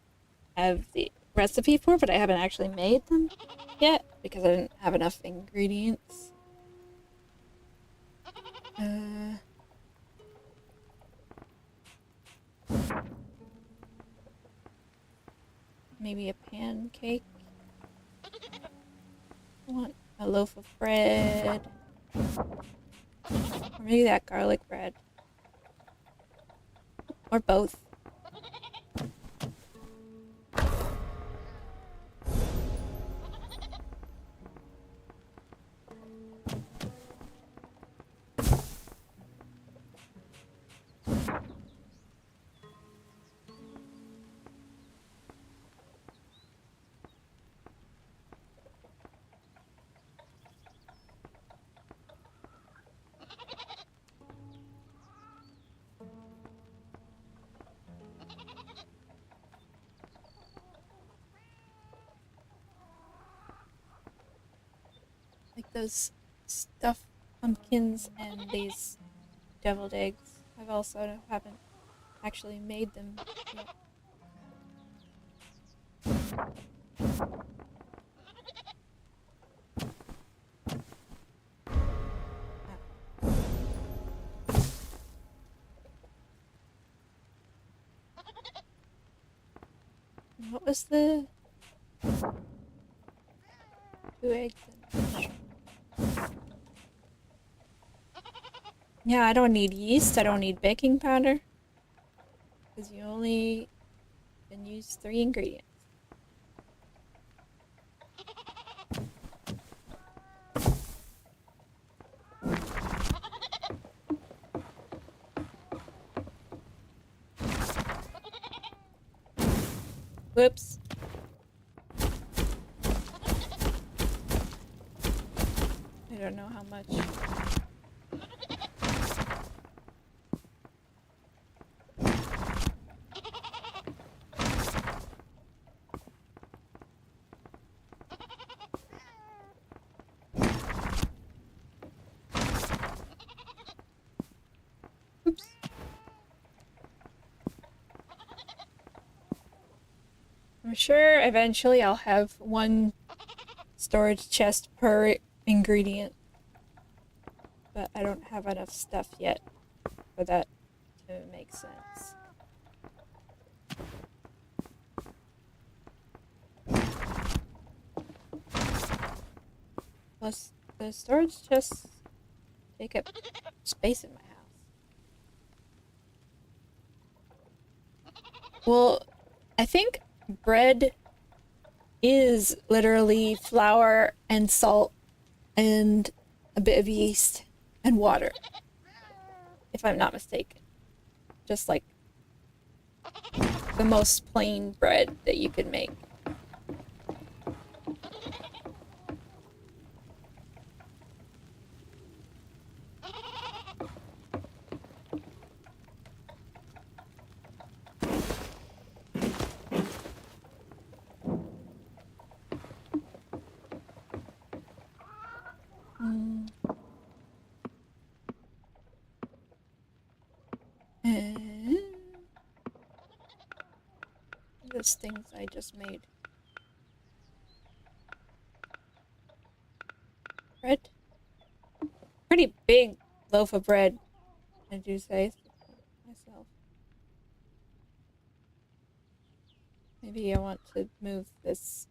have the recipe for, but I haven't actually made them yet because I didn't have enough ingredients. Maybe a pancake. I want a loaf of bread. Or maybe that garlic bread. Or both. Like those stuffed pumpkins and these deviled eggs. I've also haven't actually made them yet. What was the 2 eggs and yeah, I don't need yeast, I don't need baking powder. Because you only can use 3 ingredients. Whoops. I don't know how much. Oops. I'm sure eventually I'll have 1 storage chest per ingredient. But I don't have enough stuff yet for that to make sense. Plus, the storage chests take up space in my house. Well, I think bread is literally flour and salt and a bit of yeast and water, if I'm not mistaken. Just like the most plain bread that you could make. Those things I just made. Pretty big loaf of bread, I do say myself. Maybe I want to move this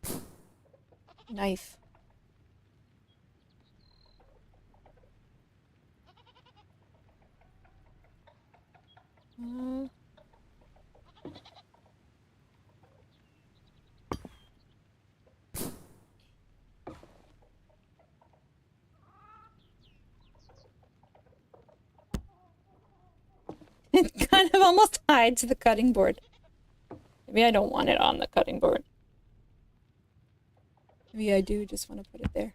knife. It kind of almost hides the cutting board. Maybe I don't want it on the cutting board. Maybe I do just want to put it there.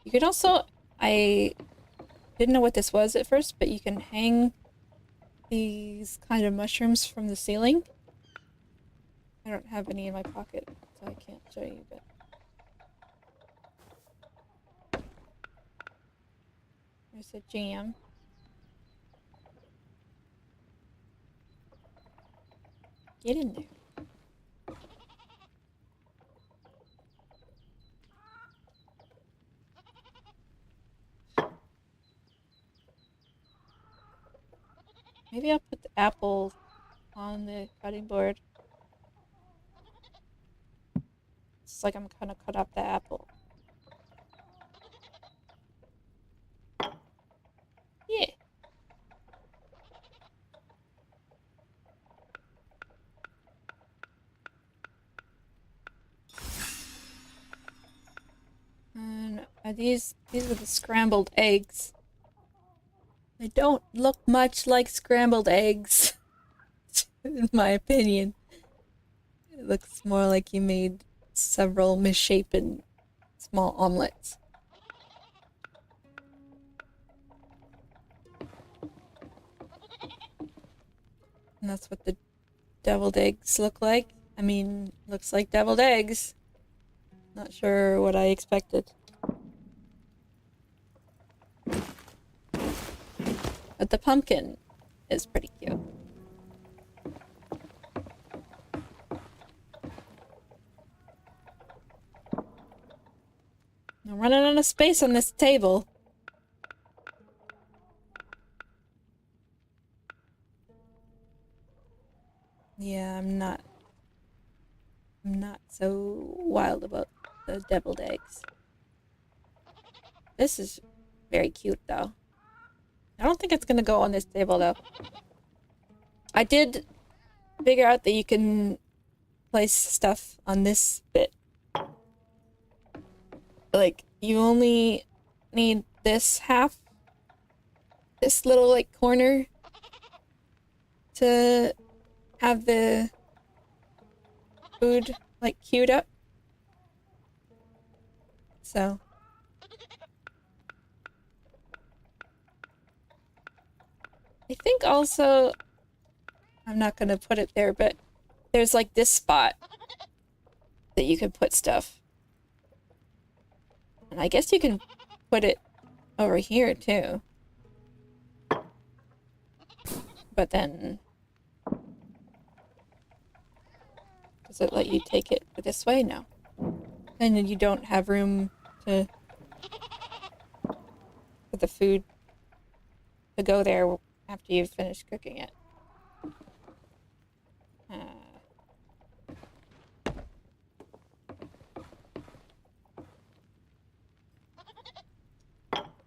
You could also, I didn't know what this was at first, but you can hang these kind of mushrooms from the ceiling. I don't have any in my pocket, so I can't show you, but... There's a jam. Get in there. Maybe I'll put the apple on the cutting board. It's like I'm gonna cut up the apple. Yeah. And these are the scrambled eggs. They don't look much like scrambled eggs, in my opinion. It looks more like you made several misshapen small omelets. And that's what the deviled eggs look like. I mean, looks like deviled eggs. Not sure what I expected. But the pumpkin is pretty cute. I'm running out of space on this table. Yeah, I'm not so wild about the deviled eggs. This is very cute, though. I don't think it's gonna go on this table, though. I did figure out that you can place stuff on this bit. Like, you only need this half, this little, like, corner to have the food, like, queued up. So. I think also, I'm not gonna put it there, but there's, like, this spot that you can put stuff. And I guess you can put it over here, too. But then... does it let you take it this way? No. And you don't have room to... for the food to go there after you've finished cooking it.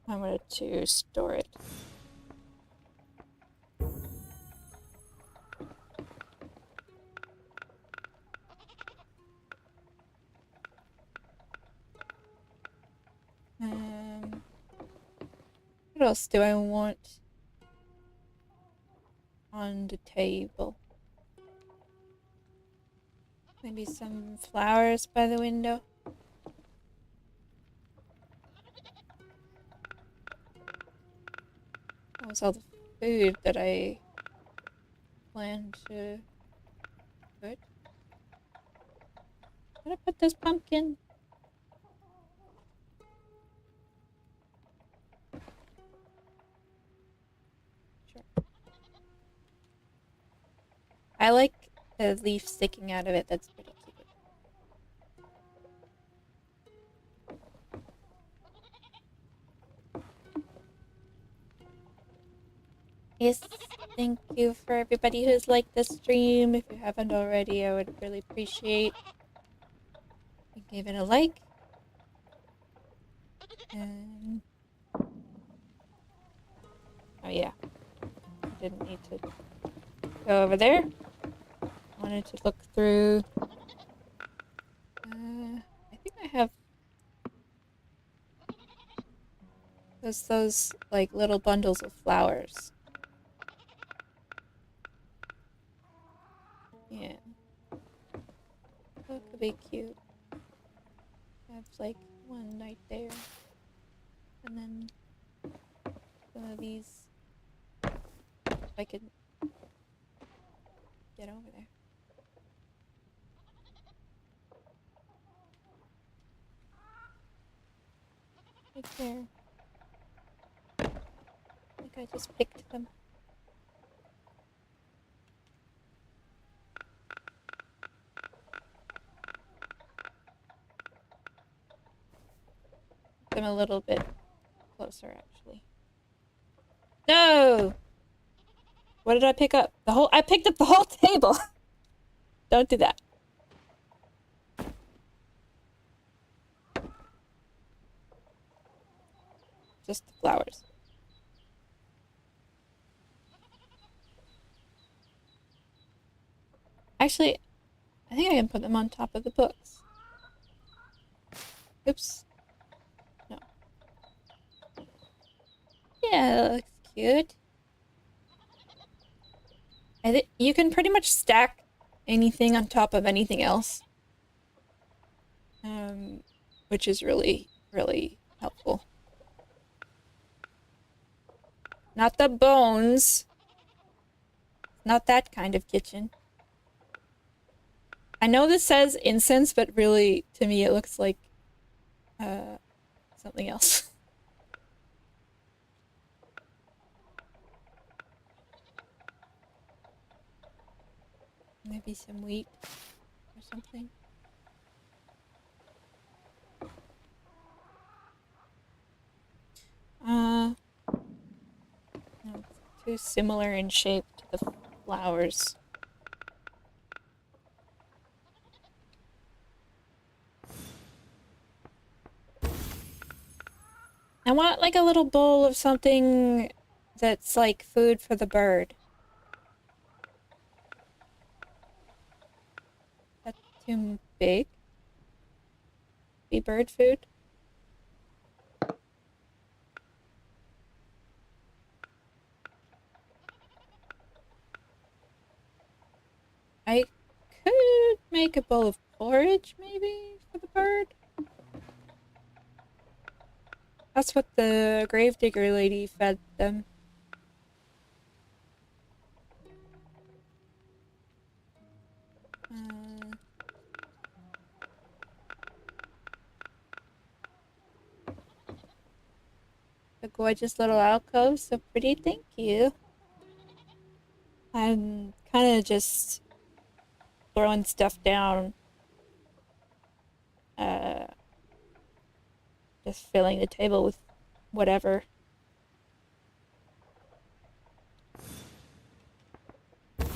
I'm going to store it. What else do I want on the table? Maybe some flowers by the window. That was all the food that I planned to put. Where did I put this pumpkin? I like the leaf sticking out of it. That's pretty cute. Yes, thank you for everybody who's liked the stream. If you haven't already, I would really appreciate if you gave it a like. And oh yeah, I didn't need to go over there. I wanted to look through. I think I have those like little bundles of flowers. Yeah. That could be cute. I have like one right there. And then some of these. If I could get over there. Right there. I think I just picked them. Them a little bit closer, actually. No! What did I pick up? I picked up the whole table! Don't do that. Just the flowers. Actually, I think I can put them on top of the books. Oops. No. Yeah, that looks cute. I think you can pretty much stack anything on top of anything else. Which is really, really helpful. Not the bones. Not that kind of kitchen. I know this says incense, but really, to me, it looks like something else. Maybe some wheat or something. No, it's too similar in shape to the flowers. I want like a little bowl of something that's like food for the bird. That's too big. Be bird food. I could make a bowl of porridge, maybe, for the bird. That's what the gravedigger lady fed them. The gorgeous little alcove, so pretty, thank you. I'm kind of just throwing stuff down. Just filling the table with whatever. I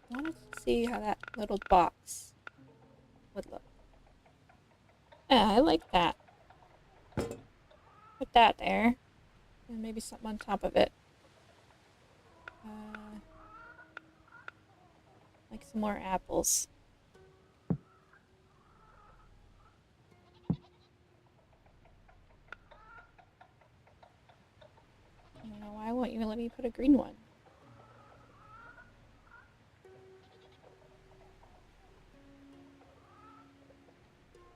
wanted to see how that little box would look. Yeah, I like that. Put that there. And maybe something on top of it. Like some more apples. I don't know, why won't you let me put a green one?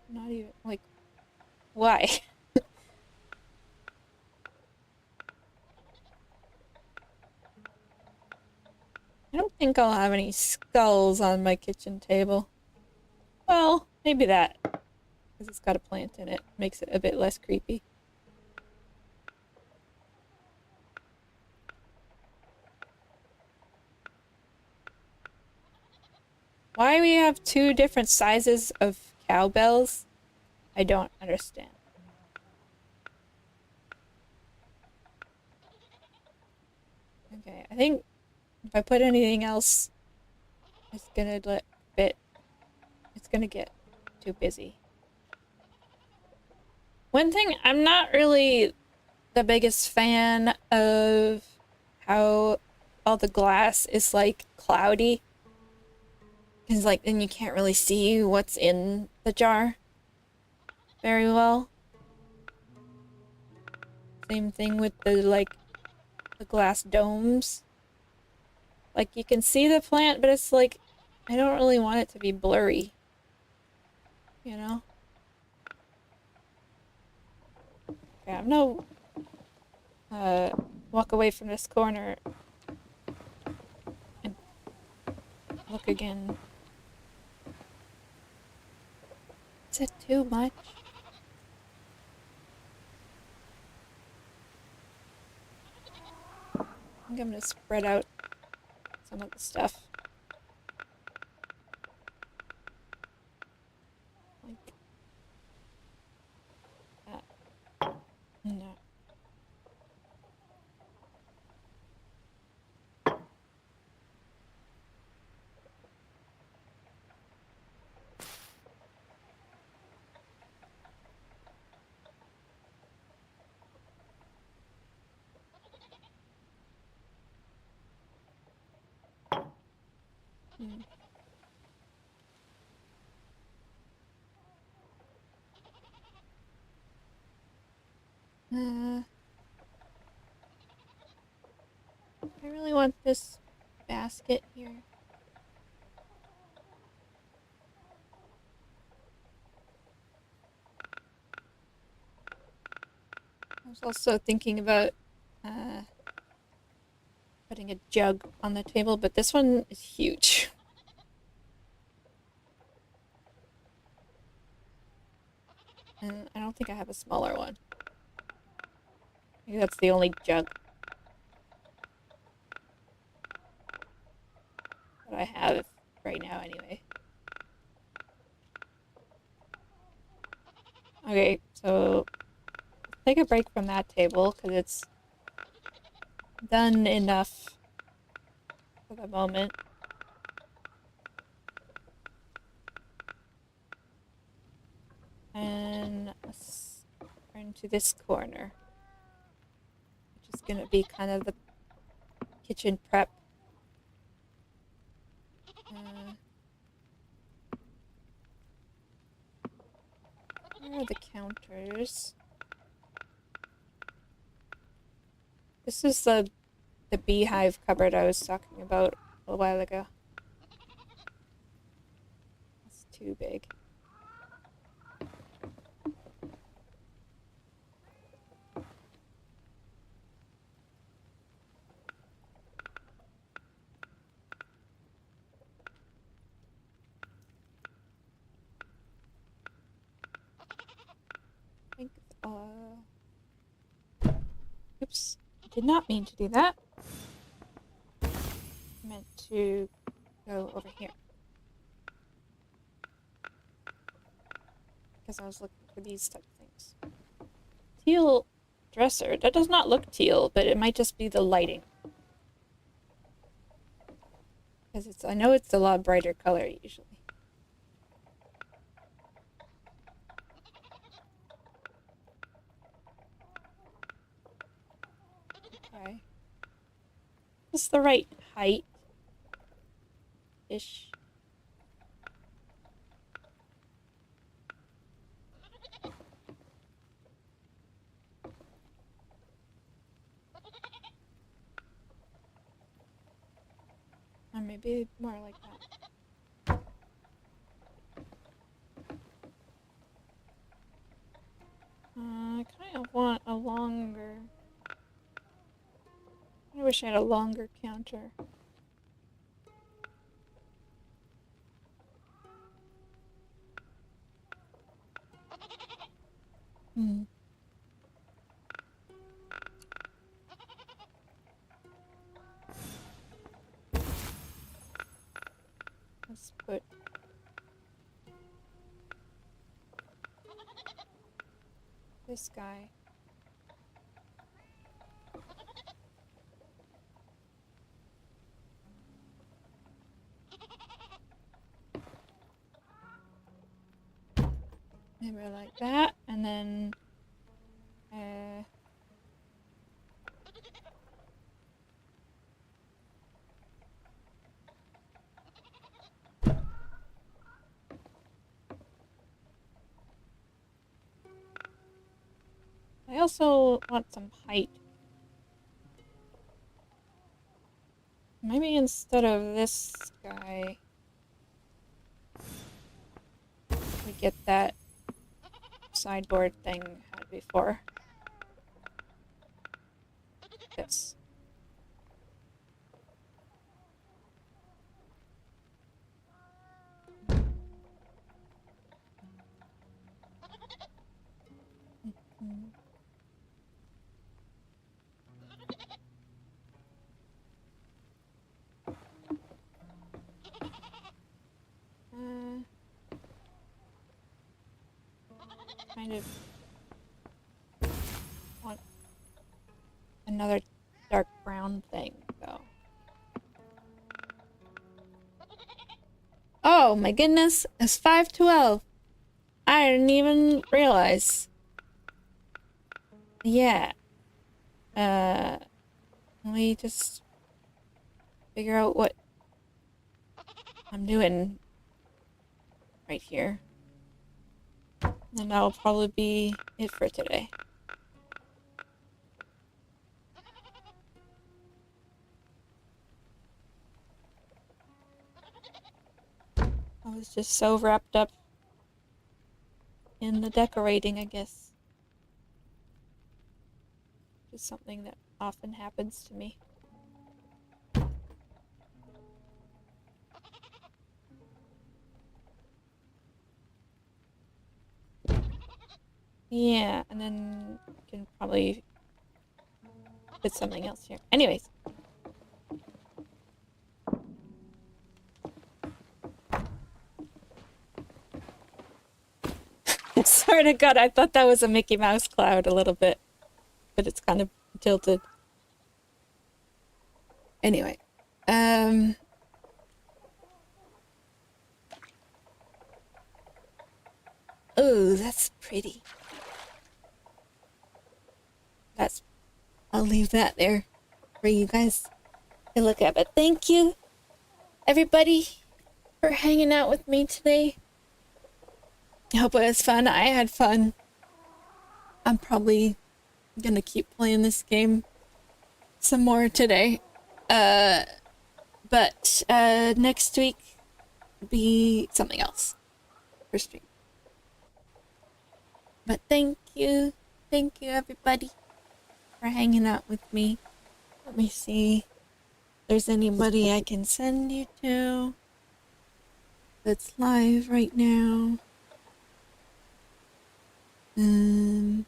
Not even, like, why? I don't think I'll have any skulls on my kitchen table. Well, maybe that. Because it's got a plant in it. Makes it a bit less creepy. Why we have two different sizes of cowbells, I don't understand. Okay, I think if I put anything else, it's gonna it's gonna get too busy. One thing, I'm not really the biggest fan of how all the glass is like cloudy. Because like then you can't really see what's in the jar very well. Same thing with the the glass domes. Like you can see the plant, but it's like I don't really want it to be blurry. You know? Okay, I'm gonna walk away from this corner and look again. Is it too much? I think I'm gonna spread out some of the stuff. Like that. No. Hmm. I really want this basket here. I was also thinking about putting a jug on the table, but this one is huge. And I don't think I have a smaller one. Maybe that's the only jug that I have right now anyway. Okay, so take a break from that table because it's done enough for the moment. And let's turn to this corner, which is gonna be kind of the kitchen prep. Where are the counters? This is the beehive cupboard I was talking about a while ago. It's too big. I think, oops, I did not mean to do that. I meant to go over here. Because I was looking for these type of things. Teal dresser. That does not look teal, but it might just be the lighting. Because I know it's a lot brighter color usually. Okay. Just the right height-ish. Or maybe more like that. I kind of want a longer... I wish I had a longer counter. Let's put This guy. Maybe like that, and then I also want some height. Maybe instead of this guy, we get that sideboard thing I had before. This. Kind of want another dark brown thing, though. Oh my goodness, it's 5:12. I didn't even realize. Yeah. Let me just figure out what I'm doing right here. And that'll probably be it for today. I was just so wrapped up in the decorating, I guess. Just something that often happens to me. Yeah, and then you can probably put something else here. Anyways. Swear to God, I thought that was a Mickey Mouse cloud a little bit. But it's kind of tilted. Anyway. Oh, that's pretty. I'll leave that there for you guys to look at. But thank you, everybody, for hanging out with me today. I hope it was fun. I had fun. I'm probably gonna keep playing this game some more today. But next week will be something else for stream. But thank you everybody for hanging out with me. Let me see if there's anybody I can send you to that's live right now. Ooh,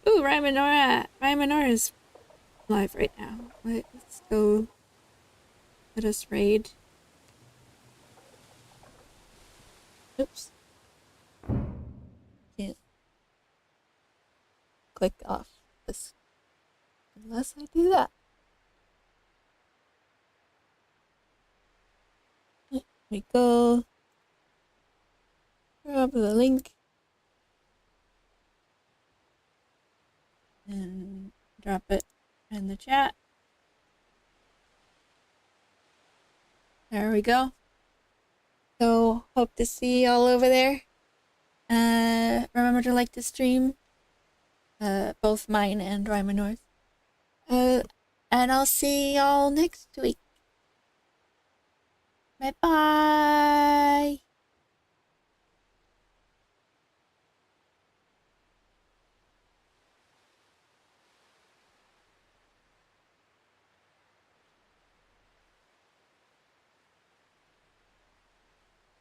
Rymanora is live right now. Let's go. Let us raid. Oops. Can't click off this unless I do that. Here we go. Grab the link. And drop it in the chat. There we go. So hope to see y'all over there. Remember to like the stream, both mine and Rymanor's. And I'll see y'all next week. Bye bye.